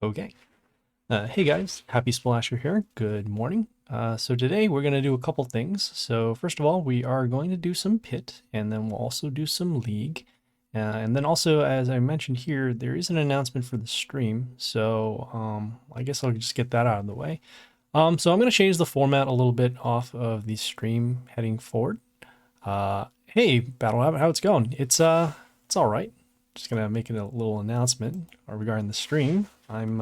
Okay. Hey guys, Happy Splasher here. Good morning. So today we're going to do a couple things. So first of all, we are going to do some pit, and then we'll also do some league. And then also, as I mentioned here, there is an announcement for the stream. So I guess I'll just get that out of the way. So I'm going to change the format a little bit off of the stream heading forward. Hey, Battle Rabbit, how it's going? It's all right. Just gonna make it a little announcement regarding the stream. I'm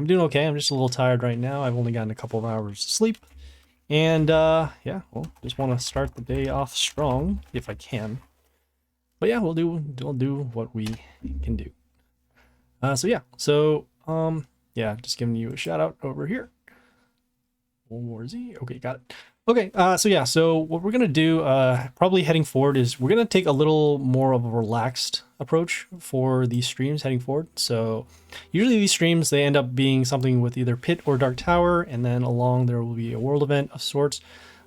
doing okay. I'm just a little tired right now. I've only gotten a couple of hours of sleep. And yeah, well, just want to start the day off strong if I can. But yeah, we'll do what we can do. So yeah, yeah, just giving you a shout out over here. War Z. Okay, got it. Okay, so yeah, so what we're gonna do, probably heading forward, is we're gonna take a little more of a relaxed approach for these streams heading forward. So usually these streams, they end up being something with either Pit or Dark Tower, and then along there will be a world event of sorts.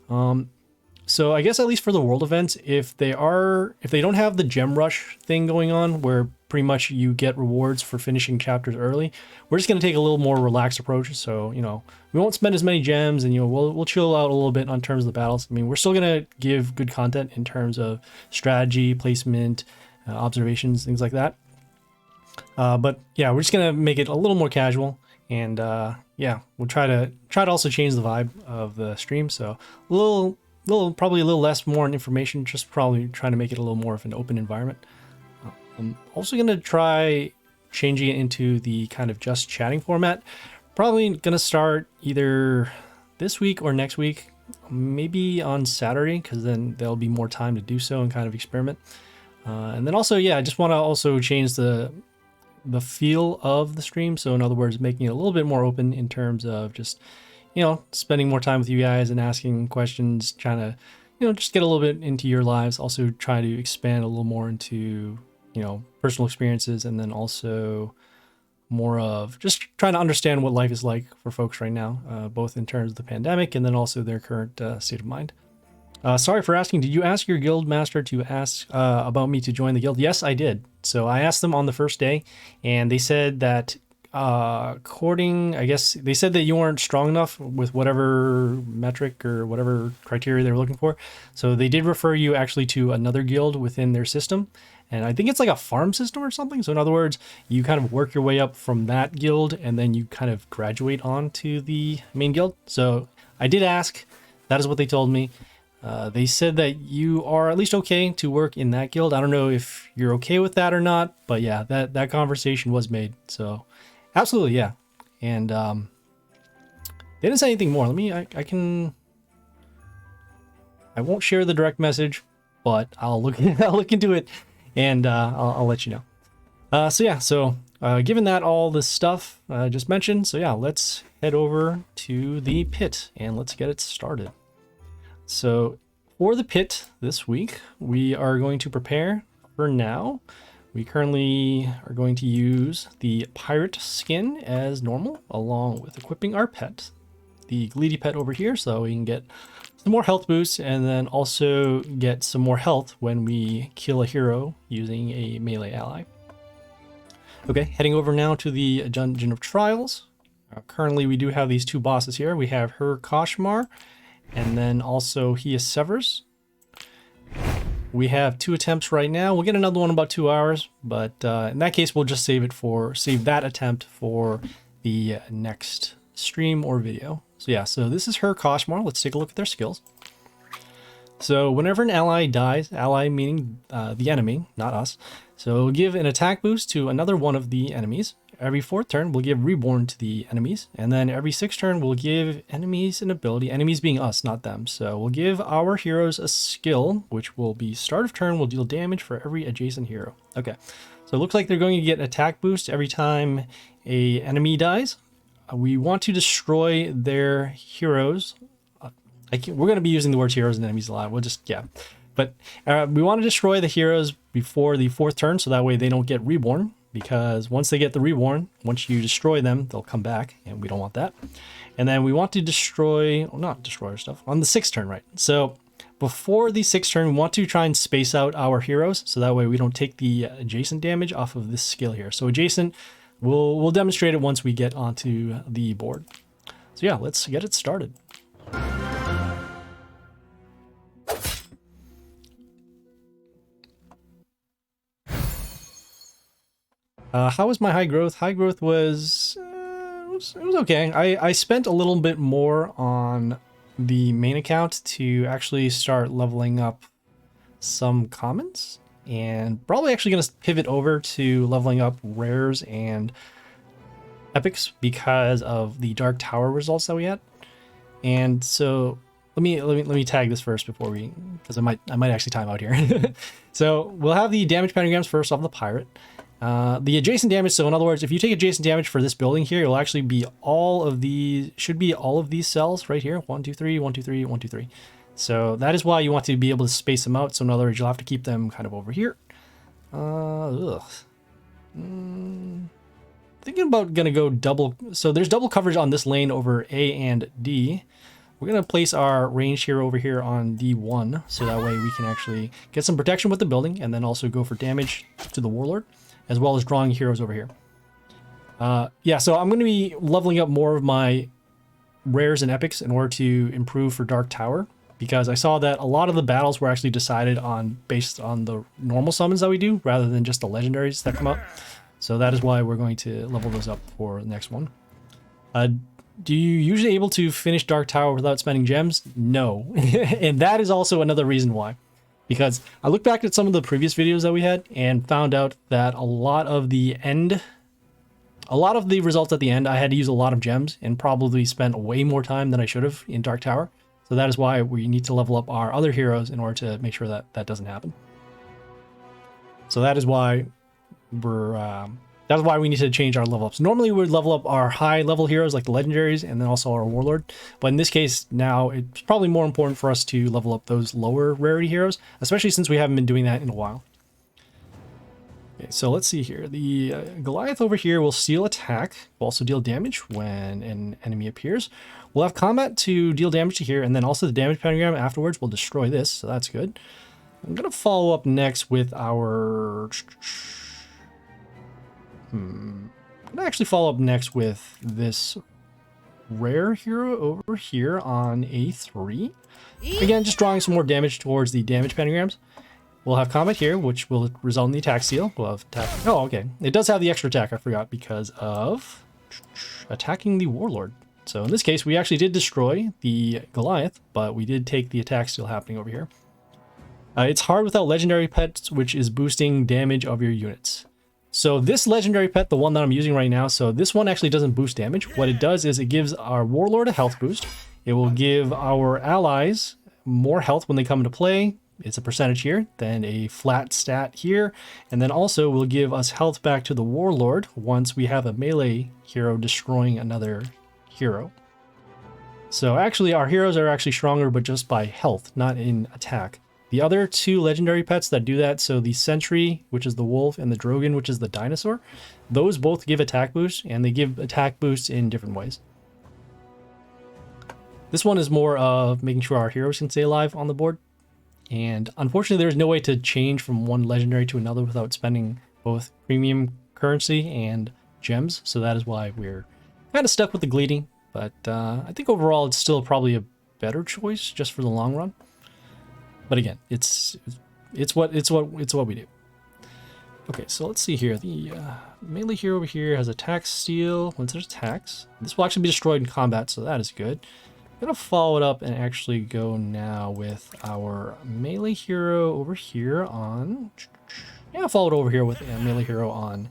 So I guess at least for the world events, if they don't have the gem rush thing going on, where pretty much you get rewards for finishing chapters early, we're just going to take a little more relaxed approach. So, you know, we won't spend as many gems, and, you know, we'll chill out a little bit on terms of the battles. I mean, we're still going to give good content in terms of strategy, placement, observations, things like that. But yeah, we're just going to make it a little more casual, and yeah, we'll try to also change the vibe of the stream. So probably a little less more information, just probably trying to make it a little more of an open environment. I'm also going to try changing it into the kind of just chatting format. Probably going to start either this week or next week, maybe on Saturday, because then there'll be more time to do so and kind of experiment. And then also, yeah, I just want to also change the feel of the stream. So in other words, making it a little bit more open in terms of just, you know, spending more time with you guys and asking questions, trying to, you know, just get a little bit into your lives. Also try to expand a little more into, you know, personal experiences, and then also more of just trying to understand what life is like for folks right now, both in terms of the pandemic and then also their current state of mind. Sorry for asking, did you ask your guild master to ask about me to join the guild? Yes, I did. So I asked them on the first day, and they said that I guess they said that you weren't strong enough with whatever metric or whatever criteria they were looking for. So they did refer you actually to another guild within their system. And I think it's like a farm system or something. So in other words, you kind of work your way up from that guild, and then you kind of graduate on to the main guild. So I did ask. That is what they told me. They said that you are at least okay to work in that guild. I don't know if you're okay with that or not, but yeah, that conversation was made. So absolutely, yeah. And they didn't say anything more. I won't share the direct message, but I'll look into it, and I'll let you know. So yeah, given that all the stuff I just mentioned, so yeah, let's head over to the pit and let's get it started. So for the pit this week, we are going to prepare for now. We currently are going to use the pirate skin as normal, along with equipping our pet, the Gleedy pet over here, so we can get some more health boosts and then also get some more health when we kill a hero using a melee ally. Okay, heading over now to the Dungeon of Trials. Currently we do have these two bosses here. We have Herr Koshmar and then also Hius Severus. We have 2 attempts right now. We'll get another one in about 2 hours, but in that case, we'll just save that attempt for the next stream or video. So yeah, so this is Herr Koshmar. Let's take a look at their skills. So whenever an ally dies, ally meaning the enemy, not us, so we'll give an attack boost to another one of the enemies. Every 4th turn, we'll give Reborn to the enemies. And then every 6th turn, we'll give enemies an ability. Enemies being us, not them. So we'll give our heroes a skill, which will be start of turn, will deal damage for every adjacent hero. Okay, so it looks like they're going to get attack boost every time a enemy dies. We want to destroy their heroes. We're going to be using the words heroes and enemies a lot. We'll just, yeah. But we want to destroy the heroes before the 4th turn, so that way they don't get reborn. Because once they get the reborn, once you destroy them, they'll come back, and we don't want that. And then we want to destroy, well, not destroy our stuff, on the 6th turn, right? So before the 6th turn, we want to try and space out our heroes, so that way we don't take the adjacent damage off of this skill here. So adjacent, we'll demonstrate it once we get onto the board. So yeah, let's get it started. How was my high growth? High growth was, it was okay. I spent a little bit more on the main account to actually start leveling up some commons, and probably actually going to pivot over to leveling up rares and epics because of the Dark Tower results that we had. And so let me tag this first before we, because I might actually time out here. So we'll have the damage pentagrams first off the pirate. The adjacent damage, so in other words, if you take adjacent damage for this building here, it'll actually be all of these, should be all of these cells right here. 1, 2, 3, 1, 2, 3, 1, 2, 3. So that is why you want to be able to space them out. So in other words, you'll have to keep them kind of over here. Thinking about gonna go double. So there's double coverage on this lane over A and D. We're gonna place our ranged hero over here on D1, so that way we can actually get some protection with the building, and then also go for damage to the warlord, as well as drawing heroes over here. Yeah, so I'm gonna be leveling up more of my rares and epics in order to improve for Dark Tower, because I saw that a lot of the battles were actually decided on based on the normal summons that we do, rather than just the legendaries that come up. So that is why we're going to level those up for the next one. Do you usually able to finish Dark Tower without spending gems? No. And that is also another reason why. Because I looked back at some of the previous videos that we had and found out that a lot of the results at the end, I had to use a lot of gems and probably spent way more time than I should have in Dark Tower. So that is why we need to level up our other heroes in order to make sure that that doesn't happen. So that is why that's why we need to change our level ups. Normally we would level up our high level heroes like the legendaries and then also our warlord. But in this case, now it's probably more important for us to level up those lower rarity heroes, especially since we haven't been doing that in a while. Okay, so let's see here. The Goliath over here will steal attack, will also deal damage when an enemy appears. We'll have combat to deal damage to here, and then also the damage pentagram afterwards will destroy this, so that's good. I'm going to follow up next with our... I'm gonna actually follow up next with this rare hero over here on A3. Again, just drawing some more damage towards the damage pentagrams. We'll have combat here, which will result in the attack steal. We'll have attack. Oh, okay. It does have the extra attack, I forgot, because of attacking the warlord. So in this case, we actually did destroy the Goliath, but we did take the attack steal happening over here. It's hard without legendary pets, which is boosting damage of your units. So this legendary pet, the one that I'm using right now, so this one actually doesn't boost damage. What it does is it gives our warlord a health boost. It will give our allies more health when they come into play. It's a percentage here, then a flat stat here, and then also will give us health back to the warlord once we have a melee hero destroying another hero. So actually our heroes are actually stronger, but just by health, not in attack. The other two legendary pets that do that, so the Sentry, which is the wolf, and the Drogon, which is the dinosaur, those both give attack boosts, and they give attack boosts in different ways. This one is more of making sure our heroes can stay alive on the board. And unfortunately, there's no way to change from one legendary to another without spending both premium currency and gems. So that is why we're kind of stuck with the Gleeding. But I think overall, it's still probably a better choice just for the long run. But again, it's what we do. Okay, so let's see here. The melee hero over here has attack steal once it attacks. This will actually be destroyed in combat, so that is good. I'm gonna follow it up and actually go now with our melee hero over here on... Yeah, I'll follow it over here with a melee hero on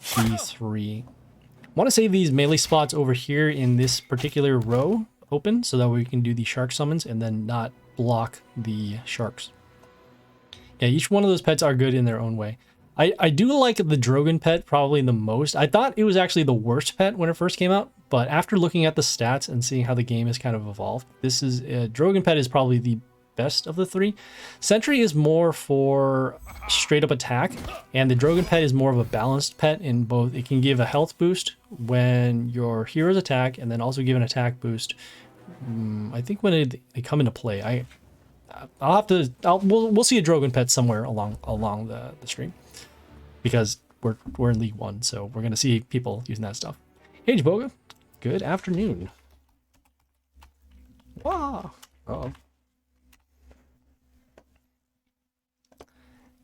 B3. I want to save these melee spots over here in this particular row open so that we can do the shark summons and then not block the sharks. Yeah, each one of those pets are good in their own way. I do like the Drogon pet probably the most. I thought it was actually the worst pet when it first came out, but after looking at the stats and seeing how the game has kind of evolved, this is Drogon pet is probably the best of the three. Sentry is more for straight up attack, and the Drogon pet is more of a balanced pet in both. It can give a health boost when your heroes attack, and then also give an attack boost. I think when they come into play. We'll see a Drogon pet somewhere along the stream, because we're in League 1, so we're gonna see people using that stuff. Hey Jaboga, good afternoon. Wow. Uh-oh.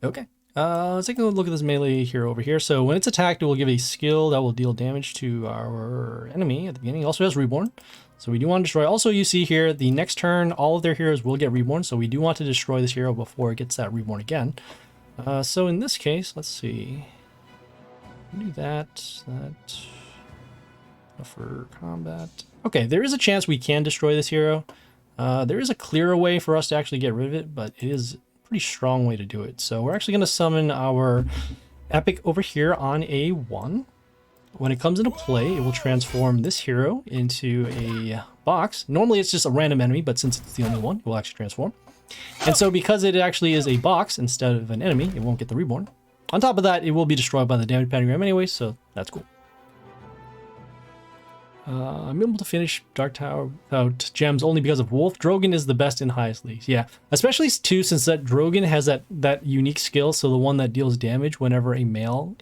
Okay. Let's take a look at this melee hero over here. So when it's attacked, it will give a skill that will deal damage to our enemy at the beginning. It also has reborn, so we do want to destroy. Also, you see here, the next turn, all of their heroes will get reborn, so we do want to destroy this hero before it gets that reborn again. So in this case, let's see. Do that. For combat. Okay, there is a chance we can destroy this hero. There is a clearer way for us to actually get rid of it, but it is pretty strong way to do it. So we're actually going to summon our epic over here on A1. When it comes into play, it will transform this hero into a box. Normally it's just a random enemy, but since it's the only one, it will actually transform. And so because it actually is a box instead of an enemy, it won't get the reborn. On top of that, it will be destroyed by the damage pentagram anyway, so that's cool. I'm able to finish Dark Tower without gems only because of Wolf. Drogon is the best in highest leagues. Yeah, especially too since that Drogon has that unique skill. So the one that deals damage whenever a male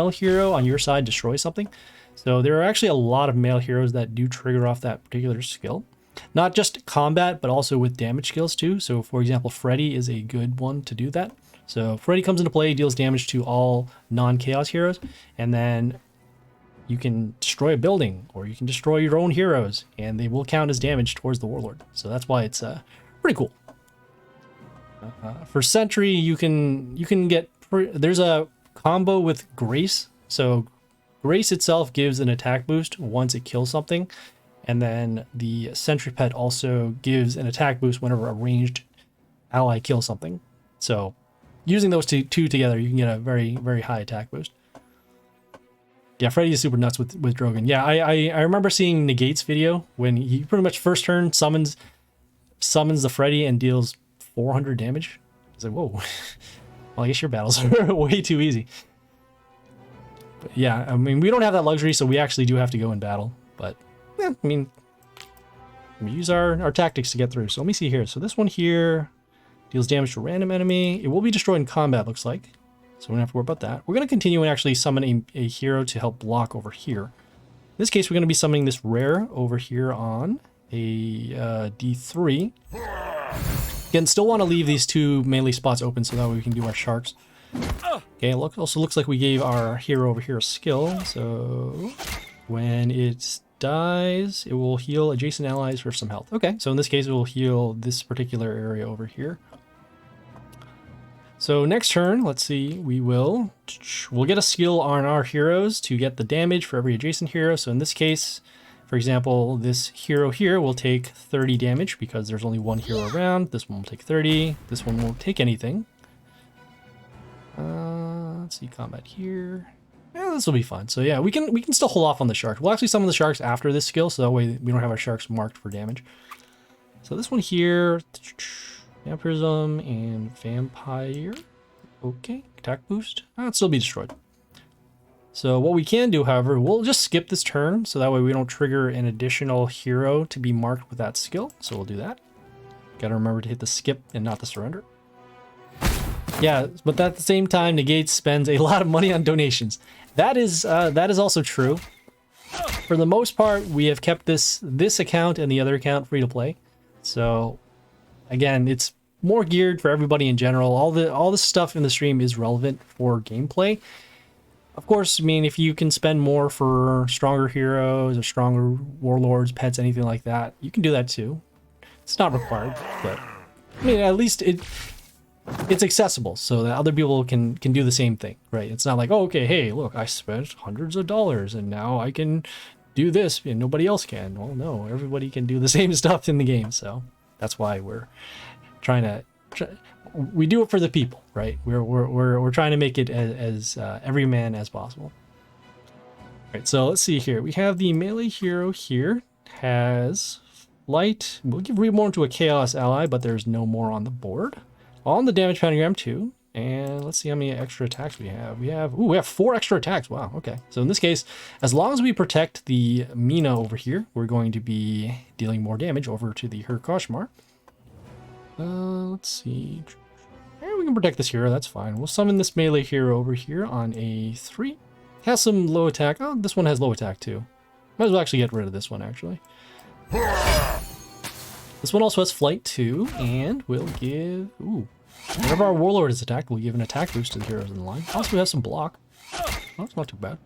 hero on your side destroys something. So there are actually a lot of male heroes that do trigger off that particular skill. Not just combat, but also with damage skills too. So for example, Freddy is a good one to do that. So Freddy comes into play, deals damage to all non-chaos heroes, and then you can destroy a building, or you can destroy your own heroes, and they will count as damage towards the warlord. So that's why it's pretty cool. For sentry, you can get there's a combo with grace. So grace itself gives an attack boost once it kills something, and then the sentry pet also gives an attack boost whenever a ranged ally kills something. So using those two together, you can get a very, very high attack boost. Yeah, Freddy is super nuts with Drogon. Yeah, I remember seeing Negate's video when he pretty much first turn summons the Freddy and deals 400 damage. I was like, whoa. Well, I guess your battles are way too easy. But yeah, I mean, we don't have that luxury, so we actually do have to go in battle. But, yeah, I mean, we use our tactics to get through. So let me see here. So this one here deals damage to a random enemy. It will be destroyed in combat, looks like. So we don't have to worry about that. We're going to continue and actually summon a hero to help block over here. In this case, we're going to be summoning this rare over here on a D3. Again, still want to leave these two melee spots open so that way we can do our sharks. Okay, also looks like we gave our hero over here a skill. So when it dies, it will heal adjacent allies for some health. Okay, so in this case, it will heal this particular area over here. So next turn, let's see, we'll get a skill on our heroes to get the damage for every adjacent hero. So in this case, for example, this hero here will take 30 damage because there's only one hero around. This one will take 30. This one won't take anything. Let's see, combat here. Yeah, this will be fun. So yeah, we can still hold off on the sharks. We'll actually summon the sharks after this skill, so that way we don't have our sharks marked for damage. So this one here. Vampirism and Vampire. Okay, attack boost. It'll still be destroyed. So what we can do, however, we'll just skip this turn, so that way we don't trigger an additional hero to be marked with that skill. So we'll do that. Gotta remember to hit the skip and not the surrender. Yeah, but at the same time, Negate spends a lot of money on donations. That is also true. For the most part, we have kept this account and the other account free to play. So again, it's more geared for everybody in general. All the stuff in the stream is relevant for gameplay. Of course, I mean, if you can spend more for stronger heroes or stronger warlords, pets, anything like that, you can do that too. It's not required, but I mean, at least it's accessible so that other people can do the same thing, right? It's not like, oh, okay, hey, look, I spent hundreds of dollars and now I can do this and nobody else can. Well, no, everybody can do the same stuff in the game, so that's why we're trying to we do it for the people, right? We're trying to make it as everyman as possible. All right, so let's see here. We have the melee hero here, has light. We'll give reborn to a chaos ally, but there's no more on the board. On the damage pentagram too. And let's see how many extra attacks we have. We have 4 extra attacks. Wow, okay. So in this case, as long as we protect the Mina over here, we're going to be dealing more damage over to the Herr Koshmar. Let's see. Yeah, we can protect this hero, that's fine. We'll summon this melee hero over here on a 3. Has some low attack. Oh, this one has low attack too. Might as well actually get rid of this one, actually. This one also has flight too, and we'll give, ooh, whenever our warlord is attacked, we'll give an attack boost to the heroes in the line. Also, we have some block. Oh, it's not too bad.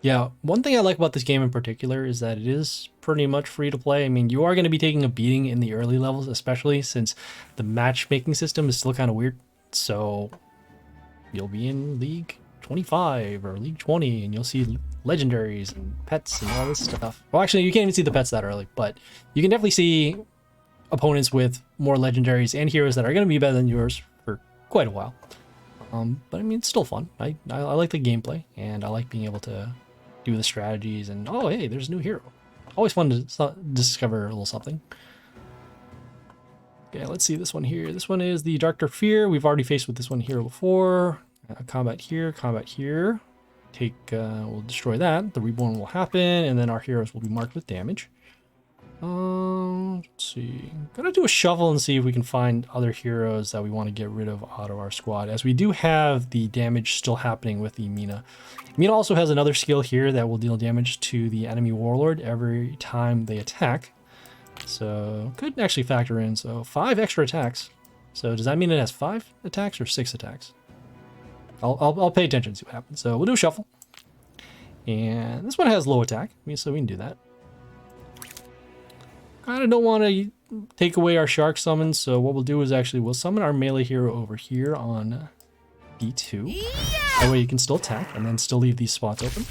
Yeah, one thing I like about this game in particular is that it is pretty much free to play. I mean, you are going to be taking a beating in the early levels, especially since the matchmaking system is still kind of weird. So you'll be in League 25 or League 20 and you'll see legendaries and pets and all this stuff. Well, actually, you can't even see the pets that early, but you can definitely see opponents with more legendaries and heroes that are going to be better than yours for quite a while. But I mean, it's still fun. I like the gameplay, and I like being able to do the strategies, and oh, hey, there's a new hero. Always fun to discover a little something. Okay, let's see this one here. This one is the Darker Fear. We've already faced with this one here before. Combat here, combat here. We'll destroy that. The reborn will happen, and then our heroes will be marked with damage. Let's see. Gonna do a shuffle and see if we can find other heroes that we want to get rid of out of our squad, as we do have the damage still happening with the Mina. Mina also has another skill here that will deal damage to the enemy warlord every time they attack. So could actually factor in. So 5 extra attacks. So does that mean it has 5 attacks or 6 attacks? I'll pay attention to see what happens. So we'll do a shuffle. And this one has low attack, so we can do that. Kind of don't want to take away our shark summons, so what we'll do is actually we'll summon our melee hero over here on B2. Yeah! That way you can still attack and then still leave these spots open.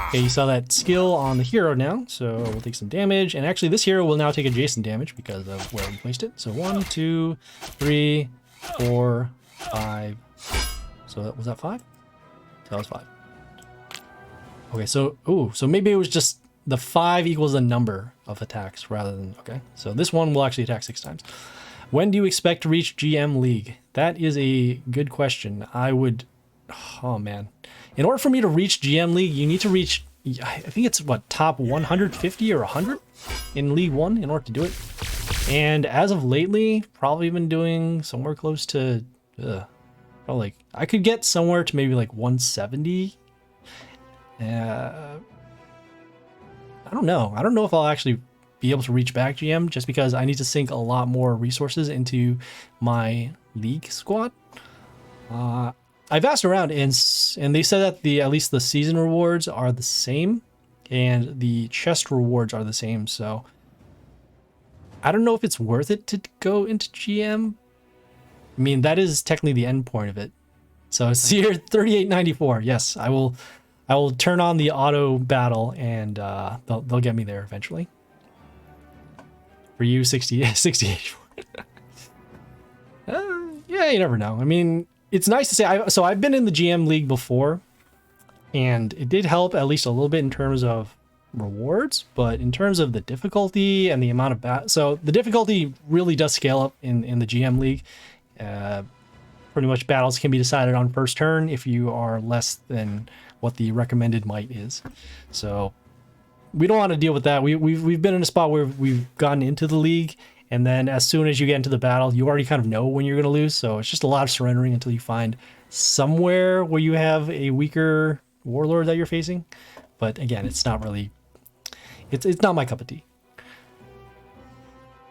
Okay, you saw that skill on the hero now, so we'll take some damage. And actually this hero will now take adjacent damage because of where we placed it. So 1, 2, 3, 4, 5. So was that 5? That was 5. Okay, so, ooh, so maybe it was just the 5 equals the number of attacks rather than, okay. So this one will actually attack 6 times. When do you expect to reach GM League? That is a good question. I would, oh man. In order for me to reach GM League, you need to reach, I think it's what, top 150 or 100 in League 1 in order to do it. And as of lately, probably been doing somewhere close to, probably like, I could get somewhere to maybe like 170. I don't know. I don't know if I'll actually be able to reach back GM just because I need to sink a lot more resources into my league squad. I've asked around and they said that at least the season rewards are the same and the chest rewards are the same. So I don't know if it's worth it to go into GM. I mean, that is technically the end point of it. So it's year 3894. Yes, I will turn on the auto battle and they'll get me there eventually. For you, 68. Yeah, you never know. I mean, it's nice to say. So I've been in the GM League before, and it did help at least a little bit in terms of rewards, but in terms of the difficulty and the amount of so the difficulty really does scale up in the GM League. Pretty much battles can be decided on first turn if you are less than what the recommended might is. So we don't want to deal with that. We've been in a spot where we've gotten into the league, and then as soon as you get into the battle, you already kind of know when you're going to lose. So it's just a lot of surrendering until you find somewhere where you have a weaker warlord that you're facing. But again, it's not really, it's not my cup of tea.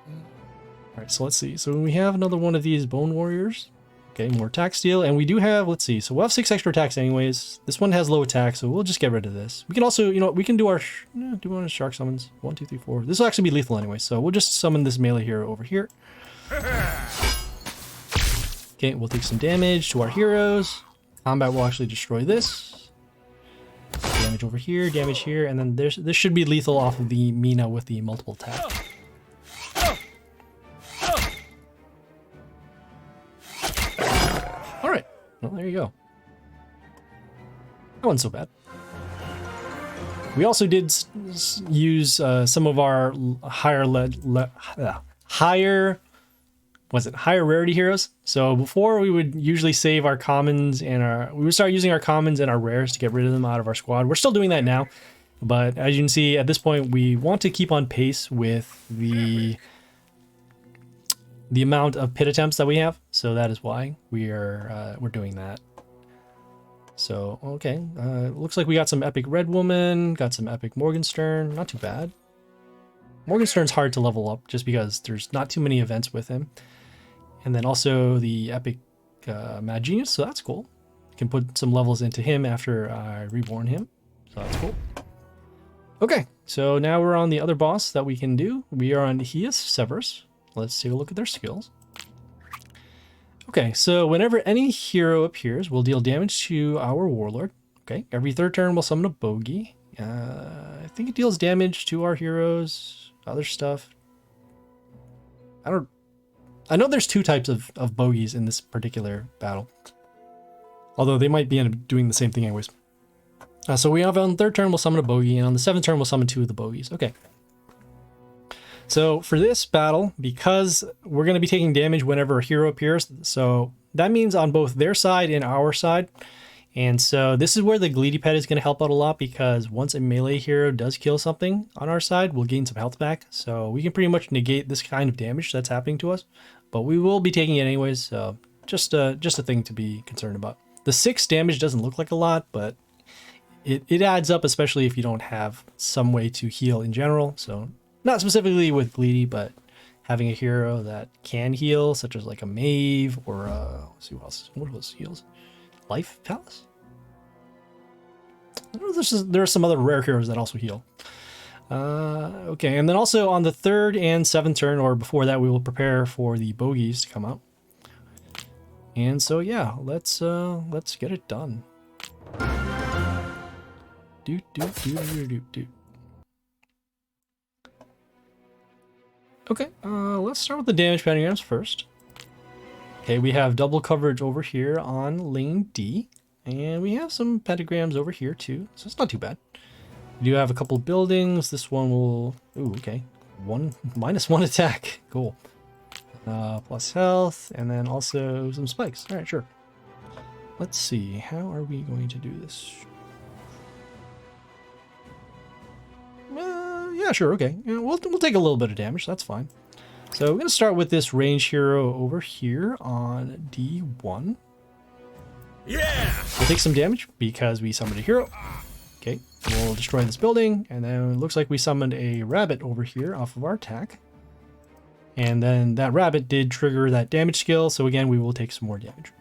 All right, so let's see. So we have another one of these bone warriors. Okay, more attack steal, and we do have, let's see, so we'll have 6 extra attacks anyways. This one has low attack, so we'll just get rid of this. We can also, we can do our, do one of shark summons. 1, 2, 3, 4. This will actually be lethal anyway, so we'll just summon this melee hero over here. Okay, we'll take some damage to our heroes. Combat will actually destroy this. Damage over here, damage here, and then this should be lethal off of the Mina with the multiple attack. Well, there you go. That wasn't so bad. We also did use some of our higher rarity heroes. So before we would usually save our commons and we would start using our commons and our rares to get rid of them out of our squad. We're still doing that now, but as you can see at this point, we want to keep on pace with the amount of pit attempts that we have, so that is why we're doing that. So, okay. Looks like we got some epic Red Woman, got some epic Morgenstern. Not too bad. Morgenstern's hard to level up just because there's not too many events with him. And then also the epic Mad Genius, so that's cool. Can put some levels into him after I reborn him, so that's cool. Okay, so now we're on the other boss that we can do. We are on Hius Severus. Let's take a look at their skills. Okay, so whenever any hero appears, we'll deal damage to our warlord. Okay, every third turn we'll summon a bogey. I think it deals damage to our heroes, other stuff. I know there's two types of bogeys in this particular battle. Although they might be end up doing the same thing anyways. So we have on the third turn we'll summon a bogey, and on the seventh turn we'll summon two of the bogeys. Okay. So for this battle, because we're going to be taking damage whenever a hero appears, so that means on both their side and our side. And so this is where the Gleedy Pet is going to help out a lot, because once a melee hero does kill something on our side, we'll gain some health back. So we can pretty much negate this kind of damage that's happening to us, but we will be taking it anyways. So just a thing to be concerned about. The 6 damage doesn't look like a lot, but it adds up, especially if you don't have some way to heal in general. So not specifically with Gleedy, but having a hero that can heal, such as like a Mave or let's see what else heals. Life Palace? I don't know, there are some other rare heroes that also heal. Okay, and then also on the third and seventh turn, or before that, we will prepare for the bogeys to come out. And so yeah, let's get it done. Okay, let's start with the damage pentagrams first. Okay, we have double coverage over here on lane D, and we have some pentagrams over here too, so it's not too bad. We do have a couple of buildings. This one will, ooh, okay, -1 attack, cool. Plus health, and then also some spikes. All right, sure. Let's see, how are we going to do this? Yeah, sure, okay. Yeah, we'll take a little bit of damage, that's fine. So we're going to start with this range hero over here on D1. Yeah! We'll take some damage because we summoned a hero. Okay, we'll destroy this building, and then it looks like we summoned a rabbit over here off of our attack. And then that rabbit did trigger that damage skill, so again, we will take some more damage.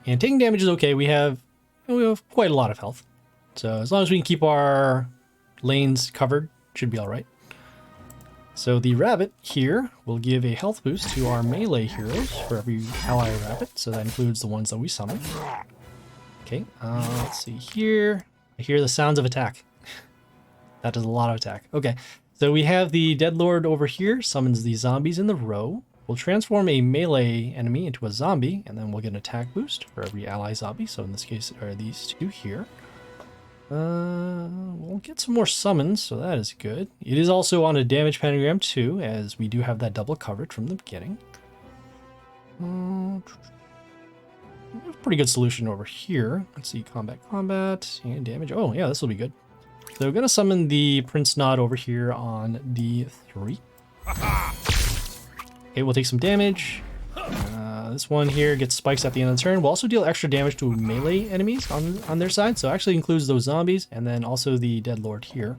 And taking damage is okay, we have quite a lot of health. So as long as we can keep our lanes covered, should be alright. So the rabbit here will give a health boost to our melee heroes for every ally rabbit, so that includes the ones that we summon. Okay, let's see here. I hear the sounds of attack. That does a lot of attack. Okay, so we have the Deadlord over here, summons the zombies in the row. We'll transform a melee enemy into a zombie, and then we'll get an attack boost for every ally zombie. So in this case, are these two here. We'll get some more summons, so that is good. It is also on a damage pentagram too, as we do have that double coverage from the beginning. Pretty good solution over here. Let's see, combat, and damage. Oh yeah, this will be good. So we're gonna summon the Prince Nod over here on D3. Okay, we'll take some damage. This one here gets spikes at the end of the turn. We'll also deal extra damage to melee enemies on their side, so it actually includes those zombies, and then also the Deadlord here.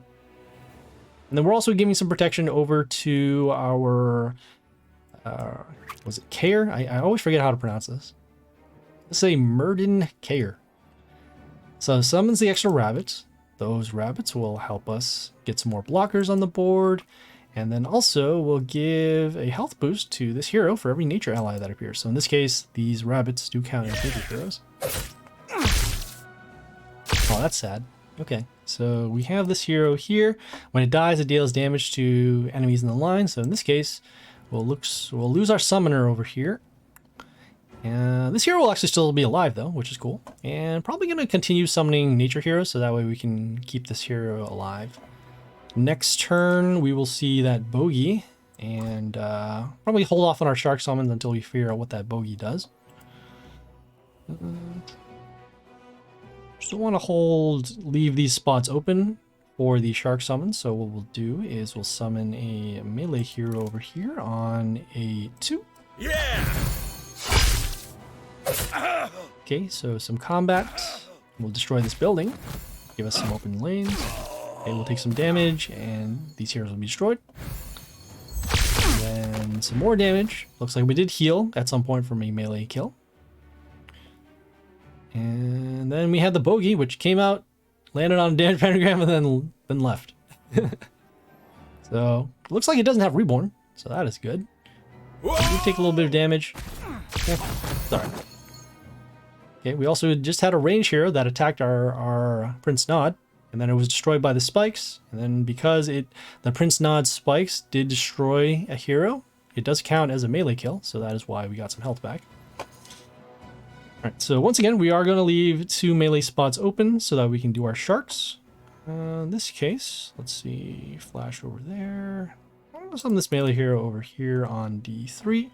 And then we're also giving some protection over to our, was it Kair? I always forget how to pronounce this. Let's say Murden Kair. So summons the extra rabbits. Those rabbits will help us get some more blockers on the board. And then also we'll give a health boost to this hero for every nature ally that appears. So in this case, these rabbits do count as nature heroes. Oh, that's sad. Okay, so we have this hero here. When it dies, it deals damage to enemies in the line. So in this case, we'll lose our summoner over here. This hero will actually still be alive though, which is cool. And probably going to continue summoning nature heroes, so that way we can keep this hero alive. Next turn, we will see that bogey, and probably hold off on our shark summons until we figure out what that bogey does. Still want to leave these spots open for the shark summons, so what we'll do is we'll summon a melee hero over here on a 2. Yeah! Okay, so some combat. We'll destroy this building. Give us some open lanes. Okay, we'll take some damage, and these heroes will be destroyed. And then some more damage. Looks like we did heal at some point from a melee kill. And then we had the bogey, which came out, landed on a damage pentagram, and then left. So, looks like it doesn't have reborn, so that is good. We take a little bit of damage. Yeah, sorry. Okay, we also just had a range hero that attacked our Prince Nod, and then it was destroyed by the spikes. And then because the Prince Nod spikes did destroy a hero, it does count as a melee kill, so that is why we got some health back. Alright, so once again, we are going to leave 2 melee spots open so that we can do our sharks. In this case, let's see, flash over there. I'll summon this melee hero over here on D3.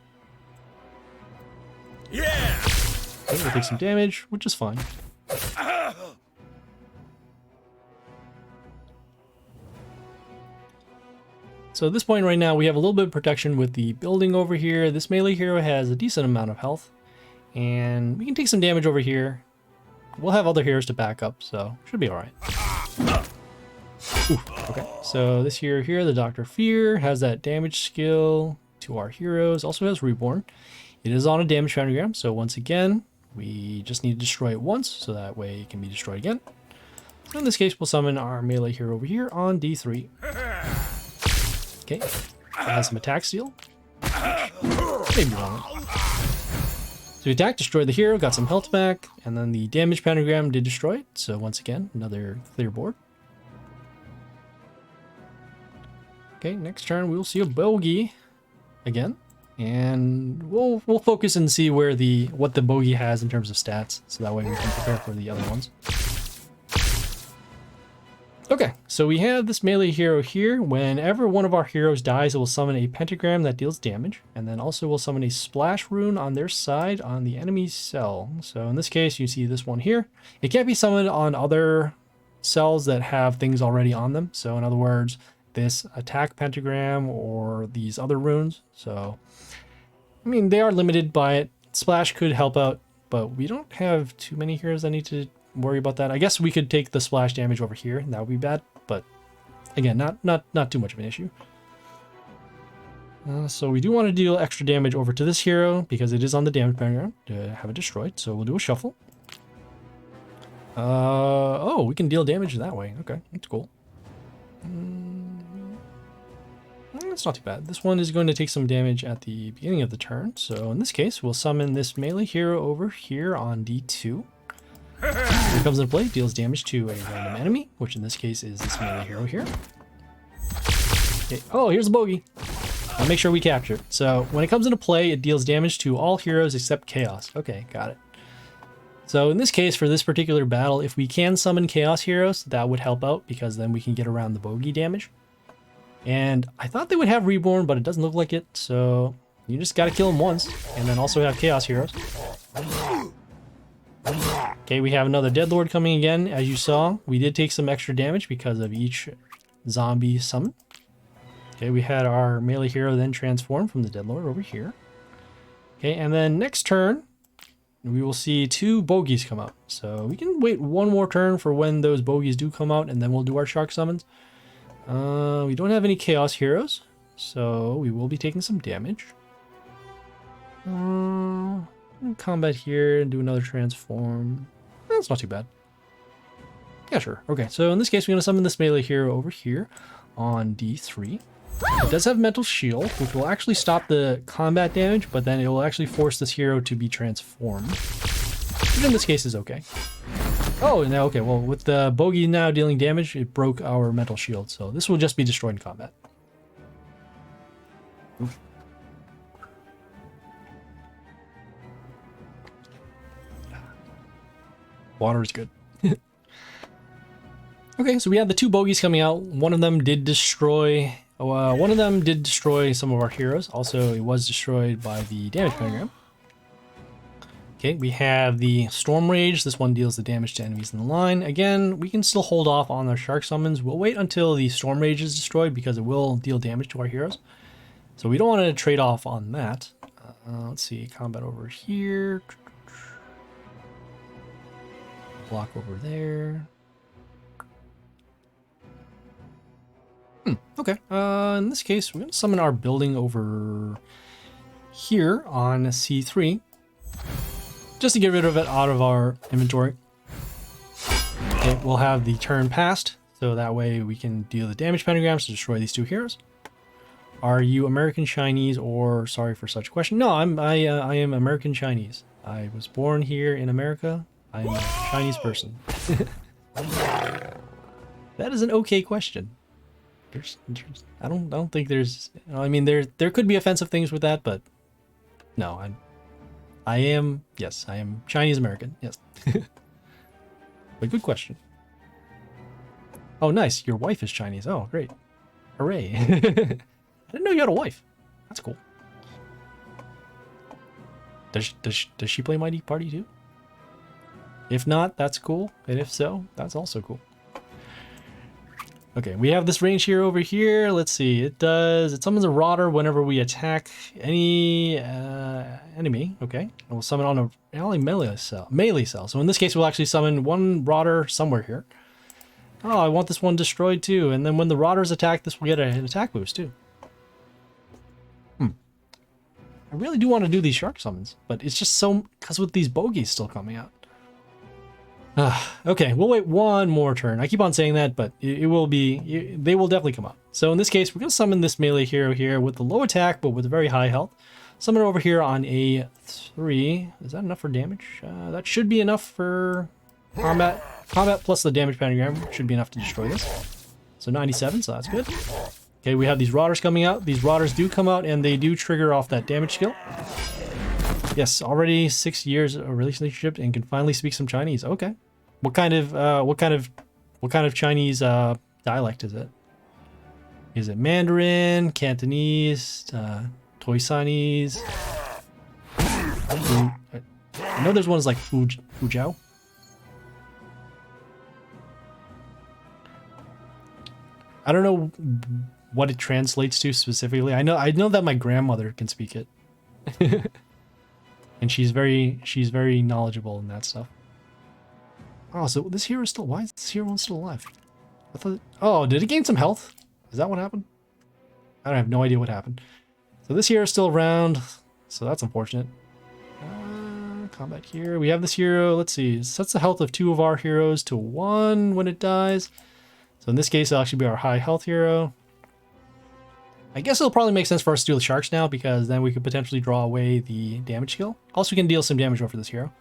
Yeah! Okay, we'll take some damage, which is fine. So at this point right now, we have a little bit of protection with the building over here. This melee hero has a decent amount of health. And we can take some damage over here. We'll have other heroes to back up, so should be alright. Okay, so this hero here, the Dr. Fear, has that damage skill to our heroes. Also has Reborn. It is on a damage pentagram, so once again, we just need to destroy it once, so that way it can be destroyed again. So in this case, we'll summon our melee hero over here on D3. Okay, it has some attack steal. Maybe wrong. So we attacked, destroyed the hero, got some health back, and then the damage pentagram did destroy it. So once again, another clear board. Okay, next turn we'll see a bogey again, and we'll focus and see where what the bogey has in terms of stats, so that way we can prepare for the other ones. Okay, so we have this melee hero here. Whenever one of our heroes dies, it will summon a pentagram that deals damage, and then also will summon a splash rune on their side on the enemy's cell. So in this case, you see this one here. It can't be summoned on other cells that have things already on them. So in other words, this attack pentagram or these other runes. So, I mean, they are limited by it. Splash could help out, but we don't have too many heroes that need to worry about that. I guess we could take the splash damage over here, and that would be bad, but again, not too much of an issue. So we do want to deal extra damage over to this hero because it is on the damage pentagram to have it destroyed. So we'll do a shuffle. Oh, we can deal damage that way. Okay, that's cool. That's not too bad. This one is going to take some damage at the beginning of the turn. So in this case, we'll summon this melee hero over here on D2. When it comes into play, deals damage to a random enemy, which in this case is this melee hero here. Okay. Oh, here's a bogey. I'll make sure we capture it. So when it comes into play, it deals damage to all heroes except Chaos. Okay, got it. So in this case, for this particular battle, if we can summon Chaos heroes, that would help out because then we can get around the bogey damage. And I thought they would have Reborn, but it doesn't look like it. So you just got to kill them once and then also have Chaos heroes. Okay, we have another Deadlord coming again. As you saw, we did take some extra damage because of each zombie summon. Okay, we had our melee hero then transform from the Deadlord over here. Okay, and then next turn, we will see 2 bogeys come out. So we can wait one more turn for when those bogeys do come out, and then we'll do our shark summons. We don't have any Chaos heroes, so we will be taking some damage. Combat here and do another transform. That's not too bad. Yeah, sure. Okay, so in this case, we're going to summon this melee hero over here on D3. It does have Mental Shield, which will actually stop the combat damage, but then it will actually force this hero to be transformed. Which in this case is okay. Oh, now, okay, well, with the bogey now dealing damage, it broke our Mental Shield, so this will just be destroyed in combat. Oof. Water is good. Okay, so we have the 2 bogeys coming out. One of them did destroy some of our heroes. Also, it was destroyed by the damage pentagram. Okay, we have the Storm Rage. This one deals the damage to enemies in the line. Again, we can still hold off on our shark summons. We'll wait until the Storm Rage is destroyed because it will deal damage to our heroes. So we don't want to trade off on that. Let's see, combat over here. block over there. Okay. In this case, we're going to summon our building over here on C3. Just to get rid of it out of our inventory. Okay, we'll have the turn passed, so that way we can deal the damage pentagrams to destroy these two heroes. Are you American Chinese or sorry for such a question? No, I am American Chinese. I was born here in America. I'm a Chinese person. That is an okay question. I don't think there's. I mean, there could be offensive things with that, but no, I am Chinese American. Yes. But good question. Oh, nice. Your wife is Chinese. Oh, great. Hooray. I didn't know you had a wife. That's cool. Does she play Mighty Party too? If not, that's cool. And if so, that's also cool. Okay, we have this range hero over here. Let's see. It summons a Rotter whenever we attack any enemy. Okay. And we'll summon on a ally melee cell. So in this case, we'll actually summon one Rotter somewhere here. Oh, I want this one destroyed too. And then when the Rotters attack, this will get an attack boost too. I really do want to do these shark summons, but it's just so, because with these bogeys still coming out. Okay, we'll wait one more turn. I keep on saying that, but they will definitely come out. So in this case, we're going to summon this melee hero here with the low attack, but with very high health. Summon it over here on a 3. Is that enough for damage? That should be enough for combat. Combat plus the damage pentagram should be enough to destroy this. So 97, so that's good. Okay, we have these Rotters coming out. These Rotters do come out and they do trigger off that damage skill. Yes, already 6 years of relationship and can finally speak some Chinese. Okay. What kind of Chinese dialect is it? Is it Mandarin, Cantonese, Toisanese? I know there's ones like Fuzhou. I don't know what it translates to specifically. I know that my grandmother can speak it. And she's very knowledgeable in that stuff. Oh, so this hero is still, why is this hero still alive? I thought, oh, did it gain some health? Is that what happened? I have no idea what happened. So this hero is still around, so that's unfortunate. Combat here. We have this hero, let's see, it sets the health of 2 of our heroes to 1 when it dies. So in this case, it'll actually be our high health hero. I guess it'll probably make sense for us to do the sharks now, because then we could potentially draw away the damage skill. Also, we can deal some damage over this hero.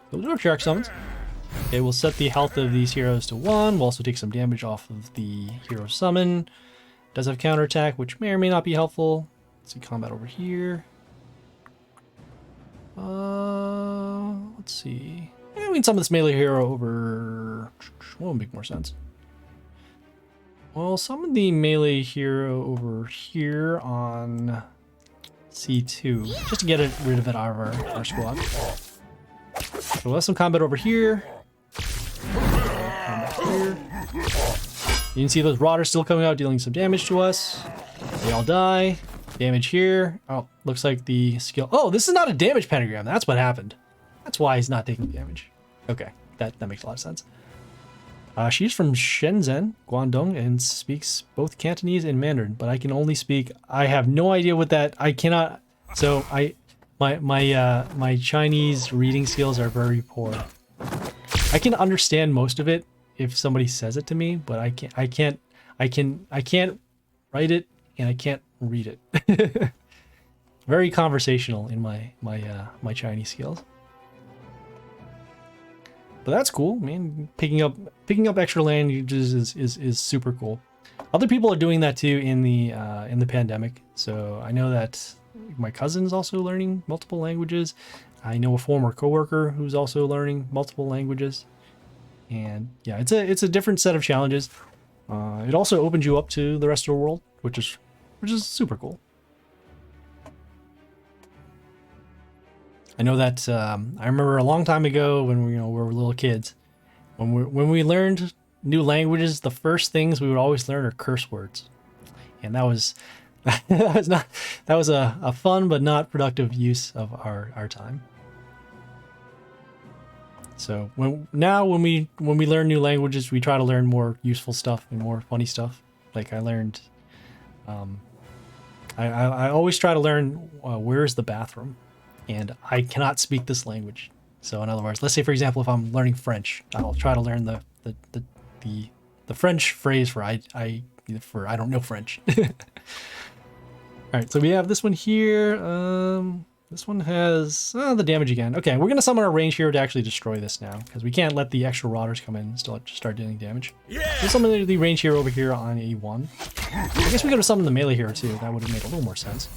So we'll do our shark summons. Okay, we'll set the health of these heroes to 1. We'll also take some damage off of the hero summon. Does have counterattack, which may or may not be helpful. Let's see combat over here. Let's see. Yeah, we can summon this melee hero over. What would make more sense? Well, summon the melee hero over here on C2, just to get rid of it out of our squad. So we'll have some combat over here. Combat here. You can see those Rotters still coming out, dealing some damage to us. They all die. Damage here. Oh, looks like the skill. Oh, this is not a damage pentagram. That's what happened. That's why he's not taking damage. Okay, that makes a lot of sense. She's from Shenzhen, Guangdong, and speaks both Cantonese and Mandarin, but I can only speak. I have no idea what that. I cannot. So my Chinese reading skills are very poor. I can understand most of it if somebody says it to me, but I can't write it and I can't read it. Very conversational in my Chinese skills. But that's cool, man. Picking up extra languages is super cool. Other people are doing that too in the pandemic. So I know that my cousin's also learning multiple languages. I know a former coworker who's also learning multiple languages. And yeah, it's a different set of challenges. It also opens you up to the rest of the world, which is super cool. I know that I remember a long time ago when we were little kids, when we learned new languages, the first things we would always learn are curse words, and that was a fun but not productive use of our time. So when we learn new languages, we try to learn more useful stuff and more funny stuff. Like I learned, I always try to learn where's the bathroom, and I cannot speak this language. So in other words, let's say for example, if I'm learning French, I'll try to learn the French phrase for I don't know French. All right, so we have this one here. This one has the damage again. Okay, we're gonna summon our range hero to actually destroy this now, because we can't let the extra rotters come in and still start dealing damage. Yeah. We'll summon the range hero over here on A1. I guess we could have summoned the melee hero too. That would have made a little more sense.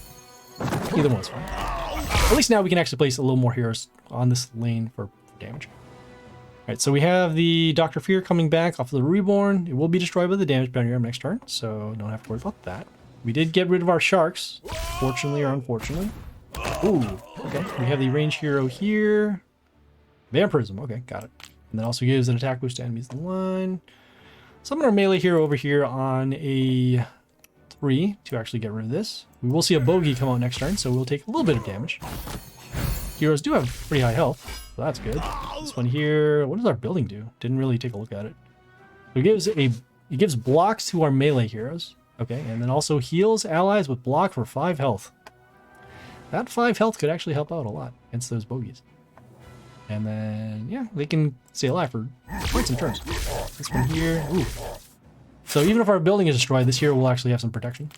Either one's fine. At least now we can actually place a little more heroes on this lane for damage. All right, so we have the Dr. Fear coming back off of the Reborn. It will be destroyed by the damage pentagram next turn, so don't have to worry about that. We did get rid of our sharks, fortunately or unfortunately. Ooh, okay. We have the range hero here. Vampirism, okay, got it. And then also gives an attack boost to enemies in the line. Summon our melee hero over here on a 3 to actually get rid of this. We will see a bogey come out next turn, so we'll take a little bit of damage. Heroes do have pretty high health, so that's good. This one here, what does our building do? Didn't really take a look at it. It gives blocks to our melee heroes. Okay, and then also heals allies with block for 5 health. That 5 health could actually help out a lot against those bogeys. And then, yeah, they can stay alive for quite some turns. This one here, ooh. So even if our building is destroyed, this hero will actually have some protection.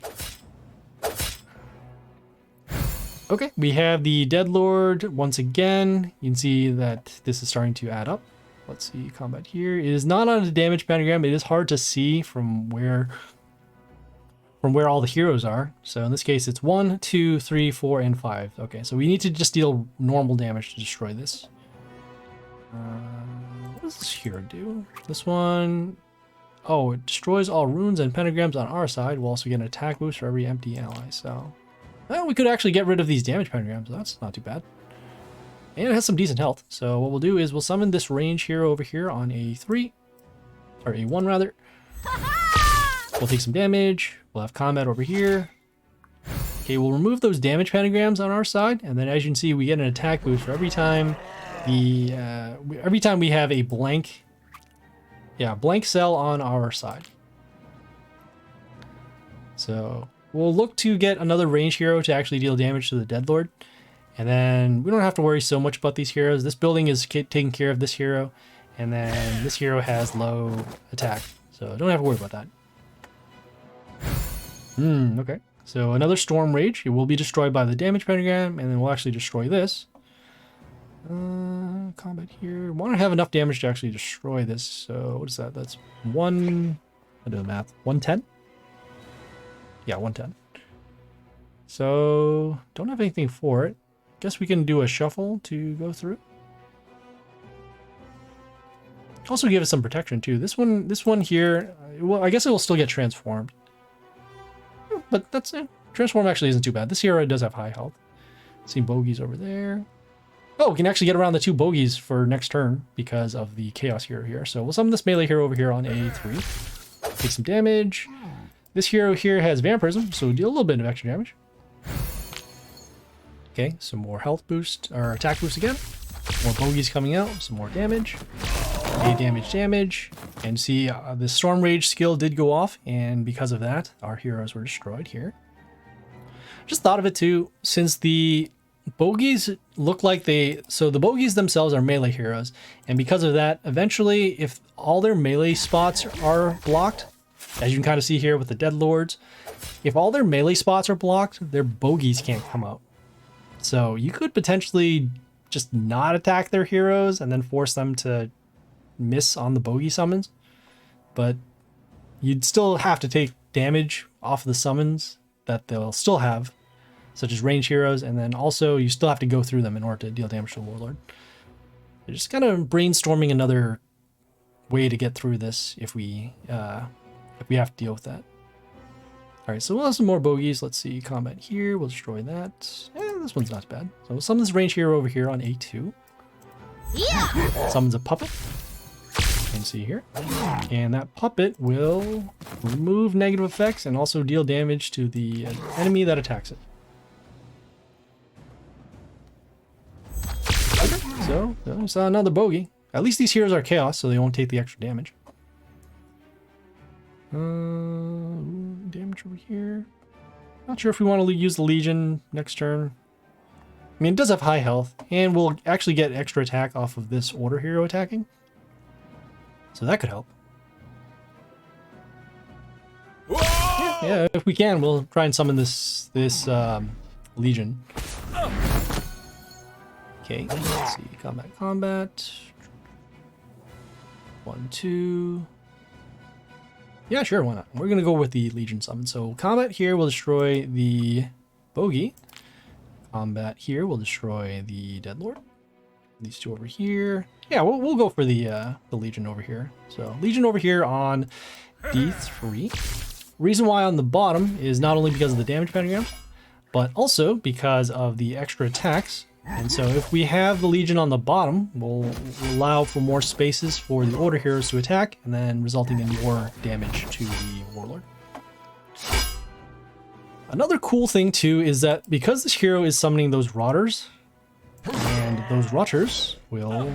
Okay, we have the Deadlord once again. You can see that this is starting to add up. Let's see, combat here. It is not on a damage pentagram. It is hard to see from where all the heroes are. So in this case, it's 1, 2, 3, 4, and 5. Okay, so we need to just deal normal damage to destroy this. What does this hero do? This one, oh, it destroys all runes and pentagrams on our side. We'll also get an attack boost for every empty ally. So, well, we could actually get rid of these damage pentagrams. That's not too bad. And it has some decent health. So what we'll do is we'll summon this range hero over here on A3, or A1 rather. We'll take some damage. We'll have combat over here. Okay, we'll remove those damage pentagrams on our side, and then as you can see, we get an attack boost for every time we have a blank cell on our side. So we'll look to get another range hero to actually deal damage to the Deadlord, and then we don't have to worry so much about these heroes. This building is taking care of this hero, and then this hero has low attack, so don't have to worry about that. Okay. So another Storm Rage. It will be destroyed by the damage pentagram, and then we'll actually destroy this. Combat here. Want to have enough damage to actually destroy this. So what is that? That's I do the math. 110? Yeah, 110. So don't have anything for it. Guess we can do a shuffle to go through. Also give us some protection too. This one here, well, I guess it will still get transformed. But that's it. Transform actually isn't too bad. This hero does have high health. See bogeys over there. Oh, we can actually get around the 2 bogeys for next turn because of the chaos hero here. So we'll summon this melee hero over here on A3. Take some damage. This hero here has vampirism, so deal a little bit of extra damage. Okay, some more health boost, or attack boost again. More bogeys coming out, some more damage. Damage. And see, the Storm Rage skill did go off, and because of that, our heroes were destroyed here. Just thought of it too, since the bogeys look like the bogeys themselves are melee heroes, and because of that, eventually, if all their melee spots are blocked, as you can kind of see here with the Deadlords, if all their melee spots are blocked, their bogeys can't come out. So you could potentially just not attack their heroes and then force them to miss on the bogey summons, but you'd still have to take damage off the summons that they'll still have, such as range heroes, and then also you still have to go through them in order to deal damage to the Warlord. They're just kind of brainstorming another way to get through this if we have to deal with that. All right, so we'll have some more bogeys. Let's see, combat here. We'll destroy that. This one's not bad. So we'll summon this range hero over here on A2. Yeah. Summons a puppet. You can see here. And that puppet will remove negative effects and also deal damage to the enemy that attacks it. Okay, so we saw another bogey. At least these heroes are chaos, so they won't take the extra damage. Damage over here. Not sure if we want to use the Legion next turn. I mean, it does have high health, and we'll actually get extra attack off of this order hero attacking. So that could help. Yeah, if we can, we'll try and summon this Legion. Okay, let's see. Combat. 1, 2. Yeah, sure, why not? We're gonna go with the Legion summon. So combat here will destroy the Bogey. Combat here will destroy the Deadlord. These two over here. Yeah, we'll go for the Legion over here. So Legion over here on D3. Reason why on the bottom is not only because of the damage pentagram, but also because of the extra attacks. And so if we have the Legion on the bottom, we'll allow for more spaces for the order heroes to attack, and then resulting in more damage to the Warlord. Another cool thing too is that because this hero is summoning those Rotters, and those Rotters will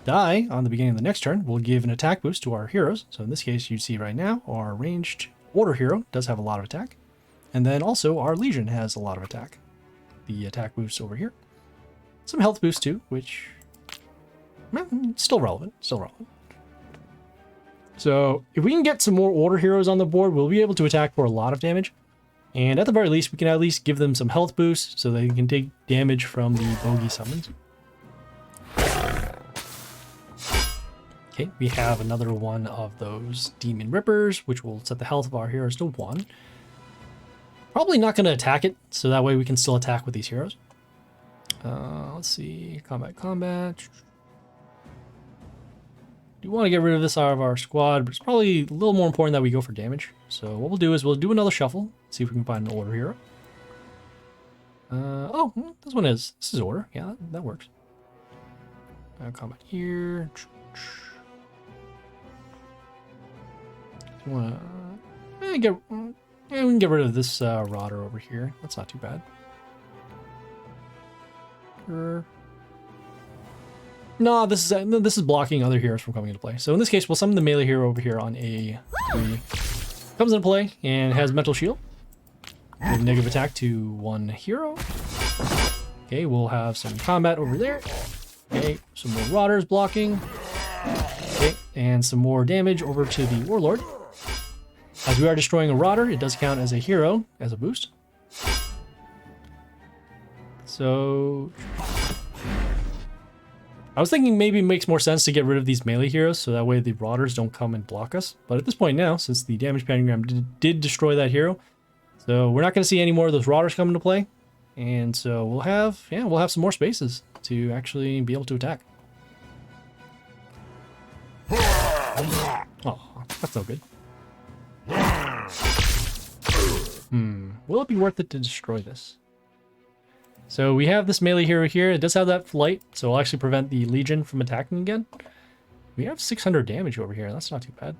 die on the beginning of the next turn, we'll give an attack boost to our heroes. So in this case, you see right now, our ranged order hero does have a lot of attack. And then also our Legion has a lot of attack. The attack boost over here. Some health boost too, which still relevant, So if we can get some more order heroes on the board, we'll be able to attack for a lot of damage. And at the very least, we can at least give them some health boost so they can take damage from the Bogey summons. Okay, we have another one of those Demon Rippers, which will set the health of our heroes to 1. Probably not going to attack it, so that way we can still attack with these heroes. Let's see, combat. Do want to get rid of this out of our squad, but it's probably a little more important that we go for damage. So what we'll do is we'll do another shuffle, see if we can find an order hero. This is order. Yeah, that works. Combat here. We can get rid of this Rotter over here. That's not too bad. No, this is blocking other heroes from coming into play. So in this case, we'll summon the melee hero over here on A3. Comes into play and has Mental Shield. We have negative attack to 1 hero. Okay, we'll have some combat over there. Okay, some more Rotters blocking. Okay, and some more damage over to the Warlord. As we are destroying a Rotter, it does count as a hero, as a boost. So I was thinking maybe it makes more sense to get rid of these melee heroes, so that way the Rotters don't come and block us. But at this point now, since the damage pentagram did destroy that hero, so we're not going to see any more of those Rotters come into play. And so we'll have some more spaces to actually be able to attack. Oh, that's no good. Will it be worth it to destroy this? So we have this melee hero here. It does have that flight, so it'll actually prevent the Legion from attacking again. We have 600 damage over here. That's not too bad.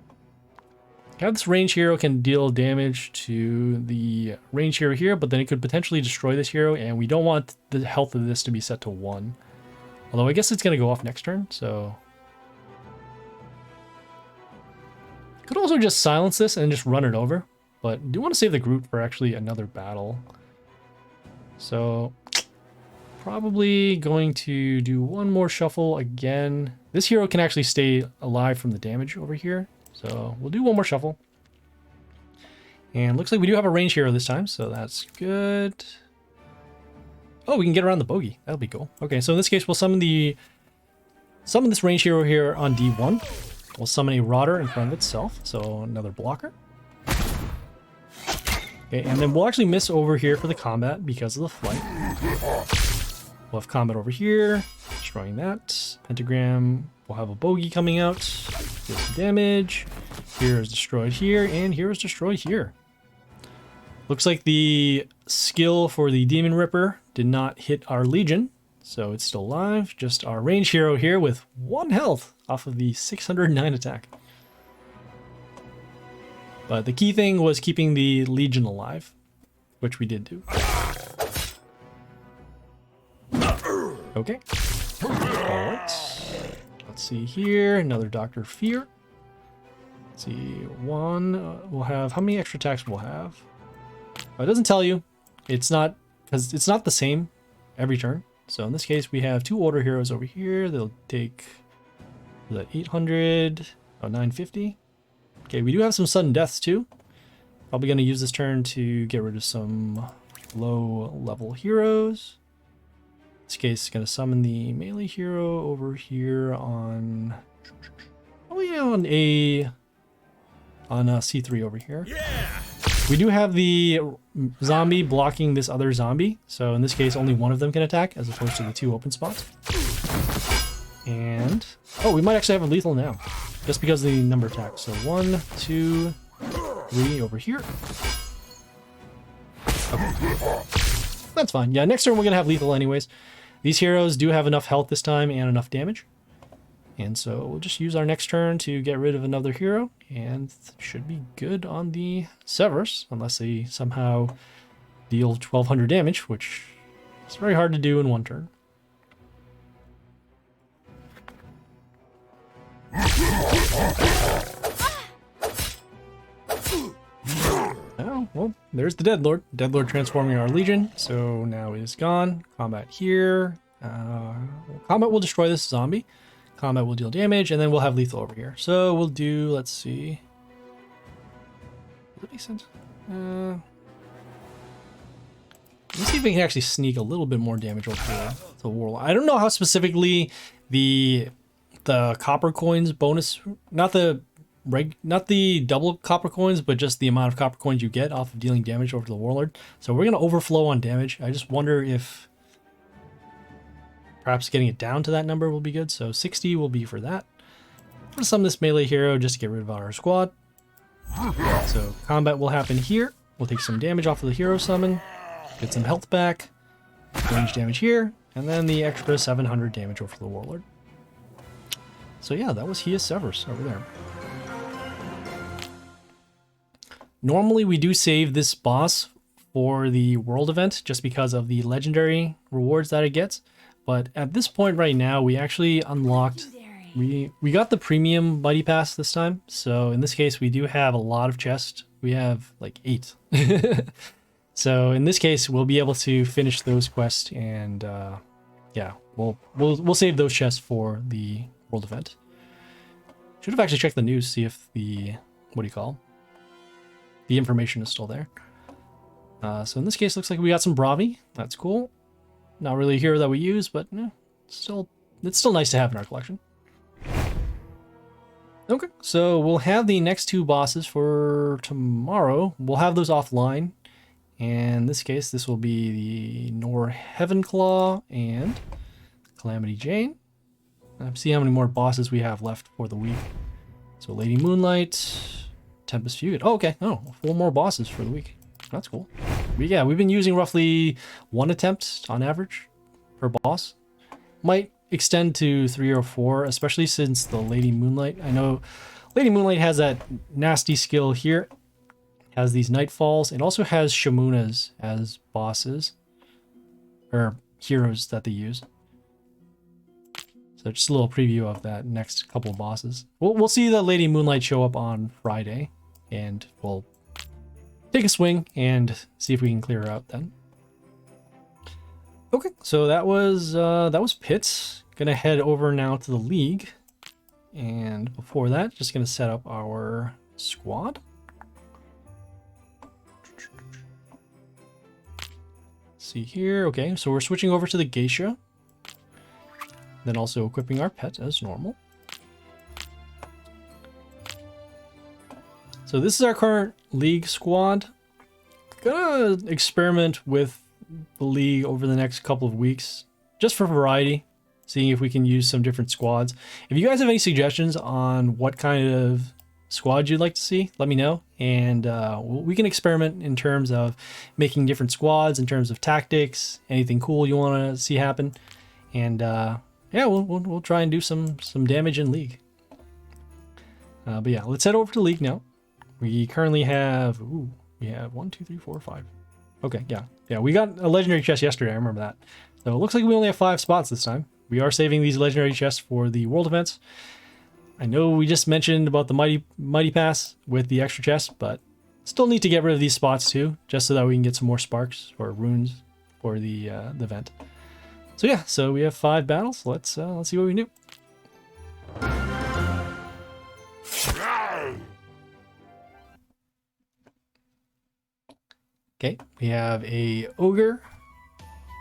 Have this range hero can deal damage to the range hero here, but then it could potentially destroy this hero, and we don't want the health of this to be set to 1. Although I guess it's going to go off next turn, so... Could also just silence this and just run it over, but I do want to save the group for actually another battle. So... probably going to do one more shuffle again. This hero can actually stay alive from the damage over here. So we'll do one more shuffle. And looks like we do have a range hero this time, so that's good. Oh, we can get around the Bogey. That'll be cool. Okay, so in this case, we'll summon this range hero here on D1. We'll summon a Rotter in front of itself, so another blocker. Okay, and then we'll actually miss over here for the combat because of the flight. We'll have combat over here, destroying that. Pentagram, we'll have a Bogey coming out. Deal some damage. Hero is destroyed here, and hero is destroyed here. Looks like the skill for the Demon Ripper did not hit our Legion, so it's still alive. Just our range hero here with 1 health off of the 609 attack. But the key thing was keeping the Legion alive, which we did do. Okay. Alright. Let's Let's see here, another Dr. Fear. Let's see, one, we'll have, how many extra attacks we'll have? Oh, it doesn't tell you. It's not, because it's not the same every turn. So in this case, we have 2 order heroes over here. They'll take, the 800, oh, 950. Okay, we do have some sudden deaths too. Probably going to use this turn to get rid of some low level heroes. In this case, going to summon the melee hero over here on, oh yeah, on a C3 over here. Yeah! We do have the zombie blocking this other zombie. So in this case, only one of them can attack as opposed to the 2 open spots. And, oh, we might actually have a lethal now just because of the number of attacks. So 1, 2, 3 over here. Okay. That's fine. Yeah, next turn we're going to have lethal anyways. These heroes do have enough health this time and enough damage. And so we'll just use our next turn to get rid of another hero. And should be good on the Severus, unless they somehow deal 1200 damage, which is very hard to do in one turn. Oh, well, there's the Deadlord. Deadlord transforming our Legion, so now it is gone. Combat here. Combat will destroy this zombie. Combat will deal damage, and then we'll have lethal over here. So we'll do, let's see. Does that make sense? Let's see if we can actually sneak a little bit more damage over here to the Warlock. I don't know how specifically the copper coins bonus, not the double copper coins, but just the amount of copper coins you get off of dealing damage over to the Warlord. So we're going to overflow on damage. I just wonder if perhaps getting it down to that number will be good. So 60 will be for that. I'm going to summon this melee hero just to get rid of our squad. So combat will happen here. We'll take some damage off of the hero summon, get some health back, range damage here, and then the extra 700 damage over the Warlord. So yeah, that was Hius Severus over there. Normally we do save this boss for the world event just because of the legendary rewards that it gets. But at this point right now, we actually unlocked, we got the premium buddy pass this time. So in this case, we do have a lot of chests. We have like 8. So in this case, we'll be able to finish those quests, and yeah, we'll save those chests for the world event. Should have actually checked the news, see if the, what do you call, the information is still there. So in this case, looks like we got some Bravi. That's cool. Not really a hero that we use, but it's still nice to have in our collection. Okay, so we'll have the next 2 bosses for tomorrow. We'll have those offline. And in this case, this will be the Nor Heavenclaw and Calamity Jane. Let's see how many more bosses we have left for the week. So Lady Moonlight, Tempest Feud. Oh, okay. Oh, 4 more bosses for the week. That's cool. But yeah, we've been using roughly 1 attempt on average per boss. Might extend to 3 or 4, especially since the Lady Moonlight. I know Lady Moonlight has that nasty skill here. Has these Nightfalls. It also has Shamunas as bosses. Or heroes that they use. So just a little preview of that next couple of bosses. We'll see the Lady Moonlight show up on Friday. And we'll take a swing and see if we can clear her out then. Okay, so that was Pits. Gonna head over now to the League. And before that, just gonna set up our squad. See here, okay, so we're switching over to the Geisha. Then also equipping our pet as normal. So this is our current League squad. Gonna experiment with the League over the next couple of weeks, just for variety, seeing if we can use some different squads. If you guys have any suggestions on what kind of squad you'd like to see, let me know, and we can experiment in terms of making different squads, in terms of tactics, anything cool you want to see happen, and yeah, we'll try and do some damage in League. But yeah, let's head over to League now. We currently have we have 1, 2, 3, 4, 5. Okay, yeah, we got a legendary chest yesterday. I remember that. So it looks like we only have 5 spots this time. we are saving these legendary chests for the world events. I know we just mentioned about the mighty pass with the extra chest, but still need to get rid of these spots too, just so that we can get some more sparks or runes for the event. So yeah, so we have 5 battles. Let's see what we can do. Okay, we have a ogre.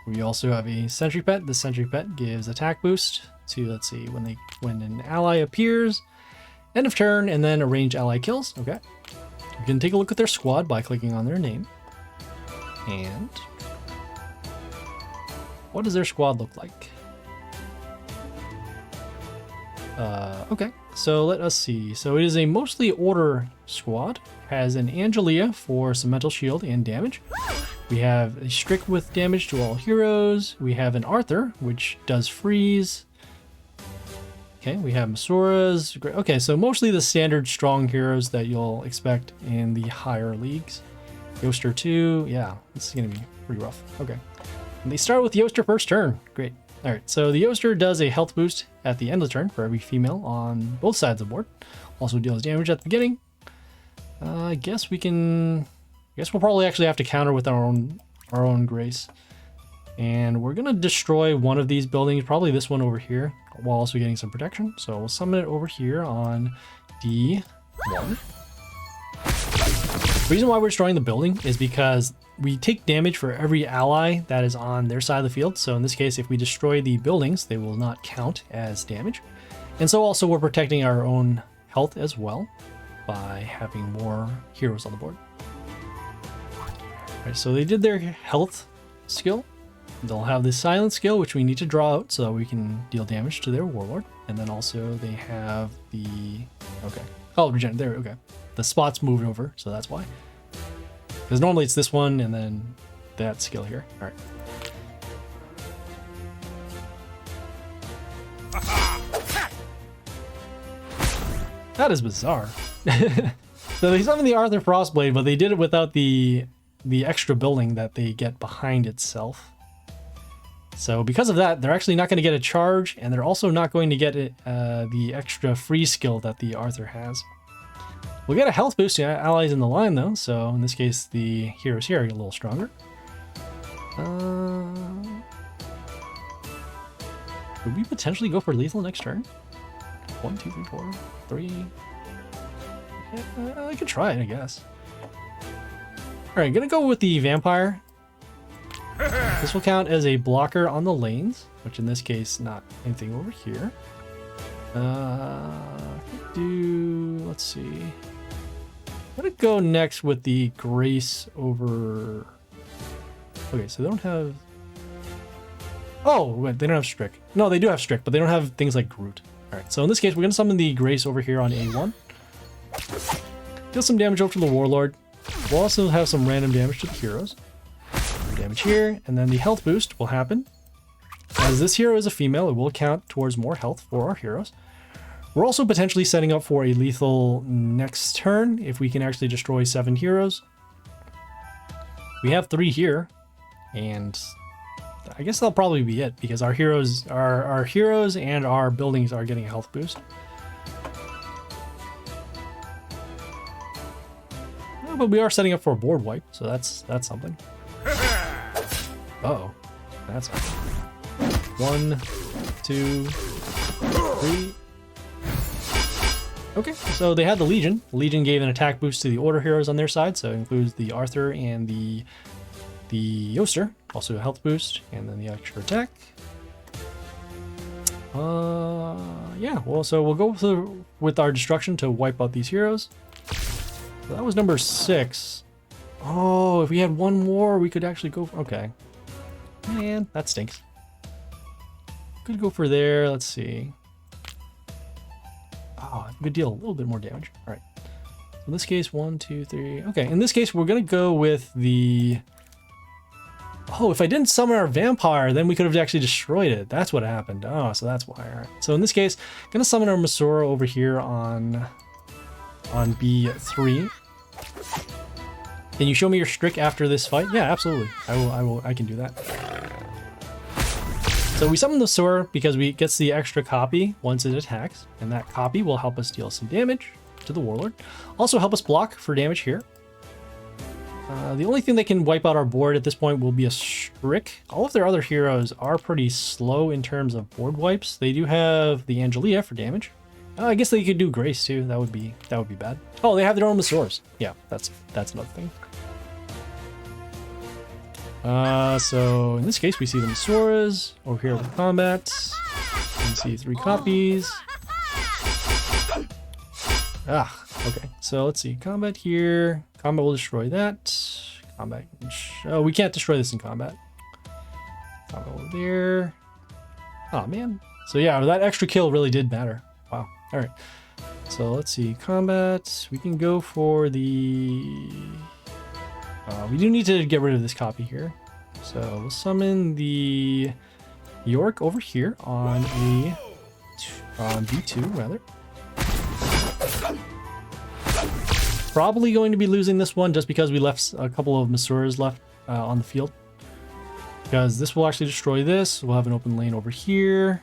We also have a sentry pet. The sentry pet gives attack boost to, let's see, when an ally appears, end of turn, and then a ranged ally kills. Okay. You can take a look at their squad by clicking on their name. And what does their squad look like? Okay, so let us see. So it is a mostly order squad. Has an Angelia for some mental shield and damage. We have a Strik with damage to all heroes. We have an Arthur, which does freeze. Okay, we have Masuras. Okay, so mostly the standard strong heroes that you'll expect in the higher leagues. Yoster 2, yeah, this is gonna be pretty rough. Okay, and they start with Yoster first turn. Great. All right, so the Yoster does a health boost at the end of the turn for every female on both sides of the board. Also deals damage at the beginning. I guess we'll probably actually have to counter with our own grace. And we're gonna destroy one of these buildings, probably this one over here, while also getting some protection. So we'll summon it over here on D1. The reason why we're destroying the building is because we take damage for every ally that is on their side of the field. So in this case, if we destroy the buildings, they will not count as damage. And so also we're protecting our own health as well by having more heroes on the board. Alright, so they did their health skill. They'll have the silent skill, which we need to draw out so that we can deal damage to their warlord. And then also they have the... okay. Oh, regen. There, okay. The spots moved over, so that's why. Because normally it's this one and then that skill here. Alright. That is bizarre. So they summoned the Arthur Frostblade, but they did it without the extra building that they get behind itself. So because of that, they're actually not going to get a charge, and they're also not going to get the extra free skill that the Arthur has. We'll get a health boost to allies in the line though, so in this case the heroes here are a little stronger. Could we potentially go for lethal next turn? 1, 2, 3, 4, 3. Yeah, I could try it, I guess. Alright, gonna go with the vampire. This will count as a blocker on the lanes, which in this case, not anything over here. Let's see. I'm gonna go next with the Grace over... okay, so they don't have... oh, wait, they don't have Strik. No, they do have Strik, but they don't have things like Groot. Alright, so in this case, we're gonna summon the Grace over here on A1. Deal some damage over to the Warlord. We'll also have some random damage to the heroes. Damage here, and then the health boost will happen. As this hero is a female, it will count towards more health for our heroes. We're also potentially setting up for a lethal next turn if we can actually destroy 7 heroes. We have 3 here, and I guess that'll probably be it because our heroes and our buildings are getting a health boost. Oh, but we are setting up for a board wipe, so that's something. Uh-oh, that's 1, 2, 3. Okay, so they had the Legion. The Legion gave an attack boost to the Order heroes on their side, so it includes the Arthur and the Yoster. Also a health boost, and then the extra attack. Yeah, well, so we'll go with our destruction to wipe out these heroes. So that was number 6. Oh, if we had one more, we could actually go for... okay. Man, that stinks. Could go for there, let's see. Oh, we could deal a little bit more damage. All right. So in this case, 1, 2, 3. Okay, in this case, we're gonna go with the... oh, if I didn't summon our vampire, then we could have actually destroyed it. That's what happened. Oh, so that's why. All right. So in this case, I'm gonna summon our Masura over here on B3. Can you show me your Strik after this fight? Yeah, absolutely. I can do that. So we summon the Sora because it gets the extra copy once it attacks, and that copy will help us deal some damage to the Warlord. Also help us block for damage here. The only thing that can wipe out our board at this point will be a Strik. All of their other heroes are pretty slow in terms of board wipes. They do have the Angelia for damage. I guess they could do Grace too. That would be bad. Oh, they have their own Masaurs. Yeah, that's another thing. So in this case, we see the Masauras over here with combat. You can see 3 copies. Okay. So let's see. Combat here. Combat will destroy that. Combat. Oh, we can't destroy this in combat. Combat over there. Oh, man. So yeah, that extra kill really did matter. Wow. All right. So let's see. Combat. We can go for the... we do need to get rid of this copy here. So we'll summon the York over here on B2 rather. Probably going to be losing this one just because we left a couple of Masauras left on the field. Because this will actually destroy this. We'll have an open lane over here.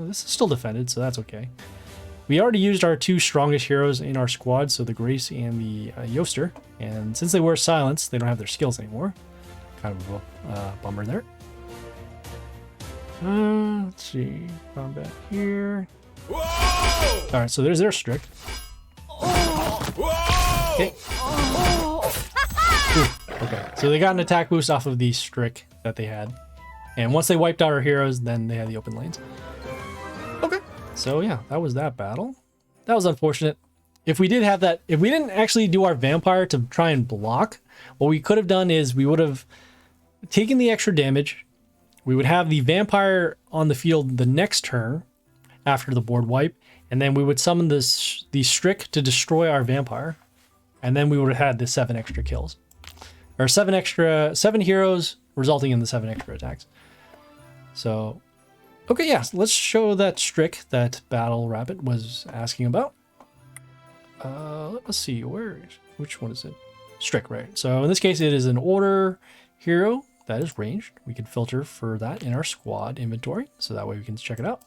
This is still defended, so that's okay. We already used our 2 strongest heroes in our squad, so the Grace and the Yoster. And since they wear silence, they don't have their skills anymore. Kind of a bummer there. Let's see. Combat here. Alright, so there's their Strik. Okay. Okay, so they got an attack boost off of the Strik that they had. And once they wiped out our heroes, then they had the open lanes. Okay. So yeah, that was that battle. That was unfortunate. If we did have that, if we didn't actually do our vampire to try and block, what we could have done is we would have taken the extra damage. We would have the vampire on the field the next turn after the board wipe, and then we would summon the Strik to destroy our vampire, and then we would have had the 7 extra kills. Or 7 heroes resulting in the 7 extra attacks. So, okay, yeah, so let's show that Strik that Battle Rabbit was asking about. Let's see, which one is it? Strik, right? So in this case, it is an order hero that is ranged. We can filter for that in our squad inventory, so that way we can check it out.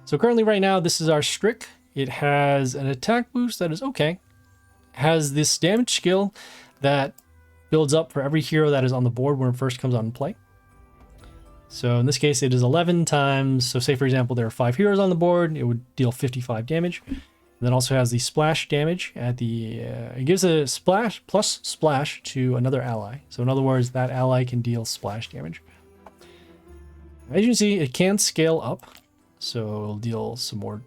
So currently right now, this is our Strik. It has an attack boost that is okay. Has this damage skill that builds up for every hero that is on the board when it first comes on play. So in this case, it is 11 times. So say, for example, there are 5 heroes on the board. It would deal 55 damage. And then also has the splash damage at the... it gives a splash plus splash to another ally. So in other words, that ally can deal splash damage. As you can see, it can scale up. So it'll deal some more...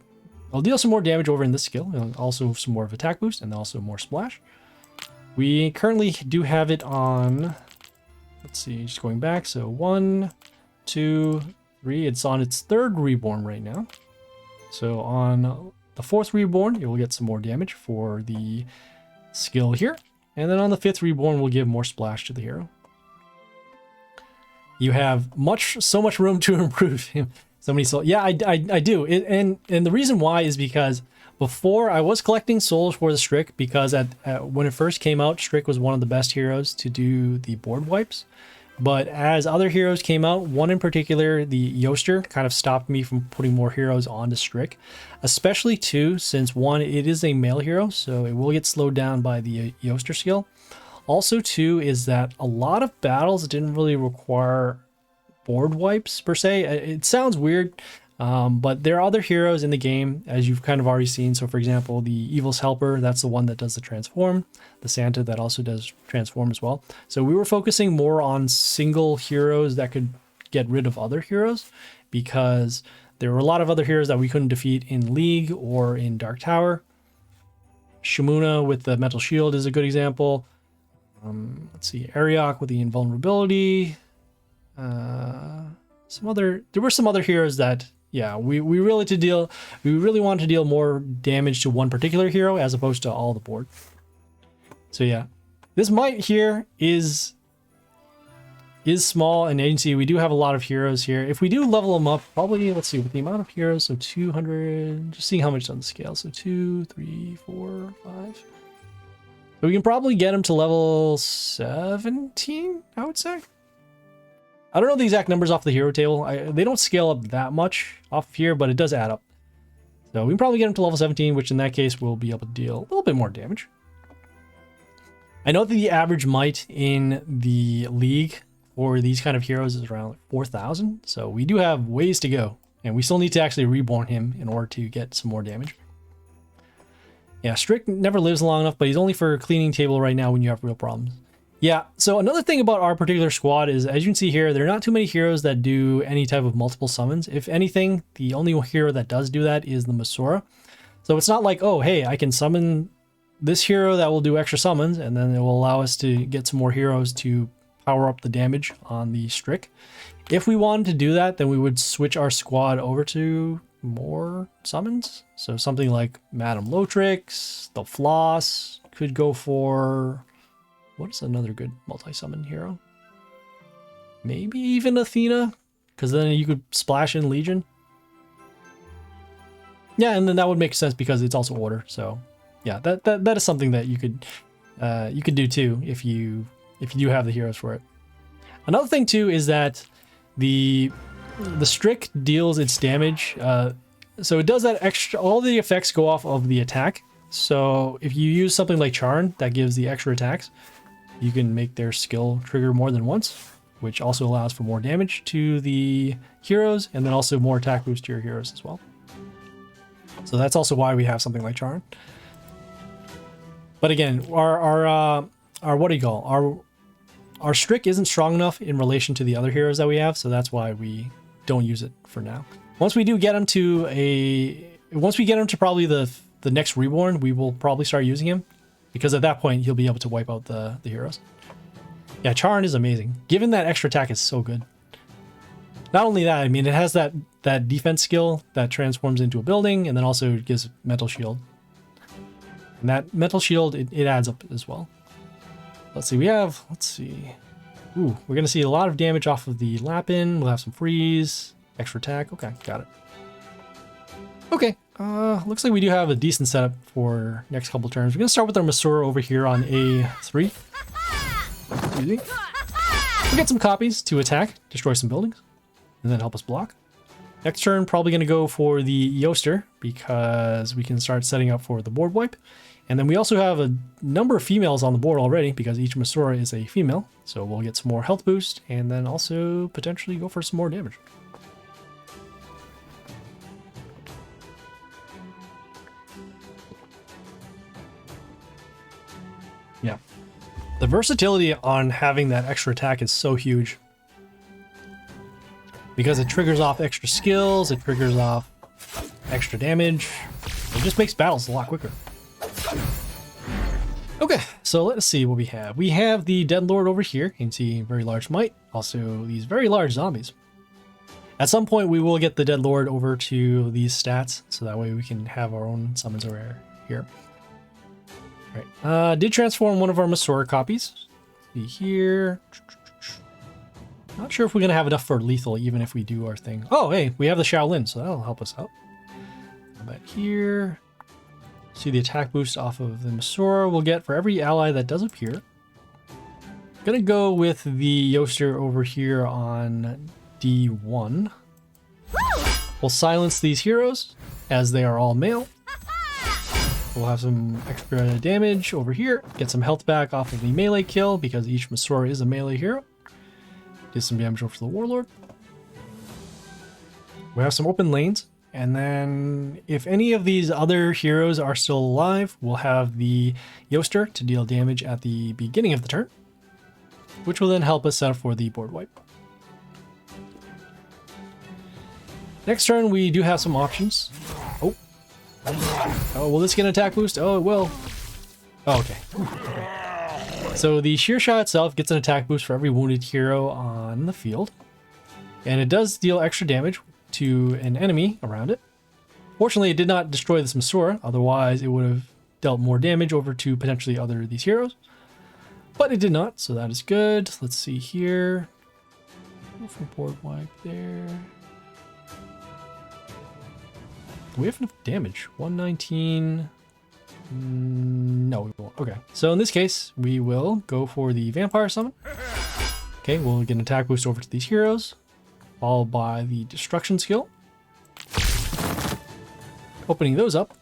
I'll deal some more damage over in this skill. And also some more of attack boost and also more splash. We currently do have it on... Let's see, just going back. So 1, 2, 3. It's on its 3rd reborn right now. So on the 4th reborn, it will get some more damage for the skill here. And then on the 5th reborn, we'll give more splash to the hero. You have so much room to improve him. So many souls. Yeah, I do. And the reason why is because before I was collecting souls for the Strik because when it first came out, Strik was one of the best heroes to do the board wipes. But as other heroes came out, one in particular, the Yoster, kind of stopped me from putting more heroes onto Strik. Especially two, since one, it is a male hero, so it will get slowed down by the Yoster skill. Also two is that a lot of battles didn't really require board wipes per se. It sounds weird, but there are other heroes in the game, as you've kind of already seen. So for example, the Evil's Helper, that's the one that does the transform. The Santa, that also does transform as well. So we were focusing more on single heroes that could get rid of other heroes, because there were a lot of other heroes that we couldn't defeat in League or in Dark Tower. Shimuna with the Metal Shield is a good example. Let's see, Ariok with the invulnerability. There were some other heroes that, yeah, we really wanted to deal more damage to one particular hero as opposed to all the board. So yeah, this might here is small, and you can see we do have a lot of heroes here. If we do level them up, probably, let's see, with the amount of heroes, so 200, just seeing how much on the scale. So 2, 3, 4, 5. So we can probably get them to level 17, I would say. I don't know the exact numbers off the hero table. They don't scale up that much off here, but it does add up. So we can probably get him to level 17, which in that case we'll be able to deal a little bit more damage. I know that the average might in the league for these kind of heroes is around 4,000. So we do have ways to go. And we still need to actually reborn him in order to get some more damage. Yeah, Strik never lives long enough, but he's only for cleaning table right now when you have real problems. Yeah, so another thing about our particular squad is, as you can see here, there are not too many heroes that do any type of multiple summons. If anything, the only hero that does do that is the Masura. So it's not like, oh, hey, I can summon this hero that will do extra summons, and then it will allow us to get some more heroes to power up the damage on the Strik. If we wanted to do that, then we would switch our squad over to more summons. So something like Madame Lotrix, the Floss, could go for... what is another good multi-summon hero? Maybe even Athena, because then you could splash in Legion. Yeah, and then that would make sense because it's also order. So yeah, that is something that you could do too if you do have the heroes for it. Another thing too is that the Strik deals its damage. So it does that extra. All the effects go off of the attack. So if you use something like Charn that gives the extra attacks, you can make their skill trigger more than once, which also allows for more damage to the heroes and then also more attack boost to your heroes as well. So that's also why we have something like Charn. But again, our what do you call our Strik isn't strong enough in relation to the other heroes that we have, so that's why we don't use it for now. Once we do get him to probably the next reborn, we will probably start using him, because at that point he'll be able to wipe out the heroes. Yeah, Charn is amazing. Given that extra attack is so good. Not only that, I mean, it has that defense skill that transforms into a building, and then also gives mental shield. And that mental shield, it adds up as well. Let's see, Ooh, we're gonna see a lot of damage off of the Lapin. We'll have some freeze, extra attack. Okay, got it. Okay, looks like we do have a decent setup for next couple turns. We're gonna start with our Masura over here on A3. Easy. We'll get some copies to attack, destroy some buildings, and then help us block. Next turn, probably gonna go for the Yoster because we can start setting up for the board wipe. And then we also have a number of females on the board already because each Masura is a female. So we'll get some more health boost and then also potentially go for some more damage. Yeah. The versatility on having that extra attack is so huge. Because it triggers off extra skills, it triggers off extra damage. It just makes battles a lot quicker. Okay, so let's see what we have. We have the Deadlord over here. You can see very large might. Also, these very large zombies. At some point, we will get the Deadlord over to these stats, so that way we can have our own summons over here. All right, did transform one of our Masura copies. See here. Not sure if we're gonna have enough for lethal, even if we do our thing. Oh, hey, we have the Shaolin, so that'll help us out. How about here? See the attack boost off of the Masura we'll get for every ally that does appear. Gonna go with the Yoster over here on D1. We'll silence these heroes as they are all male. We'll have some extra damage over here. Get some health back off of the melee kill because each Masura is a melee hero. Did some damage over to the Warlord. We have some open lanes. And then if any of these other heroes are still alive, we'll have the Yoster to deal damage at the beginning of the turn, which will then help us set up for the board wipe. Next turn, we do have some options. Oh, will this get an attack boost? Oh, it will. Oh, okay. So the Sheer Shot itself gets an attack boost for every wounded hero on the field. And it does deal extra damage to an enemy around it. Fortunately, it did not destroy this Masura, otherwise it would have dealt more damage over to potentially other of these heroes. But it did not, so that is good. Let's see here. Go for board wipe there. Do we have enough damage? 119. No, we won't. Okay. So in this case, we will go for the Vampire Summon. Okay, we'll get an attack boost over to these heroes, followed by the destruction skill. Opening those up.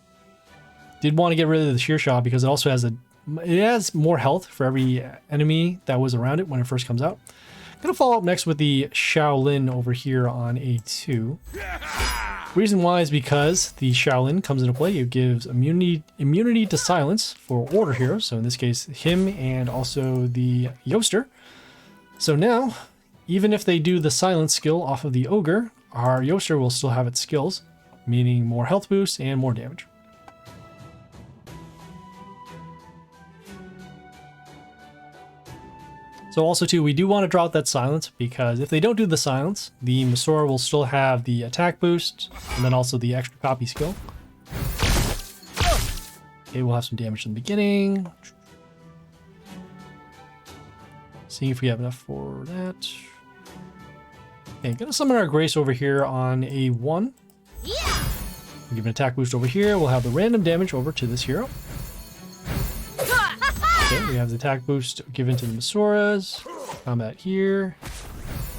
Did want to get rid of the sheer shot because it also has more health for every enemy that was around it when it first comes out. Gonna follow up next with the Shaolin over here on A2. Reason why is because the Shaolin comes into play. It gives immunity to silence for order heroes. So in this case, him and also the Yoster. So now, even if they do the silence skill off of the ogre, our Yoster will still have its skills, meaning more health boost and more damage. So also too, we do want to draw out that silence because if they don't do the silence, the Masora will still have the attack boost and then also the extra copy skill. Okay, we'll have some damage in the beginning. Seeing if we have enough for that. Okay, gonna summon our Grace over here on A1. Give an attack boost over here. We'll have the random damage over to this hero. Okay, we have the attack boost given to the Masoras. Combat here.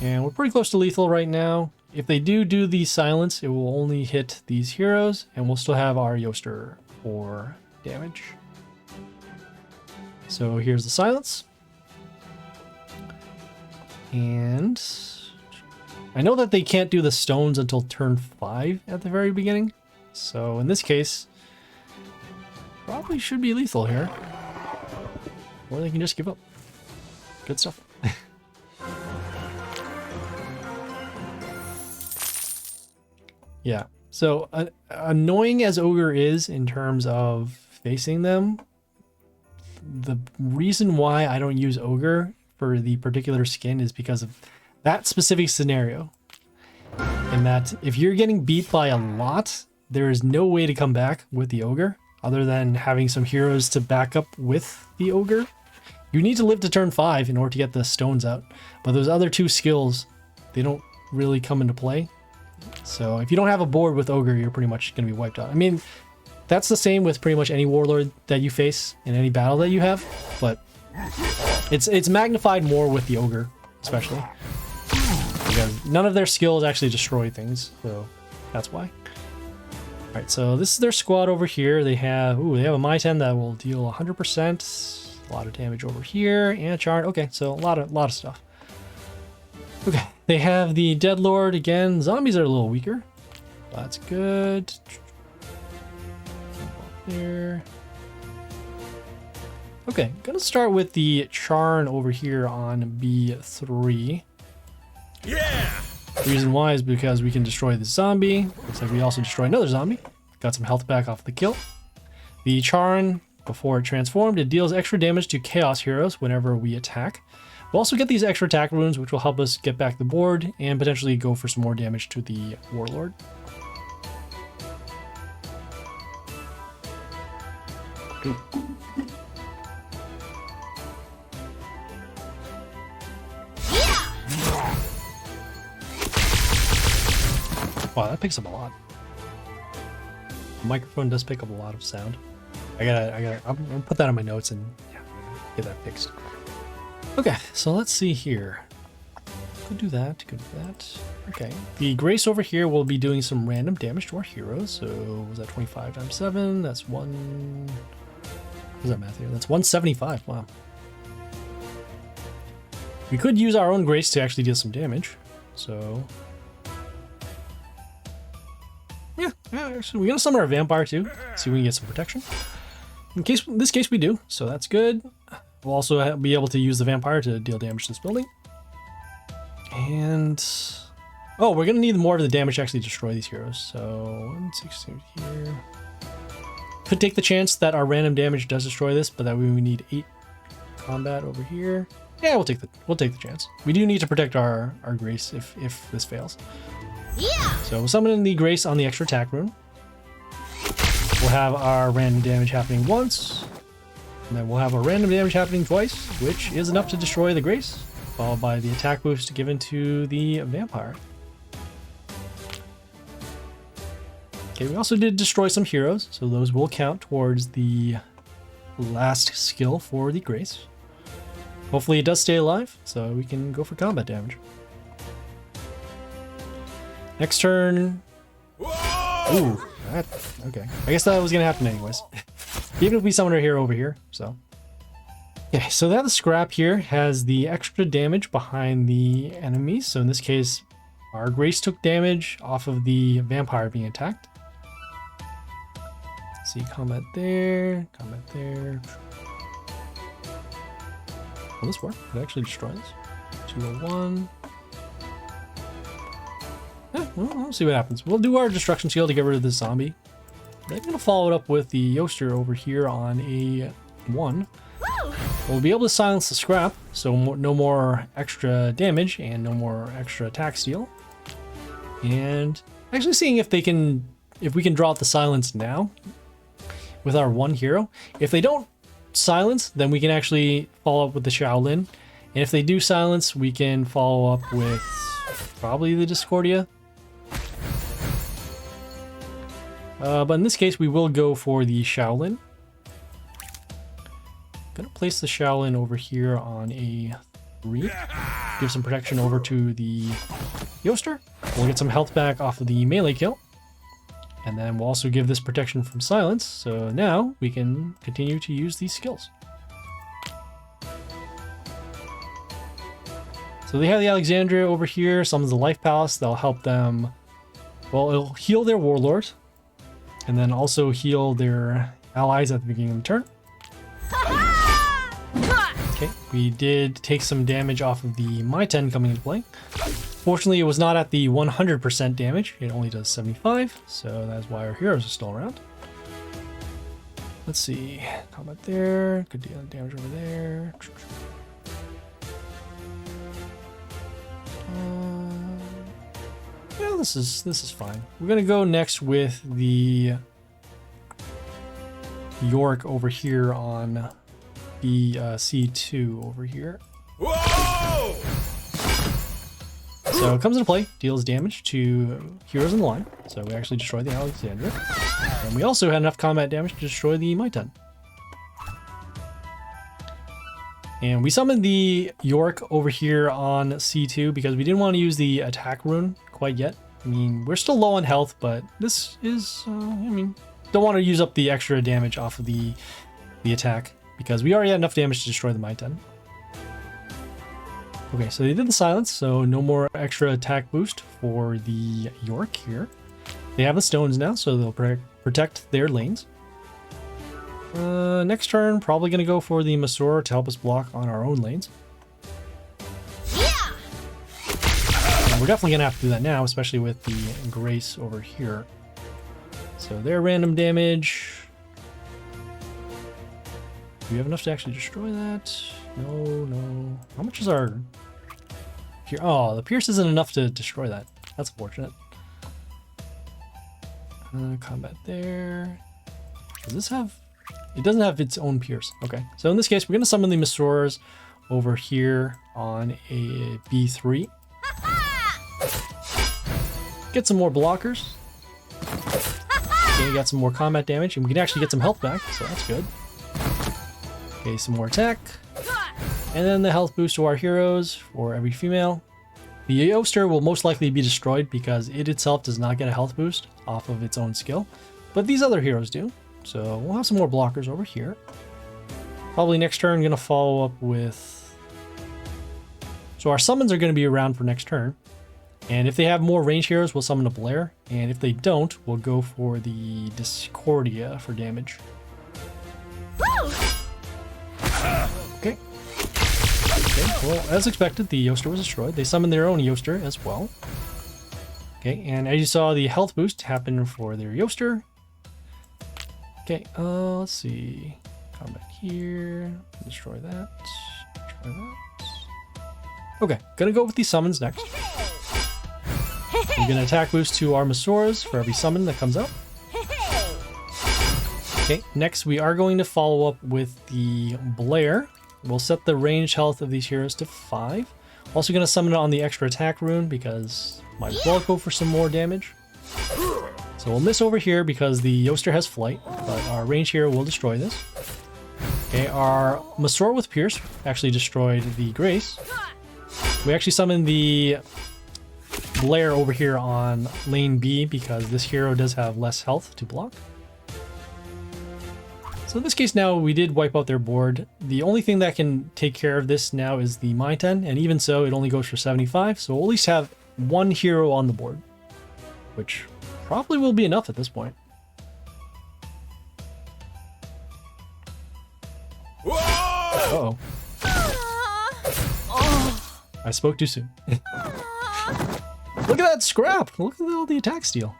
And we're pretty close to lethal right now. If they do the silence, it will only hit these heroes, and we'll still have our Yoster for damage. So here's the silence. And I know that they can't do the stones until turn 5 at the very beginning. So in this case, probably should be lethal here. Or they can just give up. Good stuff. Yeah. So annoying as Ogre is in terms of facing them, the reason why I don't use Ogre for the particular skin is because of that specific scenario. And that if you're getting beat by a lot, there is no way to come back with the Ogre other than having some heroes to back up with the Ogre. You need to live to turn 5 in order to get the stones out. But those other two skills, they don't really come into play. So if you don't have a board with Ogre, you're pretty much going to be wiped out. I mean, that's the same with pretty much any warlord that you face in any battle that you have. But it's magnified more with the Ogre, especially. Because none of their skills actually destroy things. So that's why. Alright, so this is their squad over here. They have a My-10 that will deal 100%. A lot of damage over here, and a charge. Okay, so a lot of stuff. Okay, they have the Deadlord again. Zombies are a little weaker. That's good. There. Okay, gonna start with the Charn over here on B3. Yeah. The reason why is because we can destroy the zombie. Looks like we also destroy another zombie. Got some health back off the kill. The Charn, before it transformed, it deals extra damage to Chaos heroes whenever we attack. We'll also get these extra attack runes, which will help us get back the board and potentially go for some more damage to the Warlord. Ooh. Wow, that picks up a lot. The microphone does pick up a lot of sound. I'm gonna put that on my notes and yeah, get that fixed. Okay, so let's see here. Could do that, could do that. Okay, the Grace over here will be doing some random damage to our heroes. So was that 25 times 7? That's one. What's that math here? That's 175. Wow. We could use our own Grace to actually deal some damage. So yeah, actually, we're gonna summon our vampire too. See if we can get some protection. In this case we do, so that's good. We'll also be able to use the vampire to deal damage to this building. And oh, we're gonna need more of the damage to actually destroy these heroes. So 160 here. Could take the chance that our random damage does destroy this, but that we need 8 combat over here. Yeah, we'll take the chance. We do need to protect our Grace if this fails. Yeah. So we'll summon in the Grace on the extra attack rune. We'll have our random damage happening once, and then we'll have our random damage happening twice, which is enough to destroy the Grace, followed by the attack boost given to the vampire. Okay, we also did destroy some heroes, so those will count towards the last skill for the Grace. Hopefully it does stay alive, so we can go for combat damage. Next turn. Ooh, okay. I guess that was gonna happen anyways. Even if we summon our hero over here, so. Okay, so that scrap here has the extra damage behind the enemies. So in this case, our Grace took damage off of the vampire being attacked. Let's see, combat there, combat there. Will this work? Could I actually destroy this? 201. Yeah, well, we'll see what happens. We'll do our destruction seal to get rid of this zombie. Then I'm gonna follow it up with the Yoster over here on a 1. We'll be able to silence the scrap, so no more extra damage and no more extra attack steal. And actually seeing if we can draw out the silence now with our 1 hero. If they don't silence, then we can actually follow up with the Shaolin. And if they do silence, we can follow up with probably the Discordia. But in this case, we will go for the Shaolin. Gonna place the Shaolin over here on a 3. Give some protection over to the Yoster. We'll get some health back off of the melee kill. And then we'll also give this protection from silence. So now we can continue to use these skills. So they have the Alexandria over here. Summons the Life Palace. That'll help them. Well, it'll heal their warlords. And then also heal their allies at the beginning of the turn. Okay, we did take some damage off of the My 10 coming into play. Fortunately, it was not at the 100% damage. It only does 75, so that's why our heroes are still around. Let's see. Combat there. Good deal of damage over there. Yeah, this is fine. We're gonna go next with the York over here on the C2 over here. Whoa! So it comes into play, deals damage to heroes in the line. So we actually destroy the Alexandra. And we also had enough combat damage to destroy the My 10. And we summoned the York over here on C2 because we didn't want to use the attack rune quite yet. I mean, we're still low on health, but this is, don't want to use up the extra damage off of the attack because we already had enough damage to destroy the My 10. Okay, so they did the silence, so no more extra attack boost for the York here. They have the stones now, so they'll protect their lanes. Next turn, probably going to go for the Masur to help us block on our own lanes. Yeah! And we're definitely going to have to do that now, especially with the Grace over here. So their random damage. Do we have enough to actually destroy that? No. How much is our... Oh, the Pierce isn't enough to destroy that. That's unfortunate. Combat there. Does this have... It doesn't have its own Pierce. Okay, so in this case, we're going to summon the Masurs over here on a B3. Get some more blockers. Okay, got some more combat damage, and we can actually get some health back, so that's good. Okay, some more attack. And then the health boost to our heroes for every female. The Yoster will most likely be destroyed because it itself does not get a health boost off of its own skill. But these other heroes do. So we'll have some more blockers over here. Probably next turn, going to follow up with... So our summons are going to be around for next turn. And if they have more range heroes, we'll summon a Blair. And if they don't, we'll go for the Discordia for damage. Okay. Okay, well, as expected, the Yoster was destroyed. They summoned their own Yoster as well. Okay, and as you saw, the health boost happened for their Yoster. Okay, let's see. Combat here. Destroy that. Destroy that. Okay, gonna go with the summons next. We're gonna attack boost to our Masurs for every summon that comes out. Okay, next we are going to follow up with the Blair. We'll set the range health of these heroes to 5. Also going to summon it on the extra attack rune because might as well go for some more damage. So we'll miss over here because the Yoster has flight, but our range hero will destroy this. Okay, our Masor with Pierce actually destroyed the Grace. We actually summoned the Blair over here on lane B because this hero does have less health to block. So in this case now, we did wipe out their board. The only thing that can take care of this now is the Mind 10, and even so, it only goes for 75, so we'll at least have one hero on the board, which probably will be enough at this point. Uh-oh. I spoke too soon. Look at that scrap! Look at all the attack steal.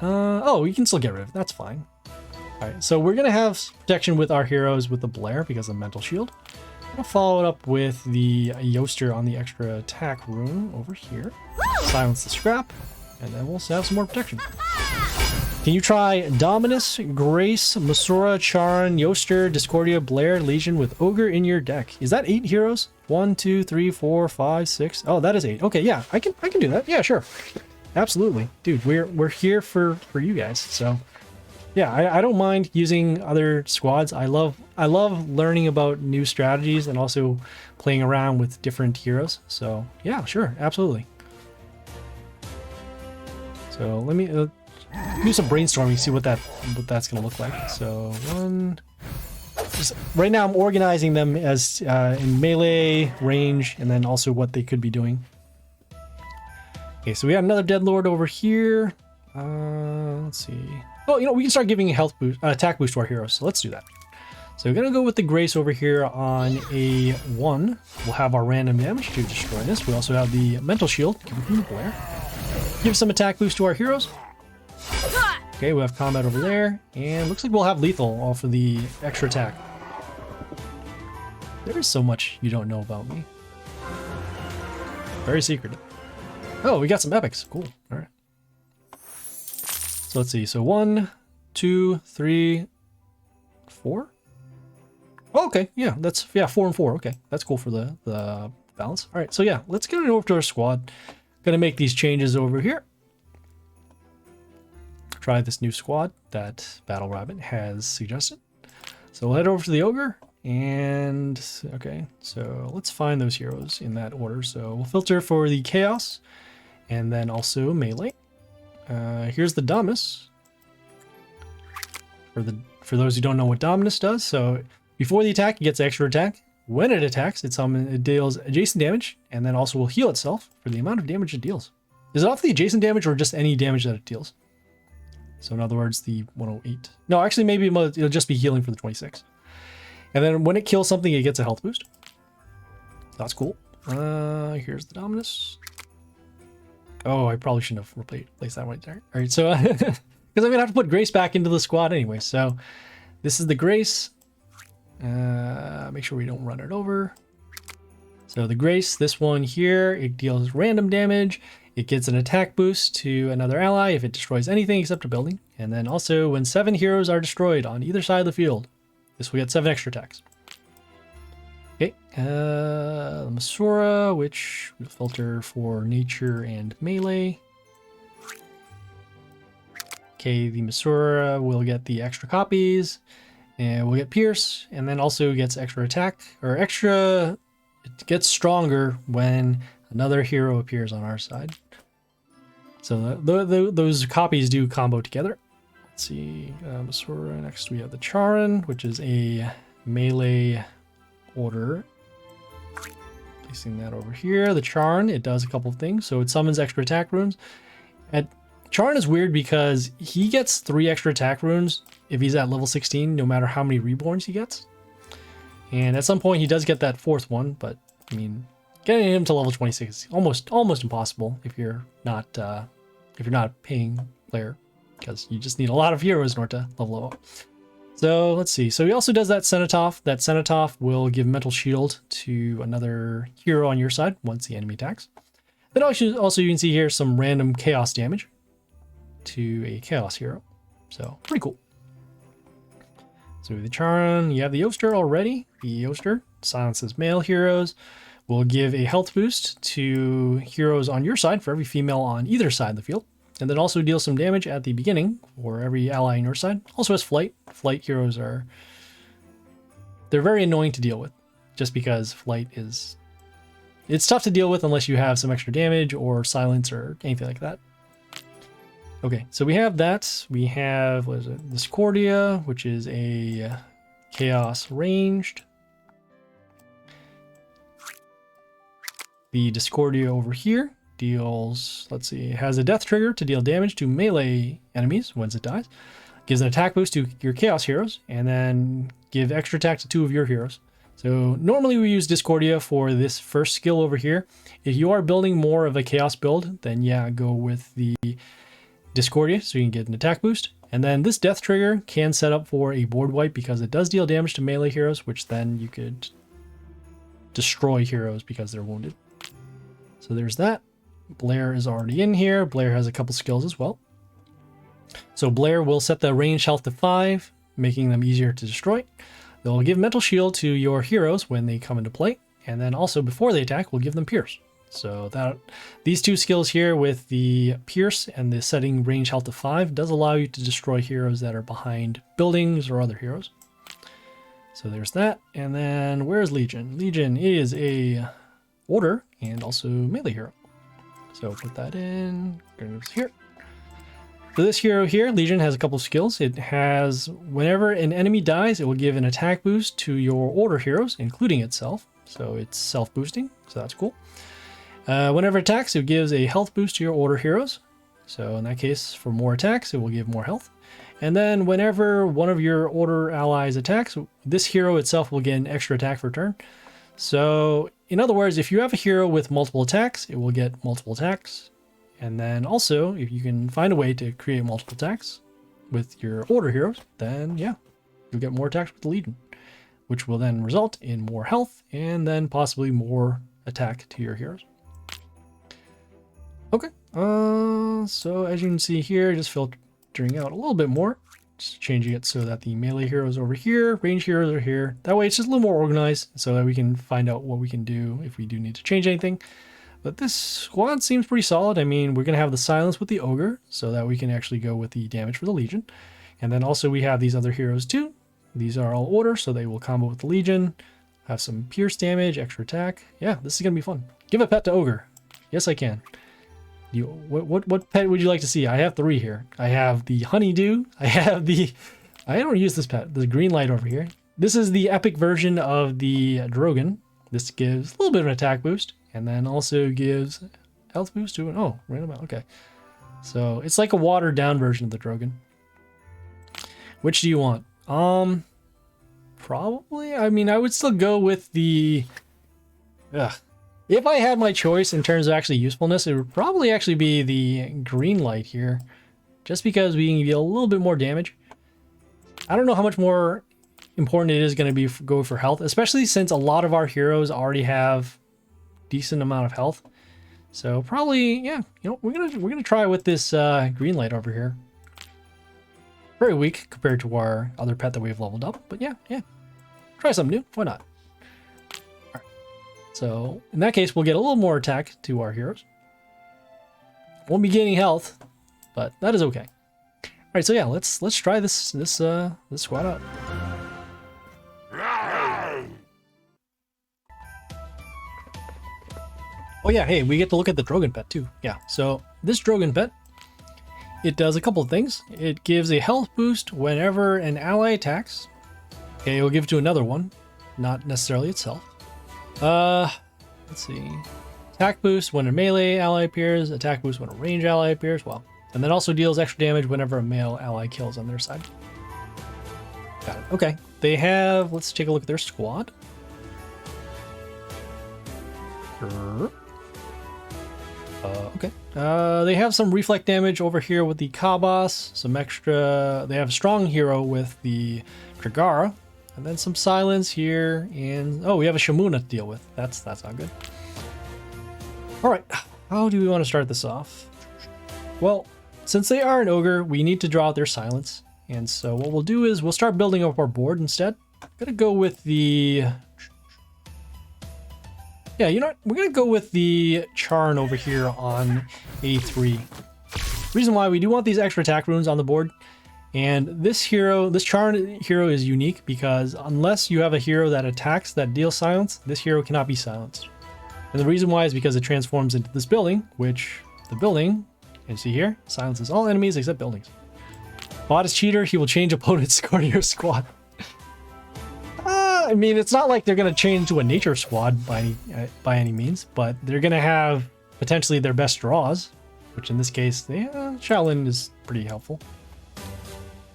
Oh, we can still get rid of it. That's fine. Alright, so we're gonna have protection with our heroes with the Blair because of Mental Shield. I'll follow it up with the Yoster on the extra attack rune over here. Silence the scrap, and then we'll have some more protection. Can you try Dominus, Grace, Masora, Charon, Yoster, Discordia, Blair, Legion with Ogre in your deck? Is that 8 heroes? 1, 2, 3, 4, 5, 6. Oh, that is 8. Okay, yeah, I can do that. Yeah, sure. Absolutely. Dude, we're here for you guys. So yeah, I don't mind using other squads. I love learning about new strategies and also playing around with different heroes. So yeah, sure, absolutely. So let me do some brainstorming, see what that's gonna look like. So right now I'm organizing them as in melee, range, and then also what they could be doing. Okay, so we got another Dead Lord over here. Let's see. Oh, you know, we can start giving a health boost, attack boost to our heroes. So let's do that. So we're gonna go with the Grace over here on a 1. We'll have our random damage to destroy this. We also have the Mental Shield coming from the Blair. Give some attack boost to our heroes. Okay, we have combat over there, and looks like we'll have lethal all for the extra attack. There is so much you don't know about me. Very secretive. Oh, we got some epics. Cool. All right. So let's see. So 1, 2, 3, 4. Oh, okay. Yeah, that's 4 and 4. Okay, that's cool for the balance. All right. So yeah, let's get it over to our squad. Gonna make these changes over here. Try this new squad that Battle Rabbit has suggested. So we'll head over to the Ogre, and okay, so let's find those heroes in that order. So we'll filter for the Chaos, and then also Melee. Here's the Dominus. For those who don't know what Dominus does, so before the attack, it gets extra attack. When it attacks, it deals adjacent damage, and then also will heal itself for the amount of damage it deals. Is it off the adjacent damage or just any damage that it deals? So in other words, the 108. No, actually, maybe it'll just be healing for the 26. And then when it kills something, it gets a health boost. That's cool. Here's the Dominus. Oh, I probably shouldn't have replaced that right there. All right, so because I'm gonna have to put Grace back into the squad anyway. So this is the Grace. Make sure we don't run it over. So the Grace, this one here, it deals random damage. It gets an attack boost to another ally if it destroys anything except a building. And then also when 7 heroes are destroyed on either side of the field, this will get 7 extra attacks. Okay, Masora, which we'll filter for nature and melee. Okay, the Masora will get the extra copies, and we'll get Pierce, and then also gets extra attack, or extra, it gets stronger when another hero appears on our side. So those copies do combo together. Let's see, Masora, next we have the Charon, which is a melee order. Placing that over here. The Charon, it does a couple of things. So it summons extra attack runes. And Charon is weird because he gets 3 extra attack runes if he's at level 16, no matter how many reborns he gets. And at some point he does get that 4th one, but I mean, getting him to level 26 is almost impossible if you're not paying player, because you just need a lot of heroes in order to level up. So let's see. So he also does that Cenotaph. That Cenotaph will give Mental Shield to another hero on your side once the enemy attacks. Then also you can see here some random chaos damage to a chaos hero. So pretty cool. So the Charon, you have the Yoster already. The Yoster silences male heroes. Will give a health boost to heroes on your side for every female on either side of the field. And then also deals some damage at the beginning for every ally on your side. Also has flight. Flight heroes are they're very annoying to deal with, just because flight is... It's tough to deal with unless you have some extra damage or silence or anything like that. Okay, so we have that. We have, what is it? Discordia, which is a chaos ranged. The Discordia over here deals, let's see, it has a death trigger to deal damage to melee enemies once it dies. Gives an attack boost to your chaos heroes, and then give extra attack to 2 of your heroes. So normally we use Discordia for this first skill over here. If you are building more of a chaos build, then yeah, go with the Discordia so you can get an attack boost. And then this death trigger can set up for a board wipe because it does deal damage to melee heroes, which then you could destroy heroes because they're wounded. So there's that. Blair is already in here. Blair has a couple skills as well. So Blair will set the range health to 5, making them easier to destroy. They'll give mental shield to your heroes when they come into play. And then also before they attack, we'll give them pierce. So that these 2 skills here with the pierce and the setting range health to 5 does allow you to destroy heroes that are behind buildings or other heroes. So there's that. And then where's Legion? Legion is a order and also melee hero. So put that in, here. So this hero here, Legion, has a couple of skills. It has, whenever an enemy dies, it will give an attack boost to your order heroes, including itself. So it's self-boosting, so that's cool. Whenever it attacks, it gives a health boost to your order heroes. So in that case, for more attacks, it will give more health. And then whenever one of your order allies attacks, this hero itself will get an extra attack for turn. So in other words, if you have a hero with multiple attacks, it will get multiple attacks. And then also, if you can find a way to create multiple attacks with your order heroes, then yeah, you'll get more attacks with the Legion, which will then result in more health and then possibly more attack to your heroes. Okay, so as you can see here, just filtering out a little bit more, just changing it so that the melee heroes over here, range heroes are here. That way it's just a little more organized so that we can find out what we can do if we do need to change anything. But this squad seems pretty solid. I mean, we're going to have the silence with the ogre so that we can actually go with the damage for the Legion. And then also we have these other heroes too. These are all order, so they will combo with the Legion. Have some pierce damage, extra attack. Yeah, this is going to be fun. Give a pet to ogre. Yes, I can. What pet would you like to see? I have 3 here. I have the honeydew. I have the... I don't use this pet. The green light over here. This is the epic version of the Drogon. This gives a little bit of an attack boost. And then also gives health boost to an... Oh, random amount. Okay. So it's like a watered down version of the Drogon. Which do you want? Probably. I mean, I would still go with the... If I had my choice in terms of actually usefulness, it would probably actually be the green light here. Just because we can deal a little bit more damage. I don't know how much more important it is going to be go for health, especially since a lot of our heroes already have decent amount of health. So probably, yeah, you know, we're gonna try with this green light over here. Very weak compared to our other pet that we've leveled up, but yeah. Try something new. Why not? So in that case, we'll get a little more attack to our heroes. Won't be gaining health, but that is okay. All right, so yeah, let's try this squad out. Oh yeah, hey, we get to look at the Drogon pet too. Yeah, so this Drogon pet, it does a couple of things. It gives a health boost whenever an ally attacks. Okay, it will give it to another one, not necessarily itself. Let's see. Attack boost when a melee ally appears, attack boost when a range ally appears, well. And then also deals extra damage whenever a male ally kills on their side. Got it. Okay. They have, let's take a look at their squad. Okay. They have some reflect damage over here with the Kabas, some extra, they have a strong hero with the Trigara. And then some silence here, and oh, we have a Shamuna to deal with. That's not good. All right, how do we want to start this off? Well, since they are an ogre, we need to draw out their silence. And so what we'll do is we'll start building up our board instead. I'm gonna go with the... Yeah, you know what? We're gonna go with the Charn over here on A3. Reason why we do want these extra attack runes on the board. And this charmed hero is unique because unless you have a hero that attacks that deals silence, this hero cannot be silenced. And the reason why is because it transforms into this building, which the building, you see here, silences all enemies except buildings. Modest cheater, he will change opponent's cardio squad. I mean, it's not like they're going to change to a nature squad by any means, but they're going to have potentially their best draws, which in this case, Shaolin is pretty helpful.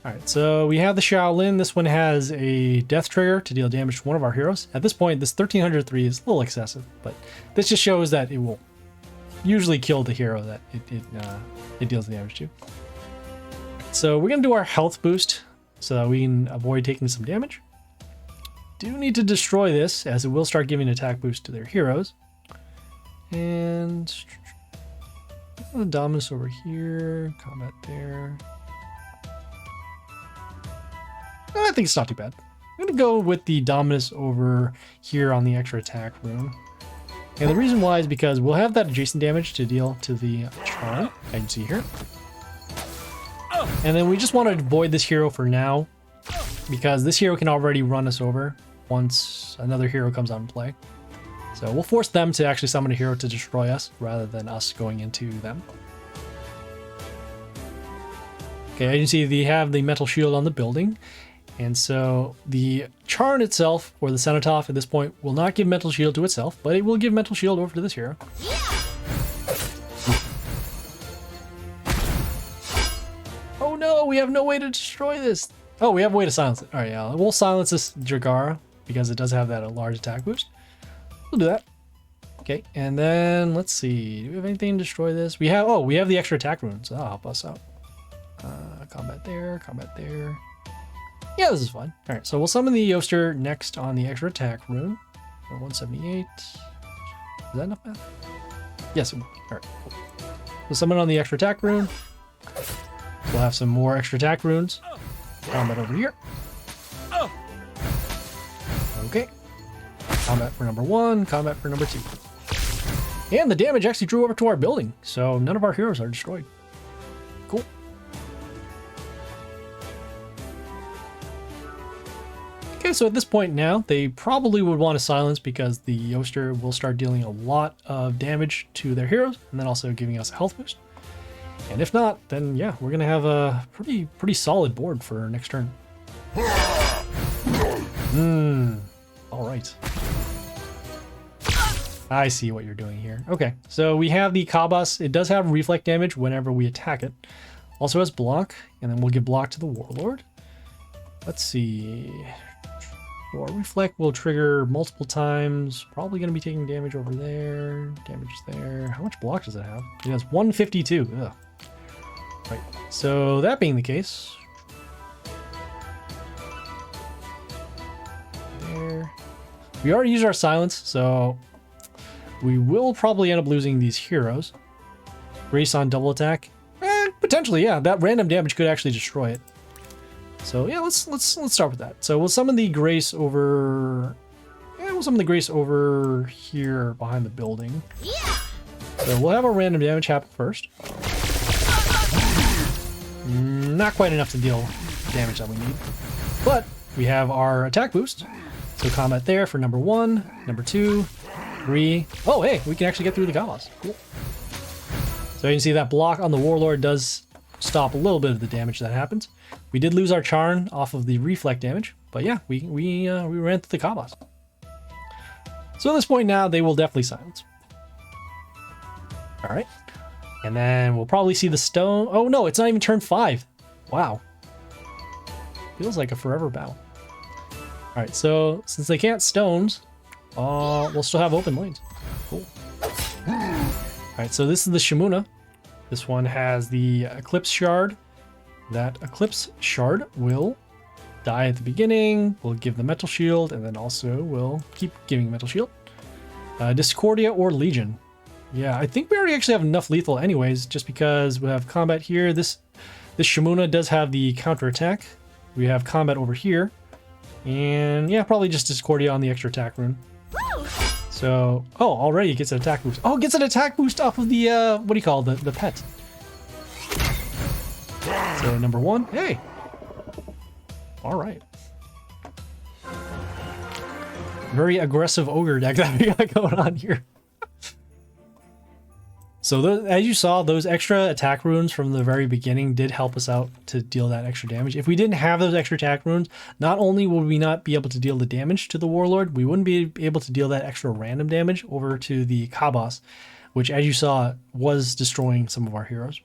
Alright, so we have the Shaolin. This one has a death trigger to deal damage to one of our heroes. At this point, this 1303 is a little excessive, but this just shows that it will usually kill the hero that it deals damage to. So we're going to do our health boost so that we can avoid taking some damage. Do need to destroy this as it will start giving attack boost to their heroes. And the Dominus over here, combat there. I think it's not too bad. I'm going to go with the Dominus over here on the extra attack room. And the reason why is because we'll have that adjacent damage to deal to the charm, I can see here. And then we just want to avoid this hero for now, because this hero can already run us over once another hero comes on play. So we'll force them to actually summon a hero to destroy us rather than us going into them. Okay, as you can see, they have the metal shield on the building. And so the Charn itself, or the Cenotaph at this point, will not give mental shield to itself, but it will give mental shield over to this hero. Oh no, we have no way to destroy this. Oh, we have a way to silence it. All right, yeah, we'll silence this Jagara because it does have that large attack boost. We'll do that. Okay, and then let's see. Do we have anything to destroy this? We have, we have the extra attack runes, so that'll help us out. Combat there, combat there. Yeah, this is fine. All right, so we'll summon the Yoster next on the extra attack rune. 178. Is that enough math? Yes, it will. All right, cool. We'll summon on the extra attack rune. We'll have some more extra attack runes. Combat over here. Okay. Combat for number 1, combat for number 2. And the damage actually drew over to our building, so none of our heroes are destroyed. Cool. Okay, so at this point now, they probably would want to silence because the Yoster will start dealing a lot of damage to their heroes and then also giving us a health boost. And if not, then yeah, we're going to have a pretty solid board for next turn. All right. I see what you're doing here. Okay, so we have the Kabas. It does have reflect damage whenever we attack it. Also has block, and then we'll give block to the Warlord. Let's see. Or reflect will trigger multiple times. Probably going to be taking damage over there. Damage there. How much block does it have? It has 152. Ugh. Right. So that being the case. There. We already used our silence, so we will probably end up losing these heroes. Grace on double attack. Potentially, yeah. That random damage could actually destroy it. So yeah, let's start with that. So we'll summon the Grace over. Yeah, we'll summon the Grace over here behind the building. Yeah. So we'll have our random damage happen first. Not quite enough to deal damage that we need, but we have our attack boost. So combat there for number 1, number 2, 3. Oh, hey, we can actually get through the Kabas. Cool. So you can see that block on the Warlord does stop a little bit of the damage that happens. We did lose our Charn off of the reflect damage, but yeah, we ran through the Kabas. So at this point now, they will definitely silence. All right. And then we'll probably see the stone. Oh no, it's not even turn 5. Wow. Feels like a forever battle. All right, so since they can't stones, we'll still have open lanes. Cool. All right, so this is the Shimuna. This one has the Eclipse Shard. That Eclipse Shard will die at the beginning, will give the Metal Shield, and then also will keep giving Metal Shield. Discordia or Legion. Yeah, I think we already actually have enough lethal anyways, just because we have combat here. This Shimuna does have the counterattack. We have combat over here. And yeah, probably just Discordia on the extra attack rune. So, already it gets an attack boost. Oh, it gets an attack boost off of the, what do you call it? The pet. So number 1, hey, All right. Very aggressive ogre deck that we got going on here. So as you saw, those extra attack runes from the very beginning did help us out to deal that extra damage. If we didn't have those extra attack runes, not only would we not be able to deal the damage to the Warlord, we wouldn't be able to deal that extra random damage over to the Kabos, which as you saw was destroying some of our heroes.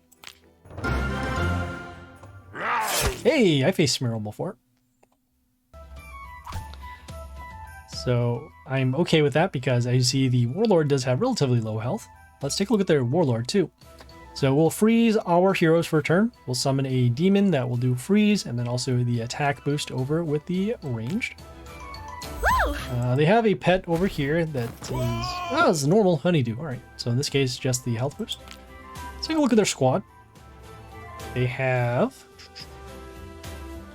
Hey, I faced Smyrill before. So I'm okay with that because as you see, the Warlord does have relatively low health. Let's take a look at their Warlord too. So we'll freeze our heroes for a turn. We'll summon a demon that will do freeze, and then also the attack boost over with the ranged. They have a pet over here that is it's a normal honeydew. All right, so in this case, just the health boost. Let's take a look at their squad. They have...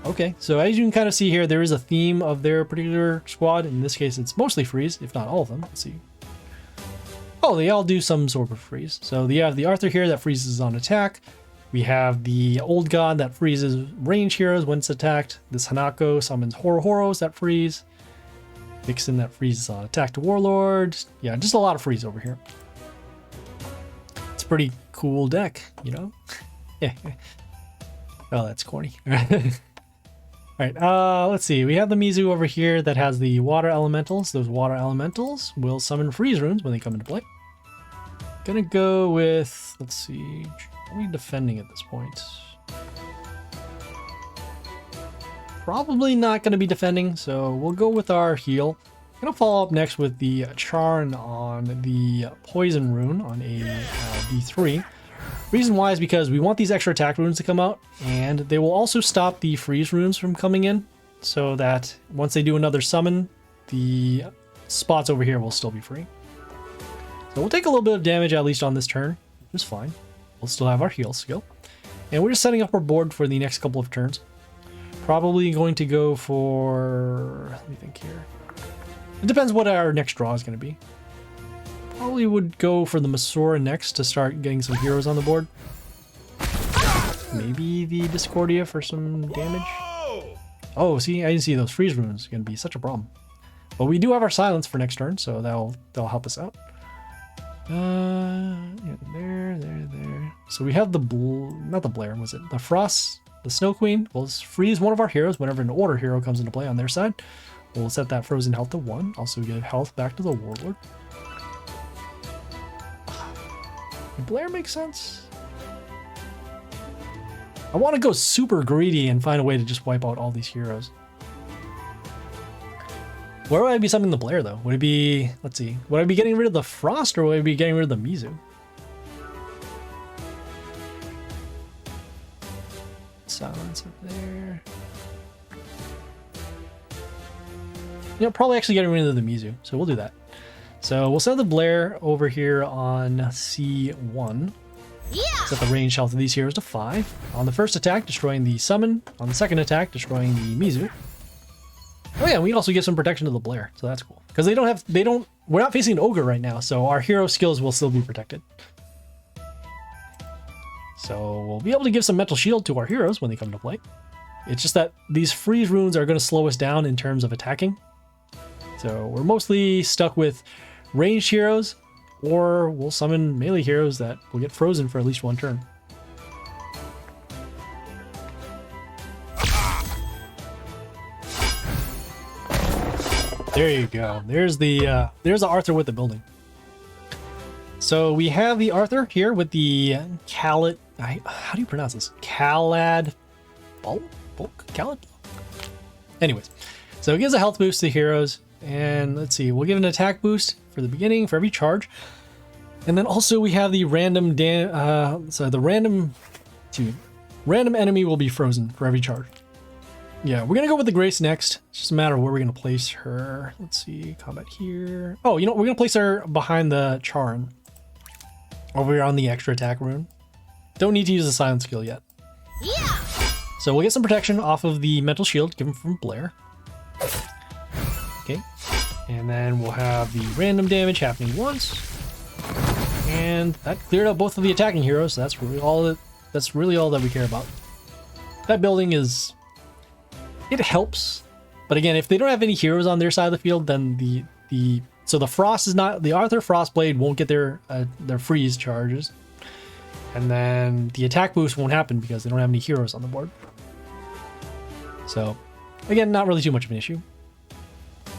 Okay, so as you can kind of see here, there is a theme of their particular squad. In this case, it's mostly freeze, if not all of them. Let's see. Oh, they all do some sort of freeze. So we have the Arthur here that freezes on attack. We have the Old God that freezes range heroes when it's attacked. This Hanako summons Horos that freeze. Vixen that freezes on attack to Warlord. Yeah, just a lot of freeze over here. It's a pretty cool deck, you know? Yeah. Oh, that's corny. Alright, let's see. We have the Mizu over here that has the water elementals. Those water elementals will summon freeze runes when they come into play. Gonna go with, let's see, are we defending at this point? Probably not gonna be defending, so we'll go with our heal. Gonna follow up next with the Charn on the poison rune on a D3. Reason why is because we want these extra attack runes to come out, and they will also stop the freeze runes from coming in, so that once they do another summon, the spots over here will still be free. So we'll take a little bit of damage at least on this turn, which is fine. We'll still have our heal skill. And we're just setting up our board for the next couple of turns. Probably going to go for... let me think here. It depends what our next draw is going to be. Probably would go for the Masora next to start getting some heroes on the board. Maybe the Discordia for some damage. Oh, see, I didn't see those freeze runes. It's going to be such a problem. But we do have our silence for next turn, so that'll help us out. Yeah, there. So we have the not the Blair, was it? The Frost, the Snow Queen. We'll freeze one of our heroes whenever an order hero comes into play on their side. We'll set that frozen health to 1. Also give health back to the Warlord. Blair makes sense. I want to go super greedy and find a way to just wipe out all these heroes. Where would I be summoning the Blair though? Would it be, let's see, would I be getting rid of the Frost or would I be getting rid of the Mizu? Silence up there. You know, probably actually getting rid of the Mizu, so we'll do that. So we'll set the Blair over here on C1. Yeah. Set the range health of these heroes to 5. On the first attack, destroying the summon. On the second attack, destroying the Mizu. Oh yeah, we also give some protection to the Blair, so that's cool. Because we're not facing an ogre right now, so our hero skills will still be protected. So we'll be able to give some mental shield to our heroes when they come to play. It's just that these freeze runes are going to slow us down in terms of attacking. So we're mostly stuck with ranged heroes, or we'll summon melee heroes that will get frozen for at least one turn. There you go. There's the Arthur with the building. So we have the Arthur here with the Khalid. How do you pronounce this? Khalid Bulk? Khalid? Anyways, so it gives a health boost to heroes. And let's see, we'll give an attack boost for the beginning for every charge. And then also we have the random random enemy will be frozen for every charge. Yeah, we're gonna go with the Grace next. It's just a matter of where we're gonna place her. Let's see, combat here. Oh, you know, we're gonna place her behind the Charn. Over here on the extra attack rune. Don't need to use the silent skill yet. Yeah. So we'll get some protection off of the mental shield given from Blair. Okay. And then we'll have the random damage happening once. And that cleared out both of the attacking heroes. So that's really all that we care about. That building is it helps. But again, if they don't have any heroes on their side of the field, then so the Frost is not, the Arthur Frostblade won't get their freeze charges. And then the attack boost won't happen because they don't have any heroes on the board. So again, not really too much of an issue.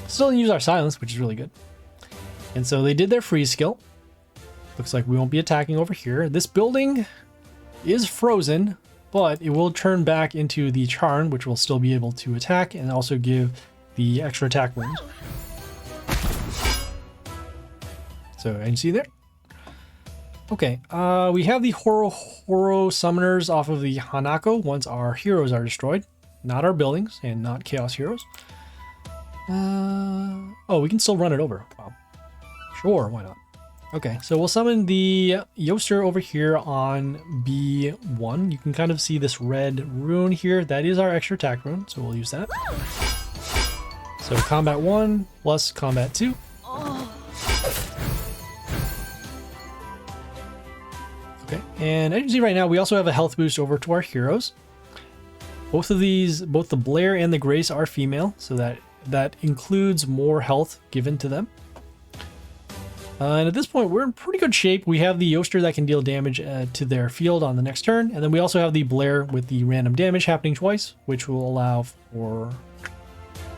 Still use our silence, which is really good. And so they did their freeze skill. Looks like we won't be attacking over here. This building is frozen, but it will turn back into the charm, which will still be able to attack and also give the extra attack wounds. So, and you see there? Okay, we have the Horo summoners off of the Hanako once our heroes are destroyed. Not our buildings and not Chaos heroes. Oh, we can still run it over. Wow. Sure, why not? Okay, so we'll summon the Yoster over here on B1. You can kind of see this red rune here. That is our extra attack rune, so we'll use that. So combat 1 plus combat 2. Okay, and as you can see right now, we also have a health boost over to our heroes. Both of these, both the Blair and the Grace are female, so that includes more health given to them. And at this point, we're in pretty good shape. We have the Yoster that can deal damage to their field on the next turn. And then we also have the Blair with the random damage happening twice, which will allow for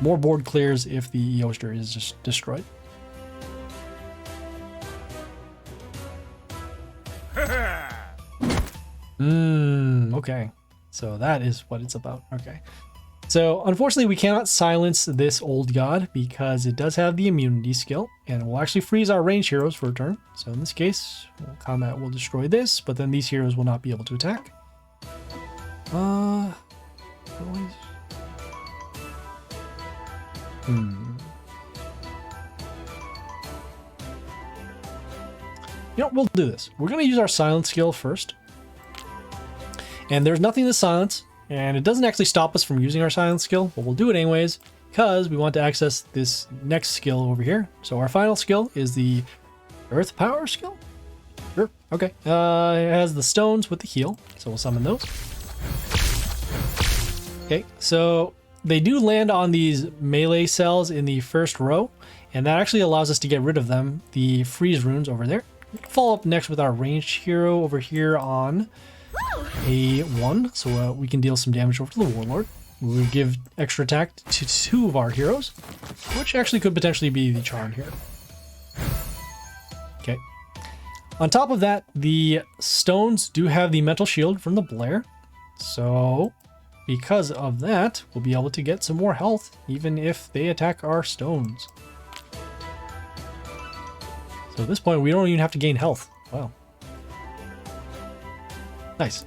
more board clears if the Yoster is just destroyed. Okay. So that is what it's about. Okay. So unfortunately, we cannot silence this old god because it does have the immunity skill and it will actually freeze our ranged heroes for a turn. So in this case, combat will destroy this, but then these heroes will not be able to attack. You know, we'll do this. We're going to use our silence skill first. And there's nothing to silence. And it doesn't actually stop us from using our silence skill, but we'll do it anyways because we want to access this next skill over here. So our final skill is the Earth Power skill. Sure. Okay. It has the stones with the heal, so we'll summon those. Okay, so they do land on these melee cells in the first row, and that actually allows us to get rid of them, the freeze runes over there. We'll follow up next with our ranged hero over here on A1, so we can deal some damage over to the Warlord. We will give extra attack to 2 of our heroes, which actually could potentially be the Charm here. Okay. On top of that, the stones do have the mental shield from the Blair, so because of that, we'll be able to get some more health, even if they attack our stones. So at this point, we don't even have to gain health. Wow. Nice.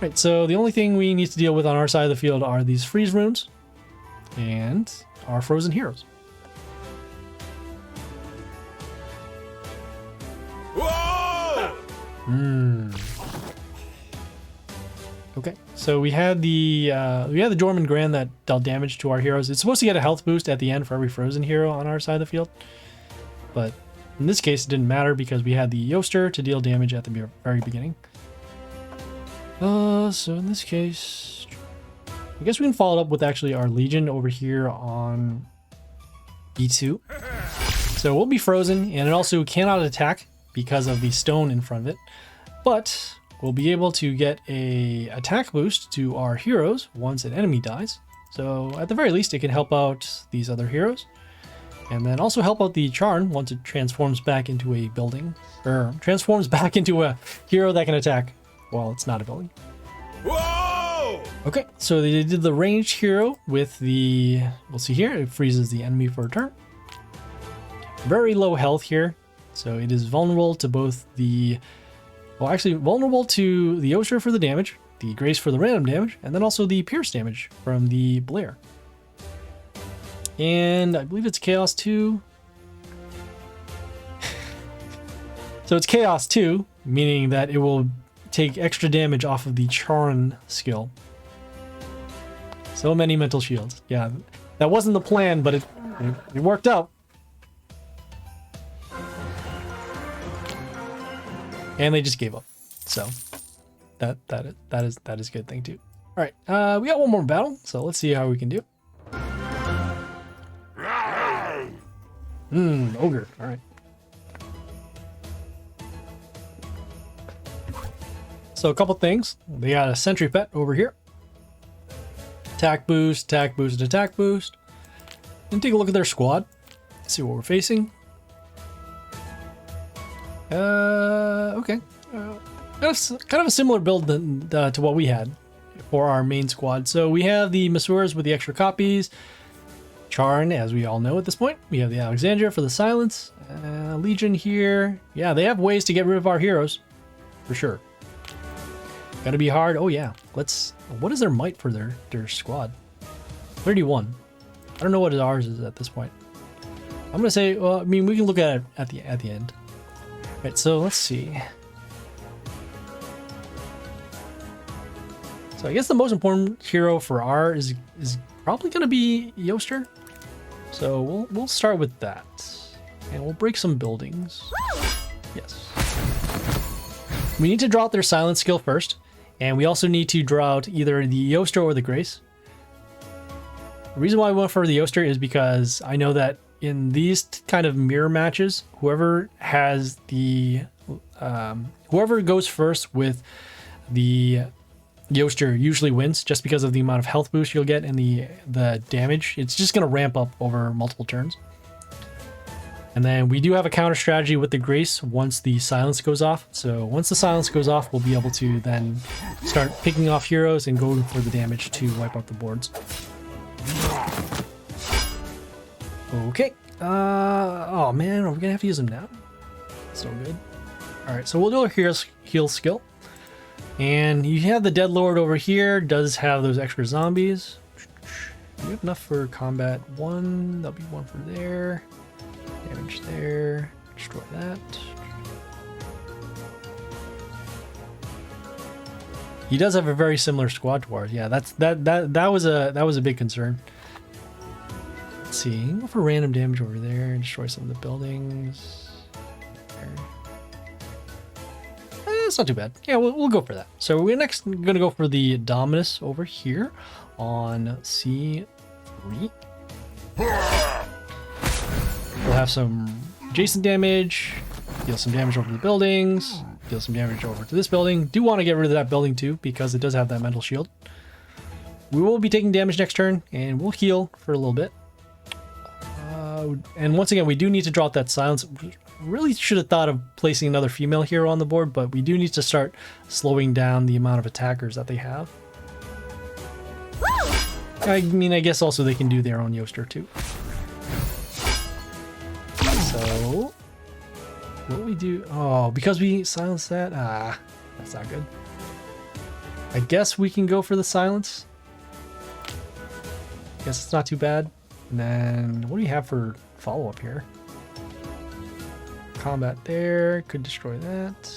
Right, so the only thing we need to deal with on our side of the field are these freeze runes and our frozen heroes. Whoa! Okay, so we had the Jorman Grand that dealt damage to our heroes. It's supposed to get a health boost at the end for every frozen hero on our side of the field, but in this case it didn't matter because we had the Yoster to deal damage at the very beginning. So in this case, I guess we can follow it up with actually our Legion over here on B2. So we'll be frozen, and it also cannot attack because of the stone in front of it, but we'll be able to get a attack boost to our heroes once an enemy dies. So at the very least, it can help out these other heroes, and then also help out the Charn once it transforms back into a building, or transforms back into a hero that can attack while it's not a building. Whoa! Okay, so they did the ranged hero with the, we'll see here, it freezes the enemy for a turn. Very low health here, so it is vulnerable to both the, well actually vulnerable to the Yoster for the damage, the Grace for the random damage, and then also the Pierce damage from the Blair. And I believe it's Chaos 2. So it's Chaos 2, meaning that it will take extra damage off of the Charn skill. So many mental shields. Yeah, that wasn't the plan, but it worked out. And they just gave up. So that is a good thing too. Alright, we got one more battle, so let's see how we can do. Ogre, alright. So a couple things. They got a sentry pet over here. Attack boost, and attack boost. And take a look at their squad. See what we're facing. Okay. Kind of a similar build to what we had for our main squad. So we have the Masseurs with the extra copies. Charn, as we all know at this point. We have the Alexandria for the silence. Legion here. Yeah, they have ways to get rid of our heroes. For sure. Gotta be hard. Oh yeah. What is their might for their squad? 31. I don't know what ours is at this point. I'm gonna say, well, I mean, we can look at it at the end. Right, so let's see. So I guess the most important hero for R is probably gonna be Yoster. So we'll start with that. And we'll break some buildings. Yes. We need to draw out their silence skill first. And we also need to draw out either the Yoster or the Grace. The reason why I went for the Yoster is because I know that in these kind of mirror matches, whoever has the whoever goes first with the Yoster usually wins, just because of the amount of health boost you'll get and the damage. It's just going to ramp up over multiple turns. And then we do have a counter strategy with the Grace once the silence goes off. So once the silence goes off, we'll be able to then start picking off heroes and going for the damage to wipe out the boards. Okay. Oh man, are we gonna have to use them now? So good. Alright, so we'll do a heal skill. And you have the Dead Lord over here, does have those extra zombies. We have enough for combat 1, that'll be 1 for there. Damage there, destroy that. He does have a very similar squad to ours. Yeah, that was a big concern. Let's see, go for random damage over there and destroy some of the buildings. It's not too bad. Yeah, we'll go for that. So we're next gonna go for the Dominus over here on C3. We'll have some adjacent damage, deal some damage over the buildings, deal some damage over to this building. Do want to get rid of that building too, because it does have that mental shield. We will be taking damage next turn, and we'll heal for a little bit. And once again, we do need to drop that silence. Really should have thought of placing another female hero on the board, but we do need to start slowing down the amount of attackers that they have. I mean, I guess also they can do their own Yoster too. So, what we do? Oh, because we silenced that? Ah, that's not good. I guess we can go for the silence. Guess it's not too bad. And then, what do you have for follow-up here? Combat there, could destroy that.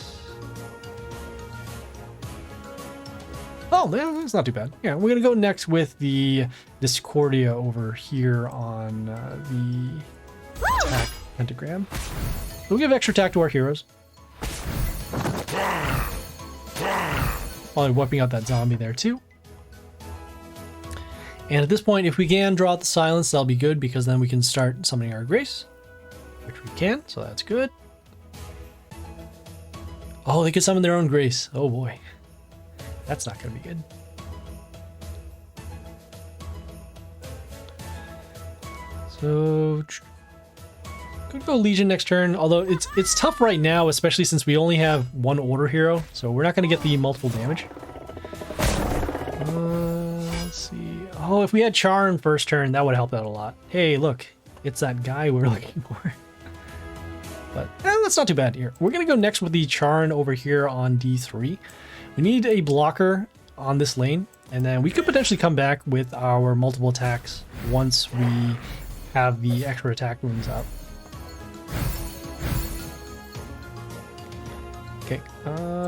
Oh, that's not too bad. Yeah, we're gonna go next with the Discordia over here on the attack pentagram. We'll give extra attack to our heroes. Probably wiping out that zombie there too. And at this point, if we can draw out the silence, that'll be good, because then we can start summoning our Grace. Which we can, so that's good. Oh, they could summon their own Grace. Oh boy. That's not going to be good. So, could go Legion next turn, although it's tough right now, especially since we only have one Order hero, so we're not going to get the multiple damage. Let's see. Oh, if we had Char in first turn, that would help out a lot. Hey, look, it's that guy we're looking for. But that's not too bad here. We're going to go next with the Charn over here on D3. We need a blocker on this lane, and then we could potentially come back with our multiple attacks once we have the extra attack runes up. Okay,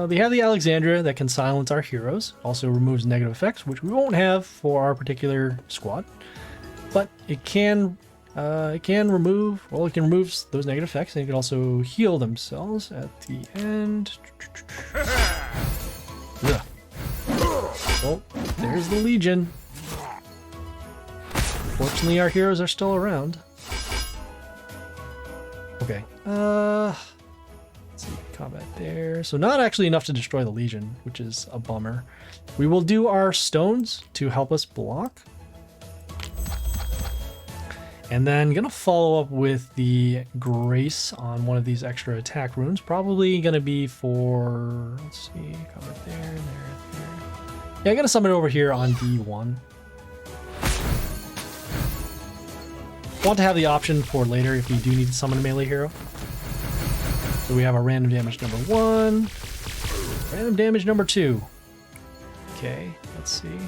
they have the Alexandria that can silence our heroes. Also removes negative effects, which we won't have for our particular squad. But it can remove, well, it can remove those negative effects, and it can also heal themselves at the end. Ugh. Oh, there's the Legion. Fortunately, our heroes are still around. Okay. Let's see, combat there. So not actually enough to destroy the Legion, which is a bummer. We will do our stones to help us block. And then gonna follow up with the Grace on one of these extra attack runes. Probably gonna be for, let's see, combat there. Yeah, I'm gonna summon it over here on D1. Want to have the option for later if we do need to summon a melee hero. So we have our random damage number 1, random damage number 2. Okay, let's see.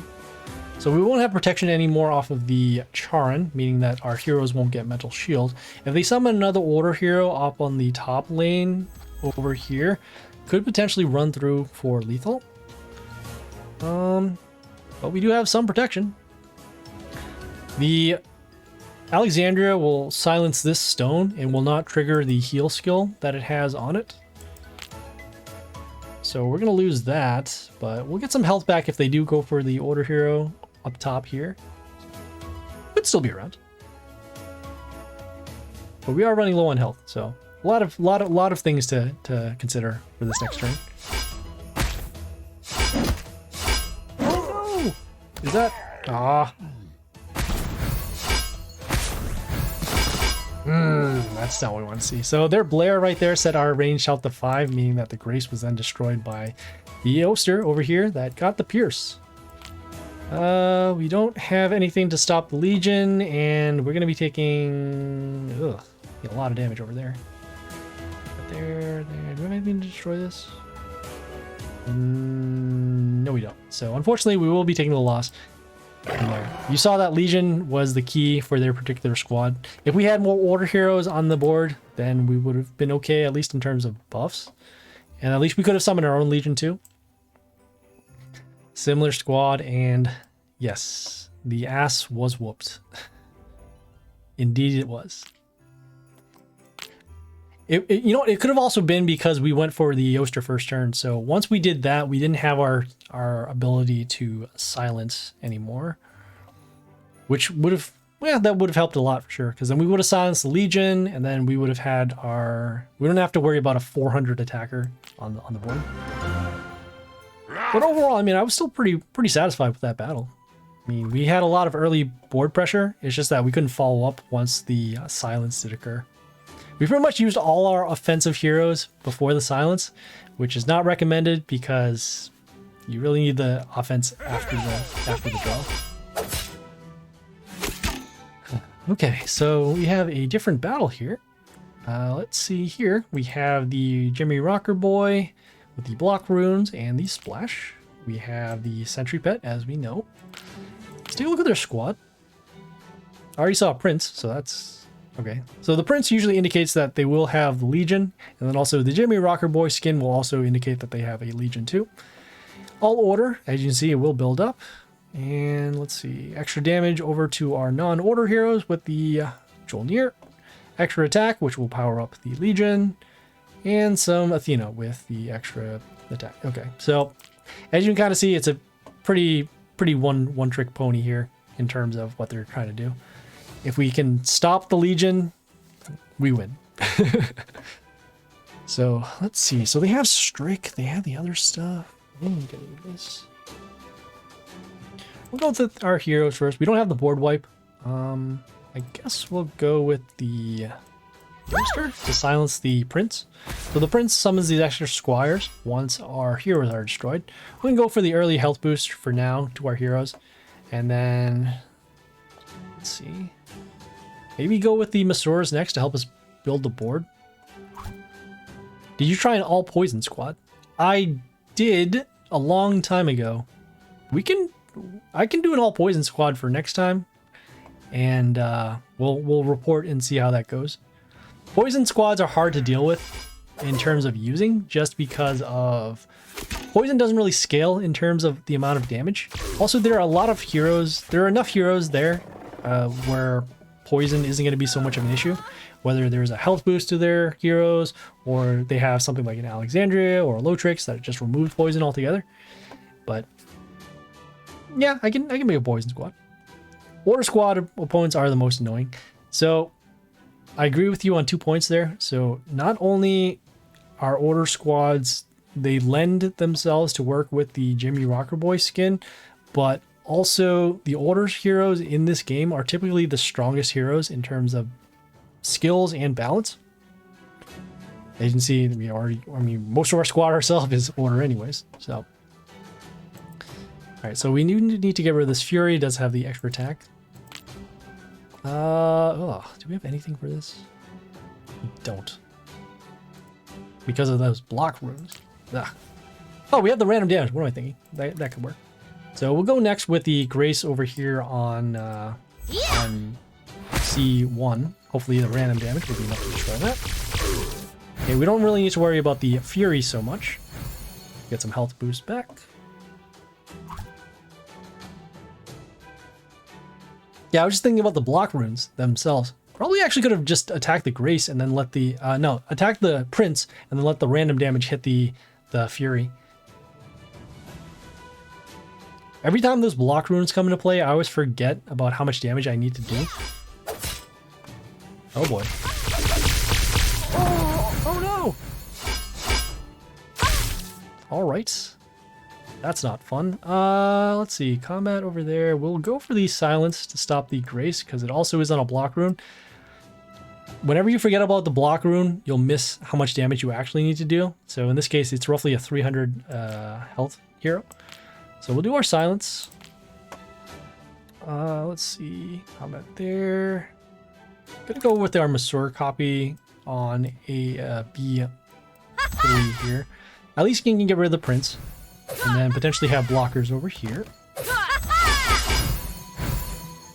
So we won't have protection anymore off of the Charon, meaning that our heroes won't get mental shield. If they summon another order hero up on the top lane over here, could potentially run through for lethal. But we do have some protection. The Alexandria will silence this stone and will not trigger the heal skill that it has on it. So we're going to lose that, but we'll get some health back if they do go for the order hero up top here. Could still be around. But we are running low on health, so a lot of things to consider for this next turn. Oh no! Is that... Ah. That's not what we want to see. So their Blair right there set our range out to 5, meaning that the Grace was then destroyed by the Oster over here that got the Pierce. We don't have anything to stop the Legion, and we're going to be taking a lot of damage over there. There. Do we have anything to destroy this? No, we don't. So unfortunately, we will be taking the loss. You saw that Legion was the key for their particular squad. If we had more order heroes on the board, then we would have been okay, at least in terms of buffs. And at least we could have summoned our own Legion too. Similar squad, and yes, the ass was whooped. Indeed it was. You know, it could have also been because we went for the Oster first turn. So once we did that, we didn't have our ability to silence anymore, which would have, well, that would have helped a lot for sure. Because then we would have silenced the Legion, and then we would have had our, we don't have to worry about a 400 attacker on the board. But overall, I mean, I was still pretty satisfied with that battle. I mean, we had a lot of early board pressure. It's just that we couldn't follow up once the silence did occur. We pretty much used all our offensive heroes before the silence, which is not recommended because you really need the offense after the draw. Okay, so we have a different battle here. Let's see here. We have the Jimmy Rocker Boy with the block runes and the splash. We have the Sentry Pet, as we know. Let's take a look at their squad. I already saw a Prince, so that's... Okay, so the Prince usually indicates that they will have the Legion, and then also the Jimmy Rocker Boy skin will also indicate that they have a Legion too. All order, as you can see, it will build up. And let's see, extra damage over to our non-order heroes with the Jolnir. Extra attack, which will power up the Legion. And some Athena with the extra attack. Okay, so as you can kind of see, it's a pretty one-trick pony here in terms of what they're trying to do. If we can stop the Legion, we win. So let's see. So they have Strik. They have the other stuff. This. We'll go with our heroes first. We don't have the board wipe. I guess we'll go with the Rooster to silence the Prince. So the Prince summons these extra squires once our heroes are destroyed. We can go for the early health boost for now to our heroes. And then, let's see. Maybe go with the Masaurus next to help us build the board. Did you try an all poison squad? I did a long time ago. I can do an all poison squad for next time, and we'll report and see how that goes. Poison squads are hard to deal with in terms of using, just because of poison doesn't really scale in terms of the amount of damage. Also, there are a lot of heroes. There are enough heroes there where poison isn't going to be so much of an issue, whether there's a health boost to their heroes or they have something like an Alexandria or a Lotrix that just removes poison altogether. But Yeah, I can make a poison squad. Order squad opponents are the most annoying. So I agree with you on 2 points there. So not only are order squads, they lend themselves to work with the Jimmy Rocker Boy skin, but also the order heroes in this game are typically the strongest heroes in terms of skills and balance. As you can see, most of our squad ourselves is order anyways. So, all right, so we need to get rid of this Fury. It does have the extra attack. Do we have anything for this? We don't. Because of those block runes. Ugh. Oh, we have the random damage. What am I thinking? That could work. So we'll go next with the Grace over here on C1. Hopefully the random damage will be enough to destroy that. Okay, we don't really need to worry about the Fury so much. Get some health boost back. Yeah, I was just thinking about the block runes themselves. Probably actually could have just attacked the Grace and then let the attack the Prince and then let the random damage hit the Fury. Every time those block runes come into play, I always forget about how much damage I need to do. Oh boy. Oh no! Alright. That's not fun. Let's see. Combat over there. We'll go for the Silence to stop the Grace because it also is on a block rune. Whenever you forget about the block rune, you'll miss how much damage you actually need to do. So in this case, it's roughly a 300 health hero. So we'll do our Silence. Let's see. Combat there. Gonna go with our Masseur copy on a B3 here. At least you can get rid of the Prince. And then potentially have blockers over here.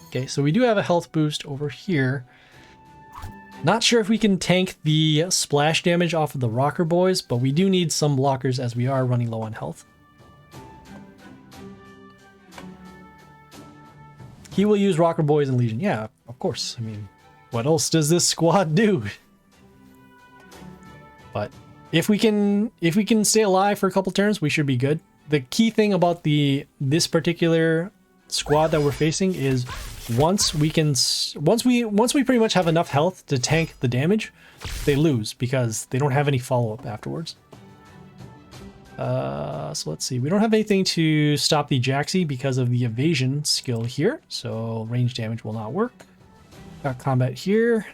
Okay, so we do have a health boost over here. Not sure if we can tank the splash damage off of the Rocker Boys, but we do need some blockers as we are running low on health. He will use Rocker Boys and Legion. Yeah, of course. I mean, what else does this squad do? But if we can stay alive for a couple turns, we should be good. The key thing about this particular squad that we're facing is once we pretty much have enough health to tank the damage, they lose because they don't have any follow-up afterwards. So let's see. We don't have anything to stop the Jaxi because of the evasion skill here, so range damage will not work. Got combat here.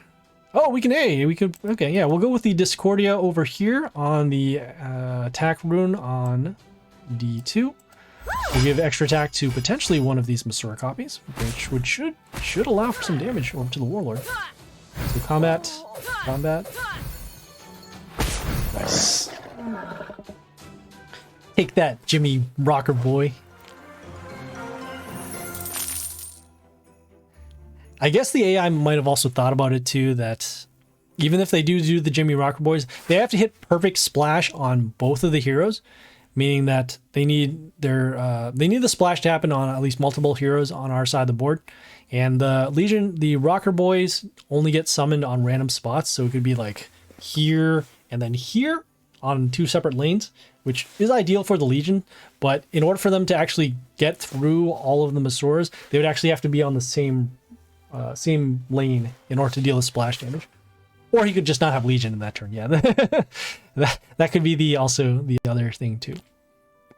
Oh, we can okay, yeah, we'll go with the Discordia over here on the attack rune on D2. We'll give extra attack to potentially one of these Masseur copies, which should allow for some damage over to the Warlord. So combat. Nice. Take that, Jimmy Rocker Boy. I guess the AI might have also thought about it too, that even if they do the Jimmy Rocker Boys, they have to hit perfect splash on both of the heroes, meaning that they need the splash to happen on at least multiple heroes on our side of the board. And the Rocker Boys only get summoned on random spots, so it could be like here and then here on 2 separate lanes, which is ideal for the Legion, but in order for them to actually get through all of the Masseurs, they would actually have to be on the same lane in order to deal with splash damage. Or he could just not have Legion in that turn. Yeah, that could be also the other thing too.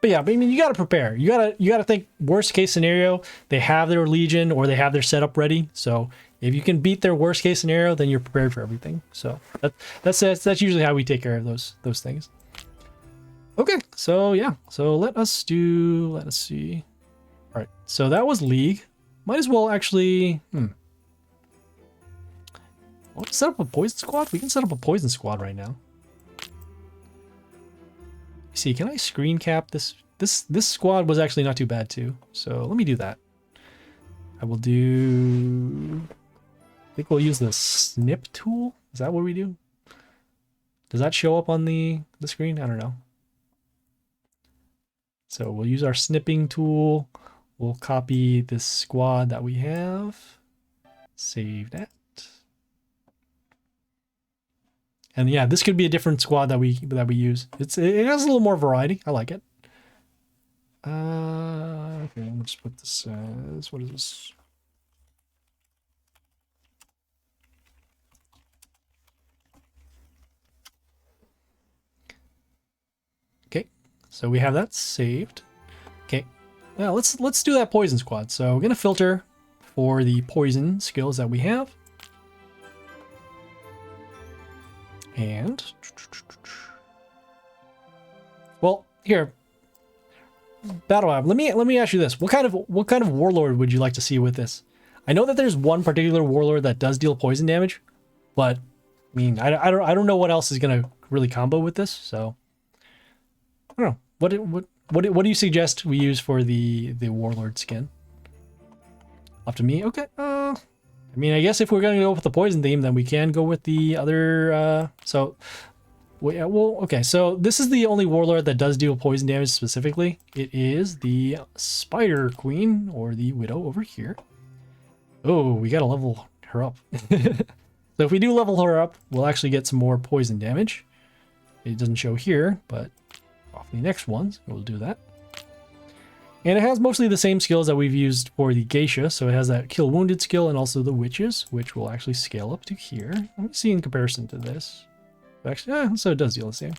But yeah, I mean, you got to prepare. You gotta think worst case scenario. They have their Legion or they have their setup ready. So if you can beat their worst case scenario, then you're prepared for everything. So that's usually how we take care of those things. Okay, so yeah, so let us see. All right, so that was League. Might as well actually. Let's set up a poison squad. We can set up a poison squad right now. See, can I screen cap this? This squad was actually not too bad too. So let me do that. I will do. I think we'll use the snip tool. Is that what we do? Does that show up on the screen? I don't know. So we'll use our snipping tool. We'll copy this squad that we have. Save that. And yeah, this could be a different squad that we use. It has a little more variety. I like it. Okay, let me just put this as, what is this? Okay, so we have that saved. Okay, now let's do that poison squad. So we're gonna filter for the poison skills that we have. And well, here, Battle App. Let me ask you this: what kind of warlord would you like to see with this? I know that there's one particular warlord that does deal poison damage, but I mean, I don't know what else is gonna really combo with this. So I don't know. What do you suggest we use for the warlord skin? Up to me. Okay. I mean, I guess if we're gonna go with the poison theme, then we can go with the other. Okay. So this is the only warlord that does deal poison damage specifically. It is the Spider Queen or the Widow over here. Oh, we gotta level her up. So if we do level her up, we'll actually get some more poison damage. It doesn't show here, but off the next ones, we'll do that. And it has mostly the same skills that we've used for the Geisha. So it has that kill wounded skill and also the witches, which will actually scale up to here. Let me see in comparison to this. Actually, so it does deal the same.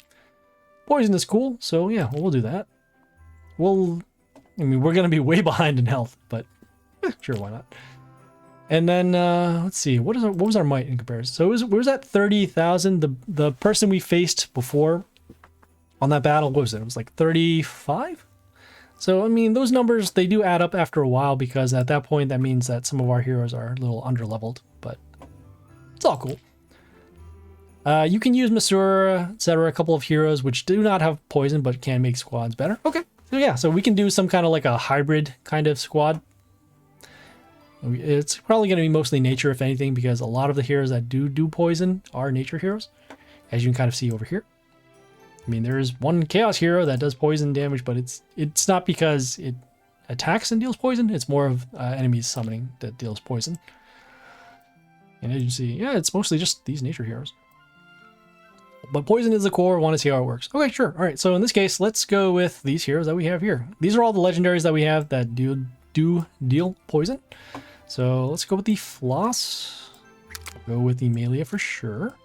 Poison is cool, so yeah, we'll do that. I mean, we're going to be way behind in health, but sure, why not? And then, let's see, what was our might in comparison? So it was at 30,000. The person we faced before on that battle, what was it? It was like 35? So, I mean, those numbers, they do add up after a while because at that point, that means that some of our heroes are a little underleveled, but it's all cool. You can use Masura, etc., a couple of heroes which do not have poison but can make squads better. Okay, so yeah, so we can do some kind of like a hybrid kind of squad. It's probably going to be mostly nature, if anything, because a lot of the heroes that do poison are nature heroes, as you can kind of see over here. I mean, there is one chaos hero that does poison damage, but it's not because it attacks and deals poison. It's more of enemies summoning that deals poison. And as you see, yeah, it's mostly just these nature heroes. But poison is the core. Want to see how it works. Okay, sure. All right, so in this case, let's go with these heroes that we have here. These are all the legendaries that we have that do deal poison. So let's go with the Floss. Go with the Melia for sure.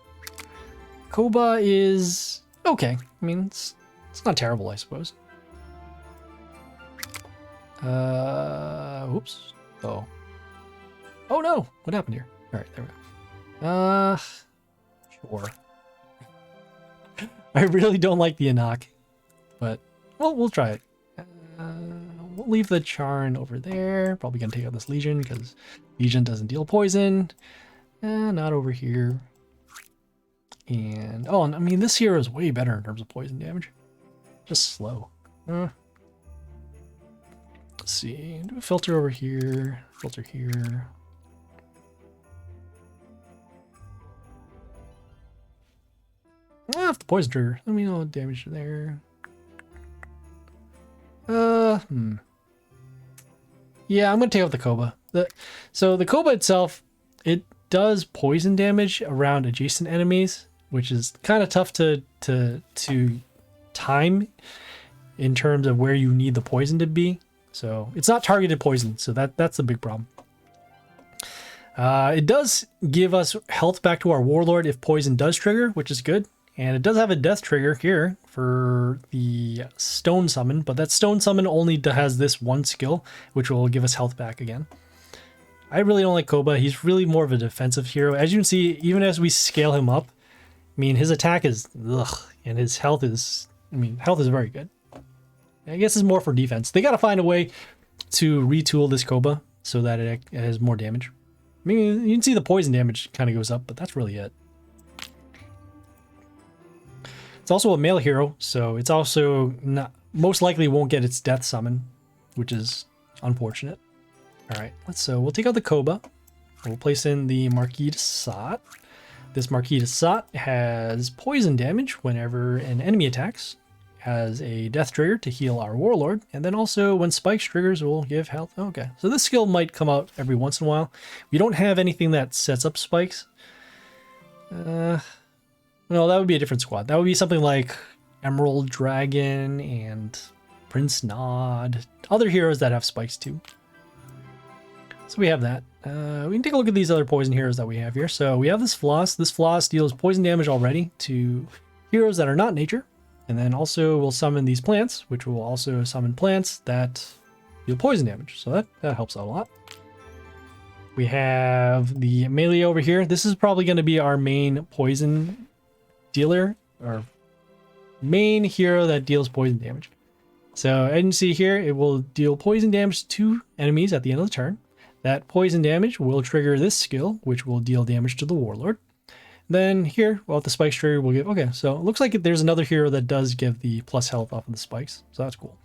Koba is okay. I mean, it's not terrible, I suppose. Oops. Oh no! What happened here? All right, there we go. Sure. I really don't like the Anak, but we'll try it. We'll leave the Charn over there. Probably gonna take out this Legion because Legion doesn't deal poison. Not over here. And I mean, this hero is way better in terms of poison damage. Just slow. Let's see. Do a filter over here. Filter here. If the poison trigger. Let me know damage there. Yeah, I'm gonna take out the Koba. So the Koba itself, it does poison damage around adjacent enemies, which is kind of tough to time in terms of where you need the poison to be. So it's not targeted poison, so that's the big problem. It does give us health back to our Warlord if poison does trigger, which is good. And it does have a death trigger here for the Stone Summon, but that Stone Summon only has this one skill, which will give us health back again. I really don't like Koba. He's really more of a defensive hero. As you can see, even as we scale him up, I mean, his attack is ugh, and his health is, health is very good. I guess it's more for defense. They got to find a way to retool this Koba so that it has more damage. I mean, you can see the poison damage kind of goes up, but that's really it. It's also a male hero, so it's also most likely won't get its death summon, which is unfortunate. All right, we'll take out the Koba. We'll place in the Marquis de Sade. This Marquis de Sade has poison damage whenever an enemy attacks, has a death trigger to heal our Warlord, and then also when spikes triggers will give health. Okay, so this skill might come out every once in a while. We don't have anything that sets up spikes. No, that would be a different squad. That would be something like Emerald Dragon and Prince Nod, other heroes that have spikes too. So we have that. We can take a look at these other poison heroes that we have here. So we have this Floss. This Floss deals poison damage already to heroes that are not nature. And then also we'll summon these plants, which will also summon plants that deal poison damage. So that helps out a lot. We have the melee over here. This is probably going to be our main poison dealer, or main hero that deals poison damage. So as you can see here, it will deal poison damage to enemies at the end of the turn. That poison damage will trigger this skill, which will deal damage to the warlord. Then here, well, the spikes trigger will give, okay, so it looks like there's another hero that does give the plus health off of the spikes, so that's cool.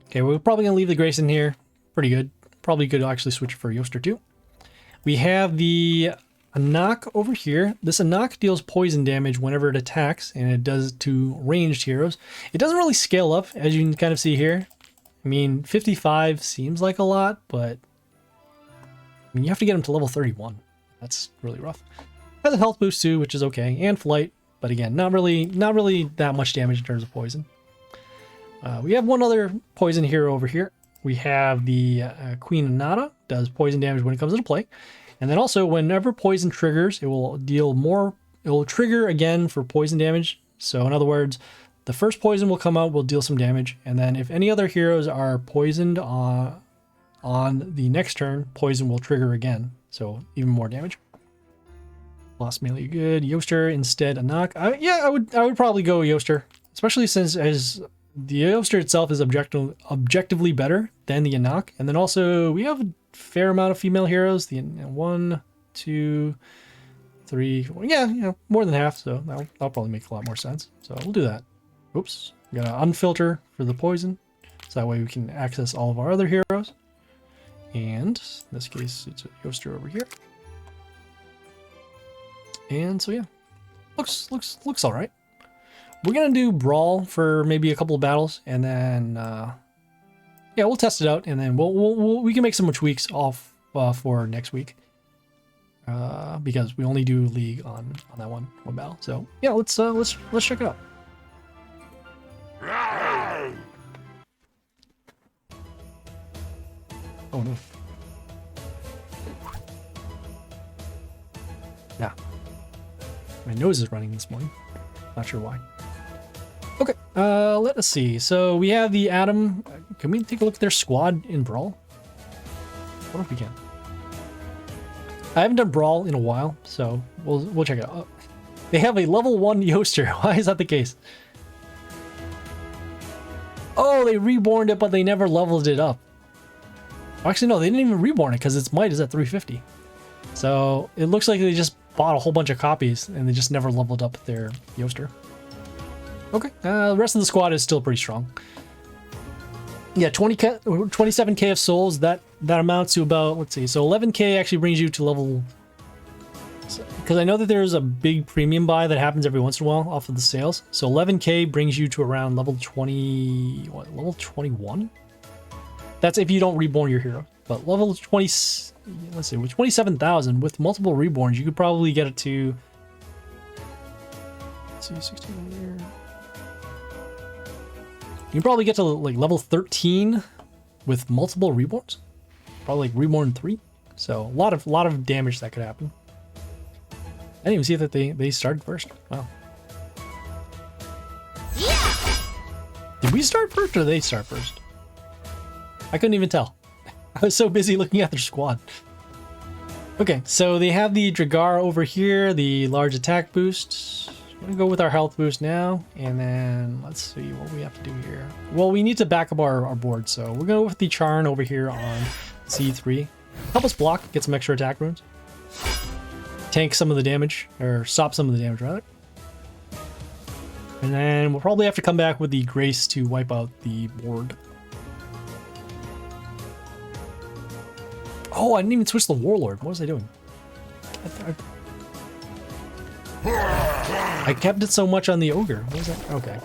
Okay, we're probably going to leave the Grace in here. Pretty good. Probably could actually switch it for Yoster too. We have the Anak over here. This Anak deals poison damage whenever it attacks, and it does to ranged heroes. It doesn't really scale up, as you can kind of see here. I mean, 55 seems like a lot, but I mean, you have to get him to level 31. That's really rough. Has a health boost too, which is okay, and flight, but again, not really that much damage in terms of poison. We have one other poison hero over here. We have the Queen Nada, does poison damage when it comes into play. And then also, whenever poison triggers, it will deal more, it will trigger again for poison damage. So in other words, the first poison will come out, will deal some damage. And then if any other heroes are poisoned on the next turn, poison will trigger again. So even more damage. Lost melee good. Yoster instead Anak. Yeah, I would probably go Yoster. Especially since as the Yoster itself is objectively better than the Anak. And then also we have a fair amount of female heroes. The 1, 2, 3, yeah, more than half. So that'll probably make a lot more sense. So we'll do that. Oops, we gotta unfilter for the poison. So that way we can access all of our other heroes. And in this case, it's a Yoster over here. And so yeah, looks all right. We're gonna do Brawl for maybe a couple of battles, and then yeah, we'll test it out, and then we can make some tweaks off for next week because we only do League on that one battle. So yeah, let's check it out. Oh no. Yeah. My nose is running this morning. Not sure why. Okay, let us see. So we have the Atom. Can we take a look at their squad in Brawl? What if we can? I haven't done Brawl in a while, so we'll check it out. They have a level 1 Yoster. Why is that the case? Oh, they reborned it, but they never leveled it up. Actually, no, they didn't even reborn it because its might is at 350. So it looks like they just bought a whole bunch of copies and they just never leveled up their Yoster. Okay, the rest of the squad is still pretty strong. Yeah, 27k of souls, that amounts to about, let's see, so 11k actually brings you to level, because I know that there's a big premium buy that happens every once in a while off of the sales. So 11k brings you to around level 20, what, level 21? That's if you don't reborn your hero. But level 20, let's see, with 27,000, with multiple reborns, you could probably get it to, let's see, 16 here. You can probably get to like level 13 with multiple reborns. Probably like reborn 3. So a lot of damage that could happen. I didn't even see that they started first. Wow. Yeah! Did we start first or did they start first? I couldn't even tell. I was so busy looking at their squad. Okay, so they have the Dragar over here, the large attack boost. I'm gonna go with our health boost now, and then let's see what we have to do here. Well, we need to back up our board, so we're gonna go with the Charn over here on C3. Help us block, get some extra attack runes. Tank some of the damage, or stop some of the damage rather. And then we'll probably have to come back with the Grace to wipe out the board. Oh, I didn't even switch the Warlord. What was I doing? I kept it so much on the Ogre. What was that? Okay.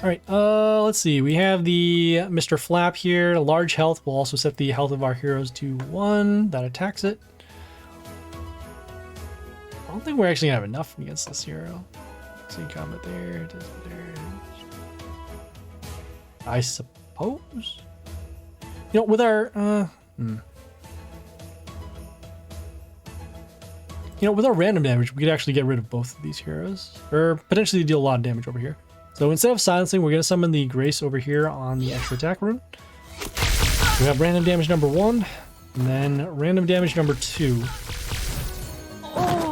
Alright, let's see. We have the Mr. Flap here. Large health will also set the health of our heroes to 1. That attacks it. I don't think we're actually gonna have enough against this hero. see combat there. I suppose. You know, with our You know, with our random damage, we could actually get rid of both of these heroes, or potentially deal a lot of damage over here. So instead of silencing, we're going to summon the Grace over here on the extra attack rune. We have random damage number 1, and then random damage number 2.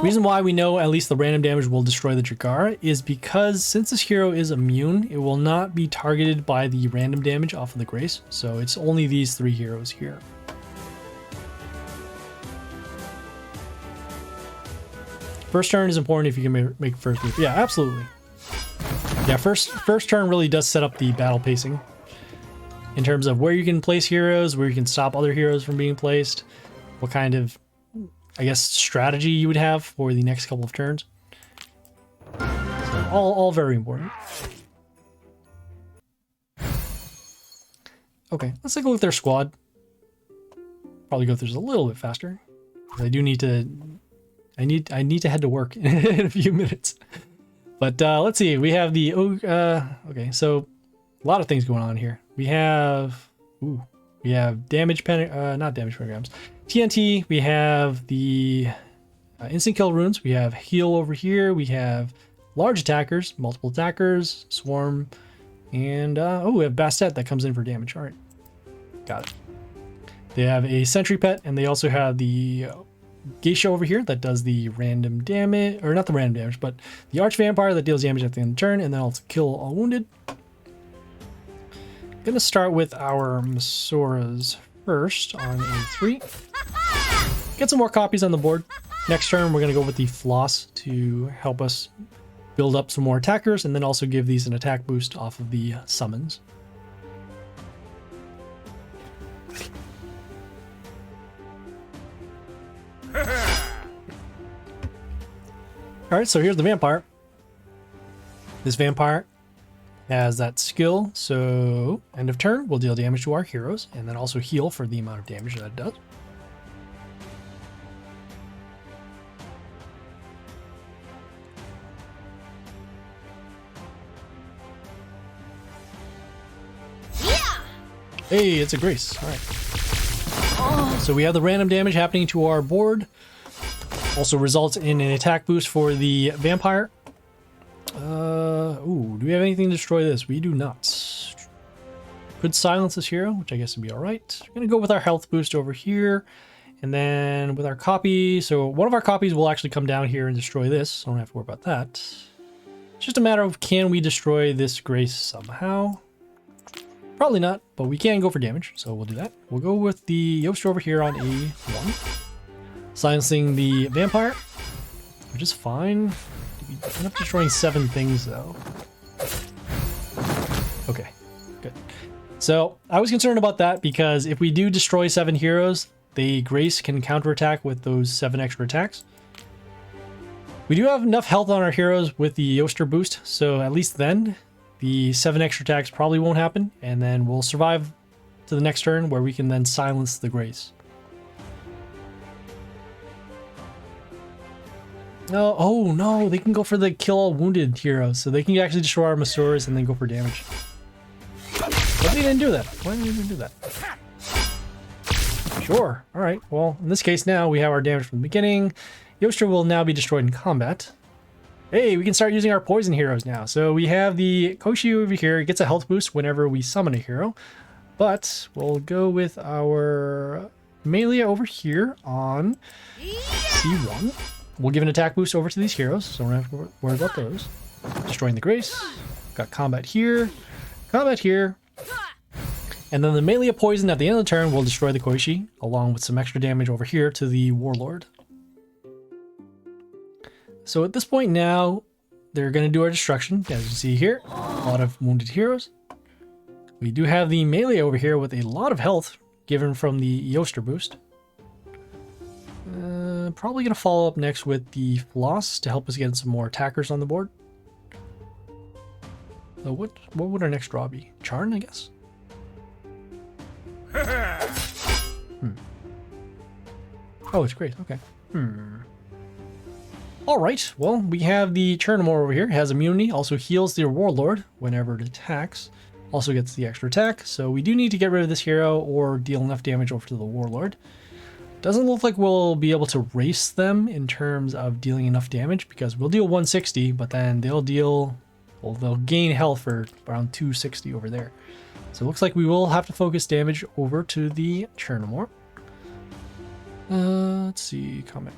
Reason why we know at least the random damage will destroy the Dragar is because since this hero is immune, it will not be targeted by the random damage off of the Grace. So it's only these 3 heroes here. First turn is important if you can make first move. Yeah, absolutely. Yeah, first turn really does set up the battle pacing in terms of where you can place heroes, where you can stop other heroes from being placed, what kind of, I guess, strategy you would have for the next couple of turns. So all very important. Okay, let's take a look at their squad. Probably go through this a little bit faster. I do need to. I need to head to work in a few minutes. But let's see. We have the okay. So a lot of things going on here. We have damage not damage pentagrams. TNT. We have the instant kill runes. We have heal over here. We have large attackers, multiple attackers, swarm, and we have Bastet that comes in for damage. All right, got it. They have a sentry pet, and they also have the Geisha over here that does the random damage, or not the random damage, but the arch vampire that deals damage at the end of the turn, and then also kill all wounded. Gonna start with our Masoras first on A3. Get some more copies on the board. Next turn, we're gonna go with the Floss to help us build up some more attackers, and then also give these an attack boost off of the summons. Alright, so here's the vampire. This vampire has that skill, so end of turn, we'll deal damage to our heroes, and then also heal for the amount of damage that it does. Yeah! Hey, it's a Grace. Alright. So we have the random damage happening to our board. Also results in an attack boost for the vampire. Do we have anything to destroy this? We do not. Could silence this hero, which I guess would be alright. We're going to go with our health boost over here. And then with our copy, so one of our copies will actually come down here and destroy this. So I don't have to worry about that. It's just a matter of, can we destroy this Grace somehow? Probably not, but we can go for damage, so we'll do that. We'll go with the Yoster over here on A1. Silencing the vampire, which is fine. We end up destroying 7 things, though. Okay, good. So I was concerned about that because if we do destroy 7 heroes, the Grace can counterattack with those 7 extra attacks. We do have enough health on our heroes with the Yoster boost, so at least then the 7 extra attacks probably won't happen, and then we'll survive to the next turn where we can then silence the Grace. No, oh no, they can go for the kill all wounded heroes, so they can actually destroy our Masoras and then go for damage. But they didn't do that. Why didn't they do that? Sure. Alright, well, in this case now we have our damage from the beginning. Yoster will now be destroyed in combat. Hey, we can start using our poison heroes now. So we have the Koshi over here. It gets a health boost whenever we summon a hero. But we'll go with our Melee over here on C1. We'll give an attack boost over to these heroes, so we don't have to worry about those. Destroying the Grace. Got combat here. Combat here. And then the melee of poison at the end of the turn will destroy the Koishi, along with some extra damage over here to the Warlord. So at this point now, they're going to do our destruction. As you see here, a lot of wounded heroes. We do have the melee over here with a lot of health given from the Yoster boost. Probably going to follow up next with the Floss to help us get some more attackers on the board. So what would our next draw be? Charn, I guess? Oh, it's great. Okay. All right, well, we have the Chernomore over here. It has immunity, also heals the Warlord whenever it attacks. Also gets the extra attack, so we do need to get rid of this hero or deal enough damage over to the Warlord. Doesn't look like we'll be able to race them in terms of dealing enough damage, because we'll deal 160, but then they'll deal, well, they'll gain health for around 260 over there. So it looks like we will have to focus damage over to the Chernomore. Let's see, combat.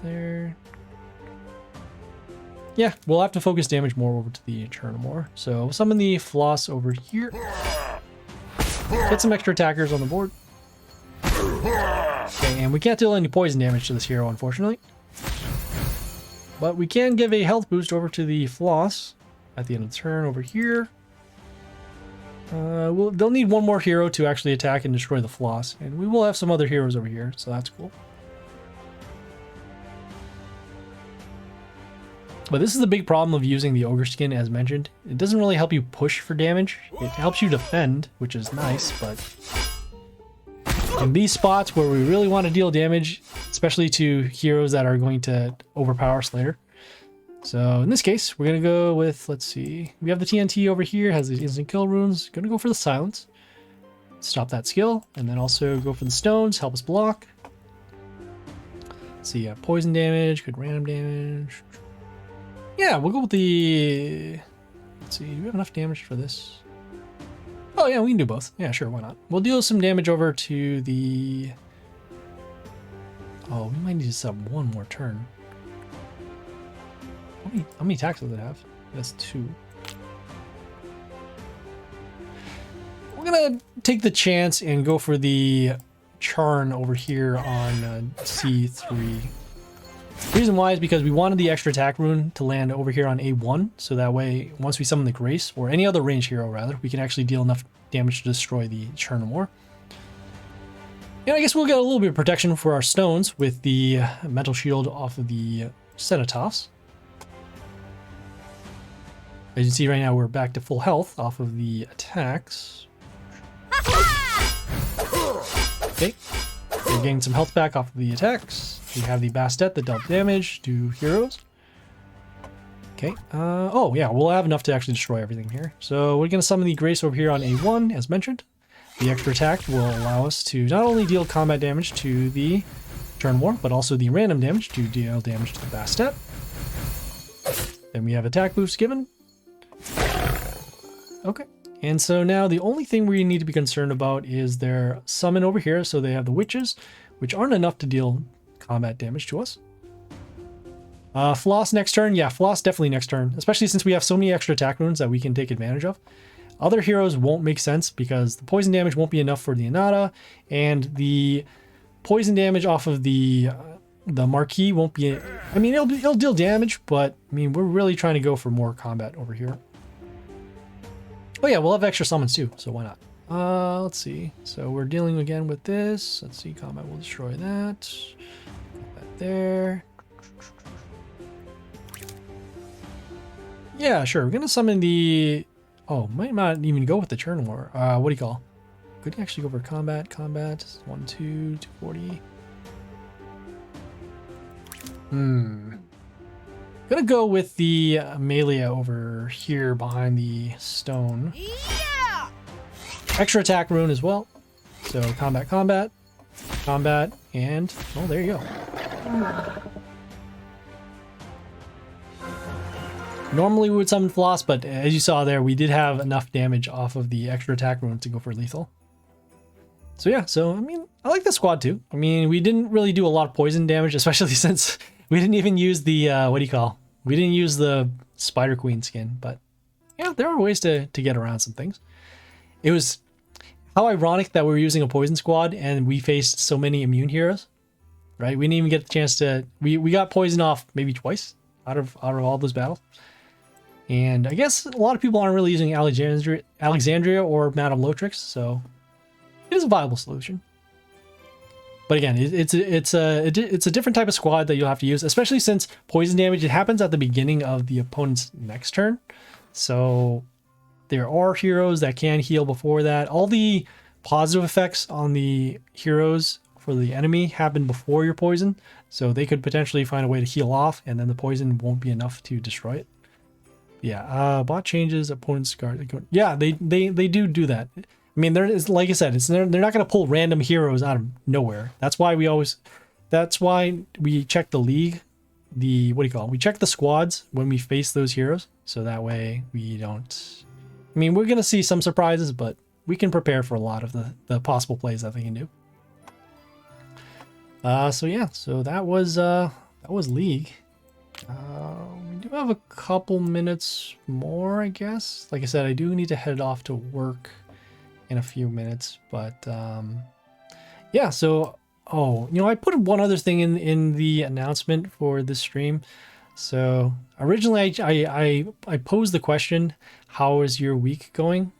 There. Yeah, we'll have to focus damage more over to the Chernomore. So summon the Floss over here. Get some extra attackers on the board. Okay, and we can't deal any poison damage to this hero, unfortunately. But we can give a health boost over to the Floss at the end of the turn over here. They'll need one more hero to actually attack and destroy the Floss. And we will have some other heroes over here, so that's cool. But this is the big problem of using the Ogre skin, as mentioned. It doesn't really help you push for damage. It helps you defend, which is nice, but in these spots where we really want to deal damage, especially to heroes that are going to overpower Slayer. So in this case, we're going to go with, let's see, we have the TNT over here, has the instant kill runes. Going to go for the silence. Stop that skill, and then also go for the stones, help us block. Let's see, poison damage, good random damage. Yeah, we'll go with the... Let's see, do we have enough damage for this? Oh yeah, we can do both. Yeah, sure, why not? We'll deal some damage over to the... Oh, we might need to sub one more turn. How many attacks does it have? That's 2. We're gonna take the chance and go for the Charn over here on C3. The reason why is because we wanted the extra attack rune to land over here on A1, so that way, once we summon the Grace, or any other ranged hero rather, we can actually deal enough damage to destroy the Chernomore. And I guess we'll get a little bit of protection for our stones with the metal shield off of the Cenotaphs. As you can see right now, we're back to full health off of the attacks. Okay, we're getting some health back off of the attacks. We have the Bastet that dealt damage to heroes. Okay, oh yeah, we'll have enough to actually destroy everything here. So we're going to summon the Grace over here on A1, as mentioned. The extra attack will allow us to not only deal combat damage to the Chernomore, but also the random damage to deal damage to the Bastet. Then we have attack boost given. Okay, and so now the only thing we need to be concerned about is their summon over here. So they have the Witches, which aren't enough to deal combat damage to us. Floss next turn. Yeah, Floss definitely next turn, especially since we have so many extra attack runes that we can take advantage of. Other heroes won't make sense because the poison damage won't be enough for the Inada, and the poison damage off of the Marquis won't be... I mean, it'll deal damage, but I mean, we're really trying to go for more combat over here. Oh yeah, we'll have extra summons too, so why not? Let's see. So we're dealing again with this. Let's see, combat will destroy that. That there. Yeah, sure. We're gonna summon the... Oh, might not even go with the Chernomore. What do you call? Could actually go for combat. 1, 2, 240. Gonna go with the Amelia over here behind the stone. Yeah! Extra attack rune as well. So combat, and oh, there you go. Normally we would summon Floss, but as you saw there, we did have enough damage off of the extra attack rune to go for lethal. So yeah, so I mean, I like the squad too. I mean, we didn't really do a lot of poison damage, especially since we didn't even use the, what do you call? We didn't use the Spider Queen skin, but yeah, there are ways to get around some things. It was how ironic that we were using a poison squad and we faced so many immune heroes, right? We didn't even get the chance to, we got poisoned off maybe twice out of all those battles. And I guess a lot of people aren't really using Alexandria or Madame Lotrix, so it is a viable solution. But again, it's a different type of squad that you'll have to use, especially since poison damage, it happens at the beginning of the opponent's next turn. So there are heroes that can heal before that. All the positive effects on the heroes for the enemy happen before your poison. So they could potentially find a way to heal off, and then the poison won't be enough to destroy it. Yeah, bot changes, opponent's guard. Yeah, they do that. I mean, there is, like I said, they're not going to pull random heroes out of nowhere. That's why we check the league, we check the squads when we face those heroes, so that way we don't. I mean, we're going to see some surprises, but we can prepare for a lot of the possible plays that they can do. So yeah, so that was League. We do have a couple minutes more, I guess. Like I said, I do need to head off to work in a few minutes, but yeah. So I put one other thing in the announcement for this stream. So originally, I posed the question, "How is your week going?"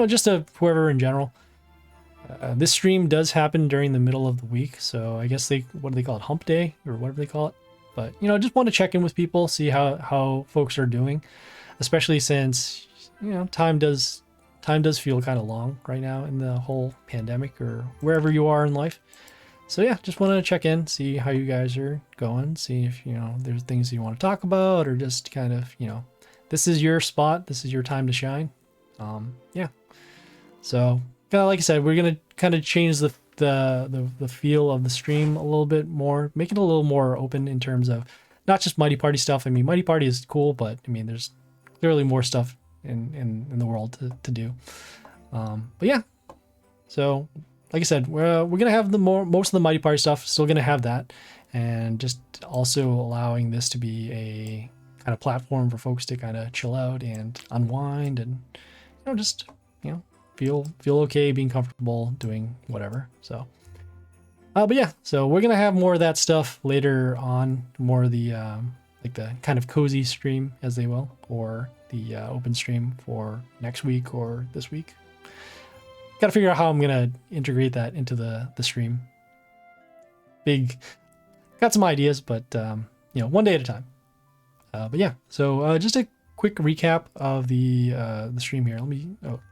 Just to whoever in general. This stream does happen during the middle of the week, so I guess what do they call it, hump day or whatever they call it. But just want to check in with people, see how folks are doing, especially since time does feel kind of long right now in the whole pandemic or wherever you are in life. So yeah, just want to check in, see how you guys are going, see if there's things you want to talk about, or just kind of this is your spot, this is your time to shine. Yeah. So like I said, we're gonna kind of change the feel of the stream a little bit more, make it a little more open in terms of not just Mighty Party stuff. I mean, Mighty Party is cool, but I mean, there's clearly more stuff in the world to do. But yeah, so like I said, we're gonna have most of the Mighty Party stuff. Still gonna have that, and just also allowing this to be a kind of platform for folks to kind of chill out and unwind, and just feel okay, being comfortable doing whatever. So but yeah, so we're gonna have more of that stuff later on, more of the like the kind of cozy stream, as they will, or the open stream for next week or this week. Gotta figure out how I'm gonna integrate that into the stream. Got some ideas, but one day at a time. But yeah, so just a quick recap of the stream here.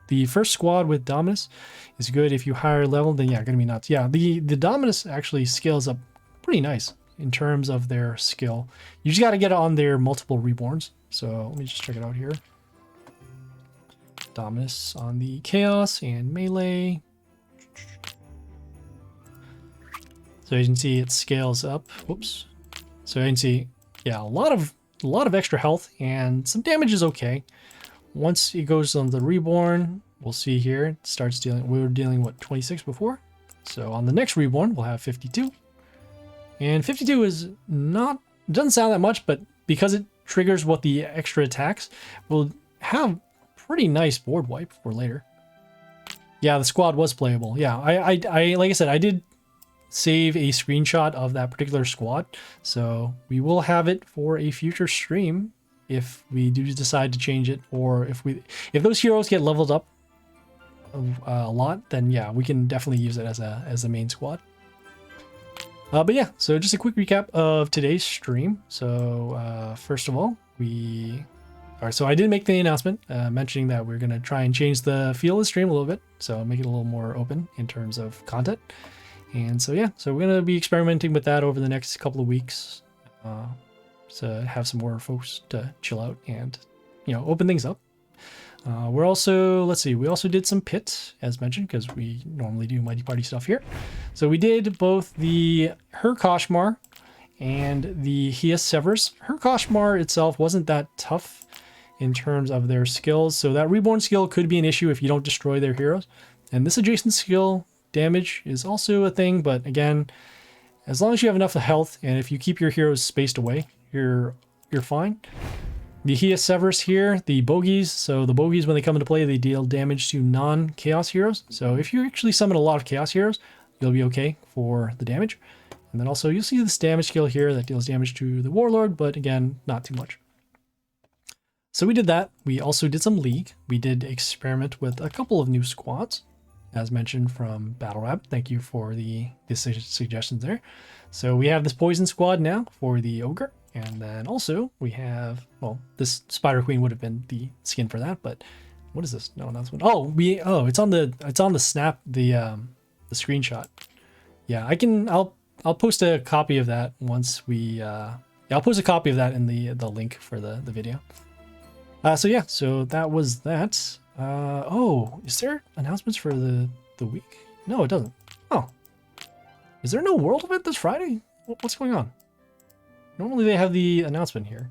The first squad with Dominus is good. If you higher level, then yeah, gonna be nuts. Yeah, the Dominus actually scales up pretty nice in terms of their skill. You just got to get on their multiple reborns. So let me just check it out here. Dominus on the Chaos and Melee. So you can see it scales up. Whoops. So you can see, yeah, a lot of extra health, and some damage is okay. Once it goes on the reborn, we'll see here, it starts dealing, we were dealing what, 26 before? So on the next reborn, we'll have 52. And 52 is not, doesn't sound that much, but because it triggers what the extra attacks, we'll have pretty nice board wipe for later. Yeah, the squad was playable. Yeah, I like I said, I did save a screenshot of that particular squad, so we will have it for a future stream if we do decide to change it, or if those heroes get leveled up a lot, then yeah, we can definitely use it as a main squad. But yeah, so just a quick recap of today's stream. So first of all, so I did make the announcement mentioning that we're going to try and change the feel of the stream a little bit, so make it a little more open in terms of content. And so yeah, so we're going to be experimenting with that over the next couple of weeks, to have some more folks to chill out and open things up. We're also, let's see, we also did some pits, as mentioned, because we normally do Mighty Party stuff here. So we did both the Herr Koshmar and the Hius Severus. Herr Koshmar itself wasn't that tough in terms of their skills, so that reborn skill could be an issue if you don't destroy their heroes. And this adjacent skill damage is also a thing, but again, as long as you have enough health and if you keep your heroes spaced away, you're fine. The Hius Severus here, the bogeys. So the bogeys, when they come into play, they deal damage to non-chaos heroes. So if you actually summon a lot of chaos heroes, you'll be okay for the damage. And then also you'll see this damage skill here that deals damage to the warlord, but again, not too much. So we did that. We also did some league. We did experiment with a couple of new squads, as mentioned from Battle Rabbit. Thank you for the suggestions there. So we have this poison squad now for the ogre. And then also we have, well, this Spider Queen would have been the skin for that, but what is this? No, not this one. Oh, it's on the snap, the screenshot. Yeah, I'll I'll post a copy of that once we yeah, I'll post a copy of that in the link for the video. So yeah, so that was that. Oh, is there announcements for the week? No, it doesn't. Oh, is there no world event this Friday? What's going on? Normally they have the announcement here.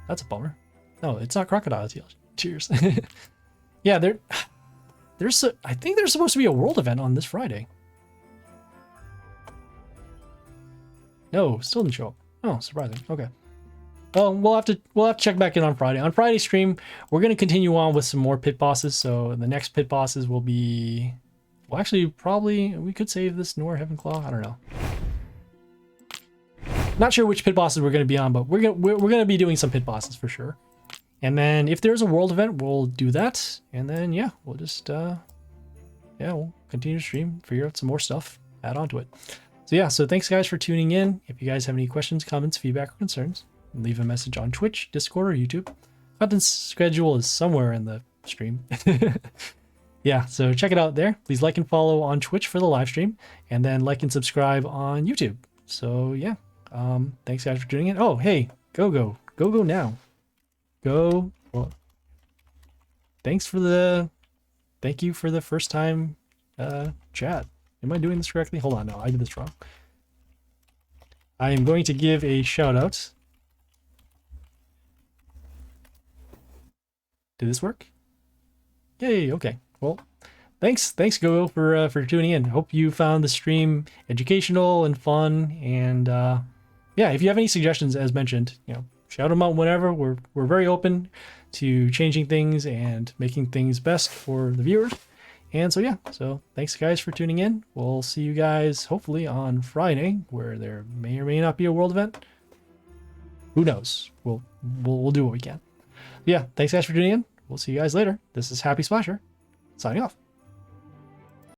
That's a bummer. No, it's not crocodile tears. Yeah, I think there's supposed to be a world event on this Friday. No, still didn't show up. Oh, surprising. Okay. Well, we'll have to check back in on Friday. On Friday's stream, we're gonna continue on with some more pit bosses. So the next pit bosses will be, well, actually, probably we could save this Nor Heavenclaw. I don't know. Not sure which pit bosses we're gonna be on, but we're gonna be doing some pit bosses for sure. And then if there's a world event, we'll do that. And then yeah, we'll just yeah, we'll continue to stream, figure out some more stuff, add on to it. So yeah, so thanks guys for tuning in. If you guys have any questions, comments, feedback, or concerns, leave a message on Twitch, Discord, or YouTube. Content schedule is somewhere in the stream. Yeah, so check it out there. Please like and follow on Twitch for the live stream, and then like and subscribe on YouTube. So yeah, thanks guys for tuning in. Oh, hey, go now. Go. Well, thank you for the first time chat. Am I doing this correctly? Hold on, no, I did this wrong. I am going to give a shout out. Did this work? Yay, okay. Well, thanks Go for tuning in. Hope you found the stream educational and fun, and yeah, if you have any suggestions, as mentioned, you know, shout them out whenever. We're very open to changing things and making things best for the viewers. And so yeah, so thanks guys for tuning in. We'll see you guys hopefully on Friday, where there may or may not be a world event. Who knows? We'll do what we can. Yeah, thanks guys for tuning in. We'll see you guys later. This is Happy Splasher, signing off.